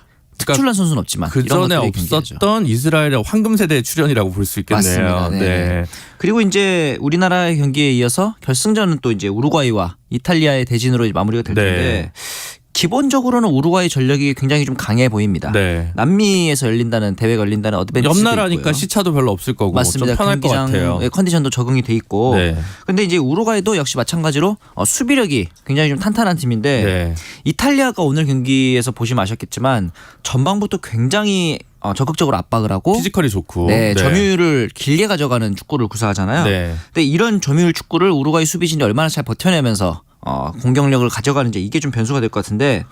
특출난 선수는 없지만 그 이런 전에 것들이 경기하죠. 없었던 이스라엘의 황금 세대의 출연이라고 볼 수 있겠네요. 맞습니다. 네. 그리고 이제 우리나라의 경기에 이어서 결승전은 또 이제 우루과이와 이탈리아의 대진으로 이제 마무리가 될 텐데 기본적으로는 우루과이 전력이 굉장히 좀 강해 보입니다. 네. 남미에서 열린다는 대회가 열린다는 어드밴티지도 옆나라니까 있고요. 시차도 별로 없을 거고 맞습니다. 좀 편할 것 같아요. 컨디션도 적응이 돼 있고. 네. 근데 이제 우루과이도 역시 마찬가지로 수비력이 굉장히 좀 탄탄한 팀인데 네. 이탈리아가 오늘 경기에서 보시면 아셨겠지만 전방부터 굉장히 적극적으로 압박을 하고 피지컬이 좋고 네, 점유율을 길게 가져가는 축구를 구사하잖아요. 네. 근데 이런 점유율 축구를 우루과이 수비진이 얼마나 잘 버텨내면서 공격력을 가져가는지 이게 좀 변수가 될 것 같은데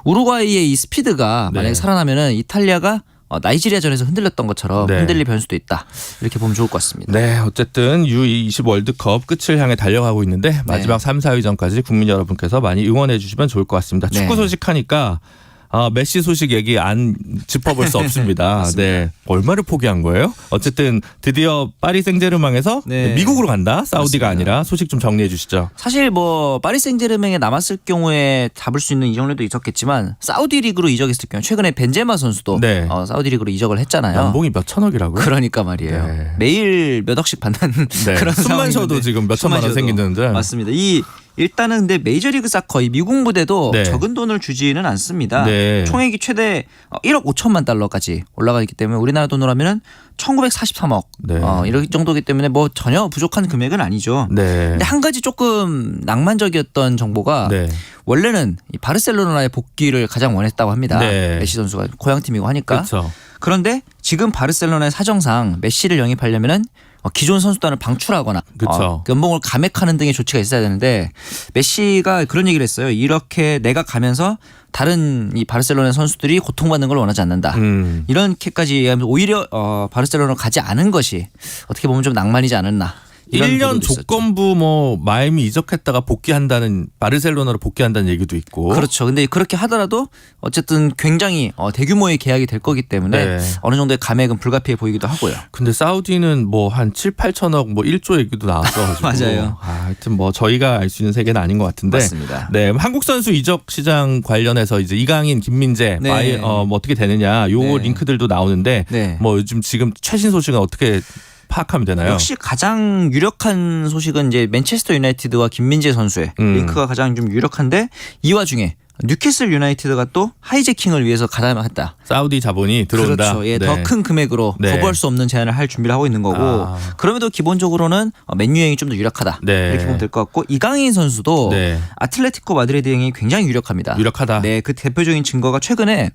우루과이의 이 스피드가 만약에 살아나면은 이탈리아가 나이지리아전에서 흔들렸던 것처럼 흔들릴 변수도 있다. 이렇게 보면 좋을 것 같습니다. 네, 어쨌든 U20 월드컵 끝을 향해 달려가고 있는데 마지막 3, 4위전까지 국민 여러분께서 많이 응원해 주시면 좋을 것 같습니다. 축구 소식 하니까 메시 소식 얘기 안 짚어볼 수 없습니다. 네, 얼마를 포기한 거예요? 어쨌든 드디어 파리 생제르맹에서 미국으로 간다. 사우디가 아니라 소식 좀 정리해 주시죠. 사실 뭐 파리 생제르맹에 남았을 경우에 잡을 수 있는 이적료도 있었겠지만 사우디 리그로 이적했을 경우 최근에 벤제마 선수도 사우디 리그로 이적을 했잖아요. 연봉이 몇 천억이라고요? 그러니까 말이에요. 매일 몇 억씩 받는 그런 숨만 쉬어도 지금 몇 천만 원 생기는데. 맞습니다. 일단은 근데 메이저리그 사커 이 미국 무대도 적은 돈을 주지는 않습니다. 총액이 최대 1억 5천만 달러까지 올라가 있기 때문에 우리나라 돈으로 하면은 1943억 이런 정도이기 때문에 뭐 전혀 부족한 금액은 아니죠. 근데 한 가지 조금 낭만적이었던 정보가 원래는 이 바르셀로나의 복귀를 가장 원했다고 합니다. 메시 선수가 고향팀이고 하니까. 그렇죠. 그런데 지금 바르셀로나의 사정상 메시를 영입하려면은 기존 선수단을 방출하거나 연봉을 감액하는 등의 조치가 있어야 되는데 메시가 그런 얘기를 했어요. 이렇게 내가 가면서 다른 이 바르셀로나 선수들이 고통받는 걸 원하지 않는다. 이렇게까지 얘기하면서 오히려 바르셀로나로 가지 않은 것이 어떻게 보면 좀 낭만이지 않았나. 1년 조건부 뭐 마이애미 이적했다가 복귀한다는 바르셀로나로 복귀한다는 얘기도 있고. 그렇죠. 근데 그렇게 하더라도 어쨌든 굉장히 대규모의 계약이 될 거기 때문에 어느 정도의 감액은 불가피해 보이기도 하고요. 근데 사우디는 뭐 한 7, 8천억 뭐 1조 얘기도 나왔어 가지고. 맞아요. 하여튼 뭐 저희가 알 수 있는 세계는 아닌 것 같은데. 맞습니다. 네, 한국 선수 이적 시장 관련해서 이제 이강인, 김민재 뭐 어떻게 되느냐 요 링크들도 나오는데 뭐 요즘 지금 최신 소식은 어떻게 파악하면 되나요? 역시 가장 유력한 소식은 이제 맨체스터 유나이티드와 김민재 선수의 링크가 가장 좀 유력한데 이 와중에 뉴캐슬 유나이티드가 또 하이제킹을 위해서 가담했다. 사우디 자본이 들어온다. 그렇죠. 더 큰 금액으로 거부할 수 없는 제안을 할 준비를 하고 있는 거고 그럼에도 기본적으로는 맨유행이 좀 더 유력하다. 이렇게 보면 될 것 같고 이강인 선수도 아틀레티코 마드리드행이 굉장히 유력합니다. 유력하다. 네, 그 대표적인 증거가 최근에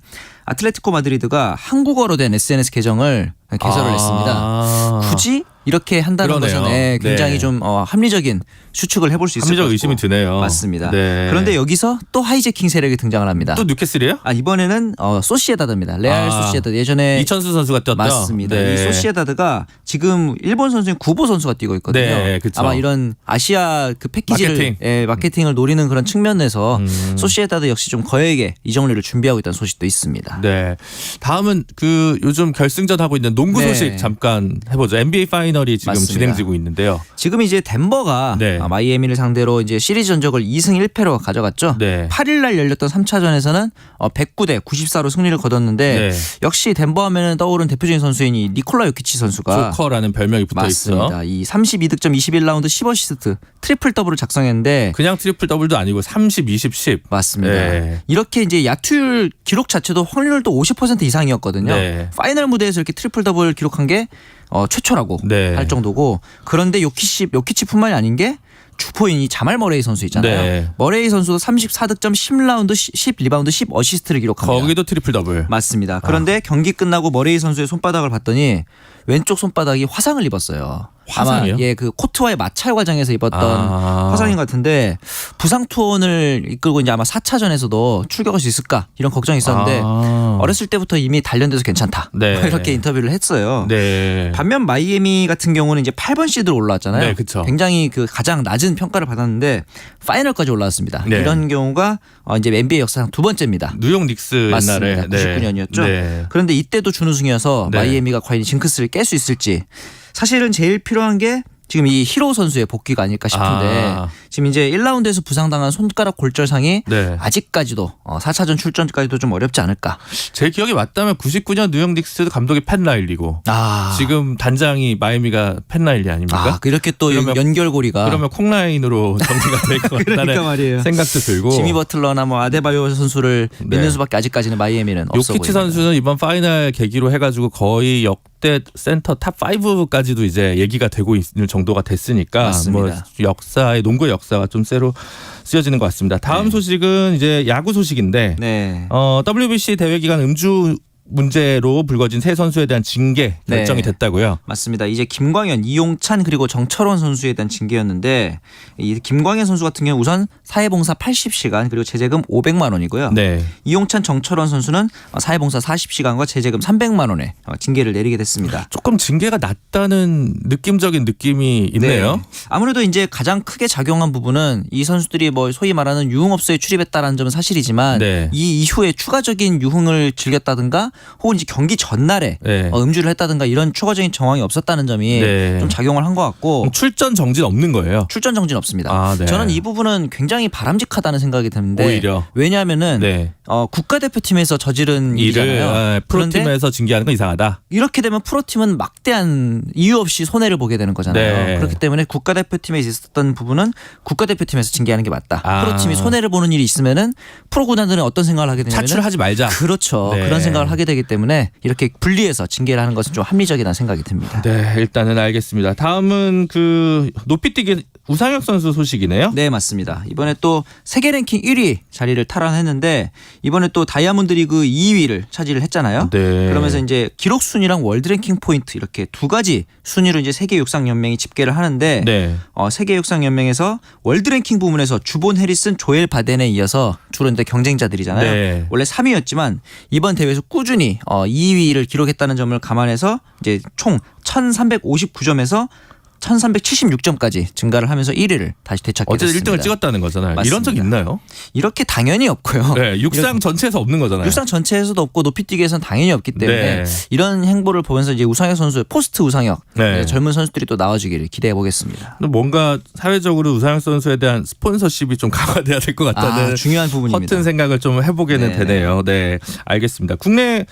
아틀레티코 마드리드가 한국어로 된 SNS 계정을 개설을 했습니다. 굳이 이렇게 한다는 것은 굉장히 좀 합리적인 추측을 해볼 수 있을 것 같고. 합리적 의심이 드네요. 맞습니다. 그런데 여기서 또 하이제킹 세력이 등장을 합니다. 또 뉴캐슬이에요? 이번에는 소시에다드입니다. 레알 소시에다드. 예전에 이천수 선수가 뛰었죠. 맞습니다. 이 소시에다드가 지금 일본 선수인 구보 선수가 뛰고 있거든요. 아마 이런 아시아 그 패키지를 마케팅을 노리는 그런 측면에서 소시에다드 역시 좀 거액의 이적료를 준비하고 있다는 소식도 있습니다. 네. 다음은 그 요즘 결승전 하고 있는 농구 소식 잠깐 해보죠. NBA 파이널이 지금 진행되고 있는데요. 지금 이제 덴버가 마이애미를 상대로 이제 시리즈 전적을 2승 1패로 가져갔죠. 8일 날 열렸던 3차전에서는 109대 94로 승리를 거뒀는데 역시 덴버 하면은 떠오른 대표적인 선수인 이 니콜라 요키치 선수가 조커라는 별명이 붙어 맞습니다. 있어. 이 32득점 21라운드 10어시스트 트리플 더블을 작성했는데 그냥 트리플 더블도 아니고 30, 20, 10. 맞습니다. 이렇게 이제 야투율 기록 자체도 확률도 50% 이상이었거든요. 파이널 무대에서 이렇게 트리플 더블 기록한 게 최초라고 할 정도고 그런데 요키치뿐만이 아닌 게 주포인 이 자말 머레이 선수 있잖아요. 머레이 선수도 34득점 10라운드 10 리바운드 10 어시스트를 기록합니다. 거기도 트리플 더블. 맞습니다. 그런데 경기 끝나고 머레이 선수의 손바닥을 봤더니 왼쪽 손바닥이 화상을 입었어요. 화상이요? 아마 그 코트와의 마찰 과정에서 입었던 화상인 것 같은데 부상 투혼을 이끌고 이제 아마 4차전에서도 출격할 수 있을까 이런 걱정이 있었는데 어렸을 때부터 이미 단련돼서 괜찮다. 이렇게 인터뷰를 했어요. 반면 마이애미 같은 경우는 이제 8번 시드로 올라왔잖아요. 굉장히 그 가장 낮은 평가를 받았는데 파이널까지 올라왔습니다. 이런 경우가 이제 NBA 역사상 두 번째입니다. 뉴욕 닉스 맞습니다. 옛날에 99년이었죠. 그런데 이때도 준우승이어서 마이애미가 과연 징크스를 깰 수 있을지. 사실은 제일 필요한 게 지금 이 히로 선수의 복귀가 아닐까 싶은데 지금 이제 1라운드에서 부상당한 손가락 골절상이 네. 아직까지도 4차전 출전까지도 좀 어렵지 않을까. 제 기억이 맞다면 99년 뉴욕 닉스 감독이 팻 라일리고 지금 단장이 마이애미가 팻 라일리 아닙니까? 이렇게 또 연결고리가 그러면 콩라인으로 정리가 될 것 같다는 그러니까 말이에요. 생각도 들고 지미 버틀러나 뭐 아데바요 선수를 믿는 수밖에 아직까지는 마이애미는 없어 보입니다. 요키치 선수는 이번 파이널 계기로 해가지고 거의 역대 센터 탑 5까지도 이제 얘기가 되고 있는 정도가 됐으니까 뭐 역사의 농구의 역사가 좀 새로 쓰여지는 것 같습니다. 다음 소식은 이제 야구 소식인데 WBC 대회 기간 음주 문제로 불거진 세 선수에 대한 징계 결정이 됐다고요? 맞습니다. 이제 김광현, 이용찬 그리고 정철원 선수에 대한 징계였는데 이 김광현 선수 같은 경우 우선 사회봉사 80시간 그리고 제재금 500만 원이고요. 이용찬, 정철원 선수는 사회봉사 40시간과 제재금 300만 원의 징계를 내리게 됐습니다. 조금 징계가 낮다는 느낌적인 느낌이 있네요. 아무래도 이제 가장 크게 작용한 부분은 이 선수들이 뭐 소위 말하는 유흥업소에 출입했다는 점은 사실이지만 이 이후에 추가적인 유흥을 즐겼다든가 혹은 이제 경기 전날에 음주를 했다든가 이런 추가적인 정황이 없었다는 점이 좀 작용을 한 것 같고 출전 정지는 없는 거예요? 출전 정지는 없습니다. 저는 이 부분은 굉장히 바람직하다는 생각이 드는데 오히려. 왜냐하면은 국가대표팀에서 저지른 일이잖아요. 프로팀에서 징계하는 건 이상하다. 이렇게 되면 프로팀은 막대한 이유 없이 손해를 보게 되는 거잖아요. 그렇기 때문에 국가대표팀에 있었던 부분은 국가대표팀에서 징계하는 게 맞다. 프로팀이 손해를 보는 일이 있으면은 프로구단들은 어떤 생각을 하게 되냐면 차출하지 말자. 그렇죠. 그런 생각을 하게 되기 때문에 이렇게 분리해서 징계를 하는 것은 좀 합리적이라는 생각이 듭니다. 네, 일단은 알겠습니다. 다음은 그 높이뛰기 우상혁 선수 소식이네요. 네, 맞습니다. 이번에 또 세계 랭킹 1위 자리를 탈환했는데 이번에 또 다이아몬드 리그 2위를 차지를 했잖아요. 그러면서 이제 기록 순위랑 월드 랭킹 포인트 이렇게 두 가지 순위로 이제 세계 육상 연맹이 집계를 하는데 세계 육상 연맹에서 월드 랭킹 부문에서 주본 해리슨, 조엘 바덴에 이어서 주로 이제 경쟁자들이잖아요. 원래 3위였지만 이번 대회에서 꾸준히 2위를 기록했다는 점을 감안해서 이제 총 1,359점에서 1,376점까지 증가를 하면서 1위를 다시 되찾게 됐습니다. 어쨌든 1등을 찍었다는 거잖아요. 맞습니다. 이런 적 있나요? 이렇게 당연히 없고요. 육상 전체에서 없는 거잖아요. 육상 전체에서도 없고 높이뛰기에서는 당연히 없기 때문에 이런 행보를 보면서 이제 우상혁 선수의 포스트 우상혁 젊은 선수들이 또 나와주기를 기대해 보겠습니다. 뭔가 사회적으로 우상혁 선수에 대한 스폰서십이 좀 강화돼야 될 것 같다는 중요한 부분입니다. 허튼 생각을 좀 해보게는 되네요. 네, 알겠습니다. 국내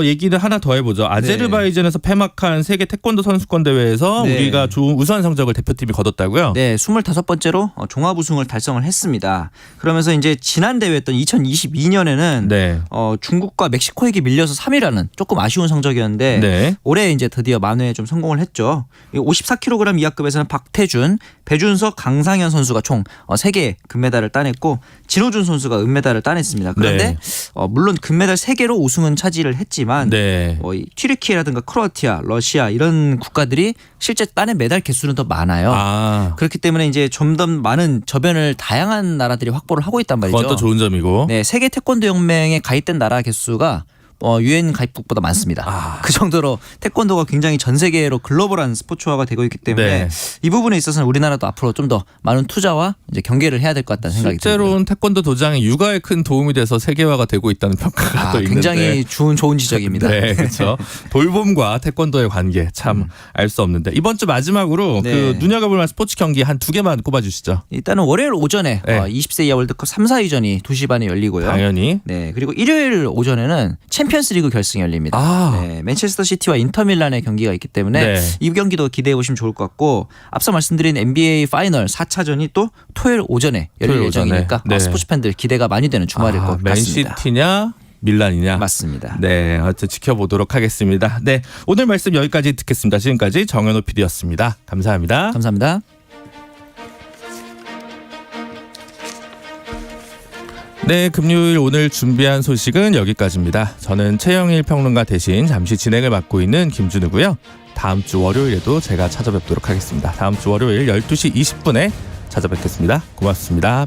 얘기를 하나 더 해보죠. 아제르바이잔에서 폐막한 세계 태권도 선수권 대회에서 우리가 좋은 우수한 성적을 대표팀이 거뒀다고요? 네, 25번째로 종합 우승을 달성을 했습니다. 그러면서 이제 지난 대회였던 2022년에는 중국과 멕시코에게 밀려서 3위라는 조금 아쉬운 성적이었는데 올해 이제 드디어 만회에 좀 성공을 했죠. 54kg 이하급에서는 박태준, 배준석, 강상현 선수가 총 3개 금메달을 따냈고 진호준 선수가 은메달을 따냈습니다. 그런데 물론 금메달 3개로 우승은 차지를 했지만 튀르키예라든가 크로아티아, 러시아 이런 국가들이 실제 따낸 메달 개수는 더 많아요. 그렇기 때문에 이제 좀 더 많은 저변을 다양한 나라들이 확보를 하고 있단 말이죠. 그것도 좋은 점이고. 네, 세계 태권도 연맹에 가입된 나라 개수가 UN 가입국보다 많습니다. 그 정도로 태권도가 굉장히 전 세계로 글로벌한 스포츠화가 되고 있기 때문에 이 부분에 있어서는 우리나라도 앞으로 좀 더 많은 투자와 이제 경계를 해야 될 것 같다는 생각이 듭니다. 실제로는 태권도 도장이 육아에 큰 도움이 돼서 세계화가 되고 있다는 평가가 또 있는데 굉장히 좋은 지적입니다. 네, 그렇죠. 돌봄과 태권도의 관계 참 알 수 없는데 이번 주 마지막으로 그 눈여겨볼 만한 스포츠 경기 한 2개만 꼽아주시죠. 일단은 월요일 오전에 20세 이하 월드컵 3, 4위전이 2시 반에 열리고요. 당연히. 네, 그리고 일요일 오전에는 챔피언스리그 결승이 열립니다. 맨체스터 시티와 인터밀란의 경기가 있기 때문에 이 경기도 기대해 보시면 좋을 것 같고 앞서 말씀드린 NBA 파이널 4차전이 또 토요일 오전에 열릴 예정이니까 스포츠 팬들 기대가 많이 되는 주말일 것 같습니다. 맨시티냐 밀란이냐. 맞습니다. 네, 어쨌든 지켜보도록 하겠습니다. 네, 오늘 말씀 여기까지 듣겠습니다. 지금까지 정현호 PD였습니다. 감사합니다. 감사합니다. 네, 금요일 오늘 준비한 소식은 여기까지입니다. 저는 최영일 평론가 대신 잠시 진행을 맡고 있는 김준우고요. 다음 주 월요일에도 제가 찾아뵙도록 하겠습니다. 다음 주 월요일 12시 20분에 찾아뵙겠습니다. 고맙습니다.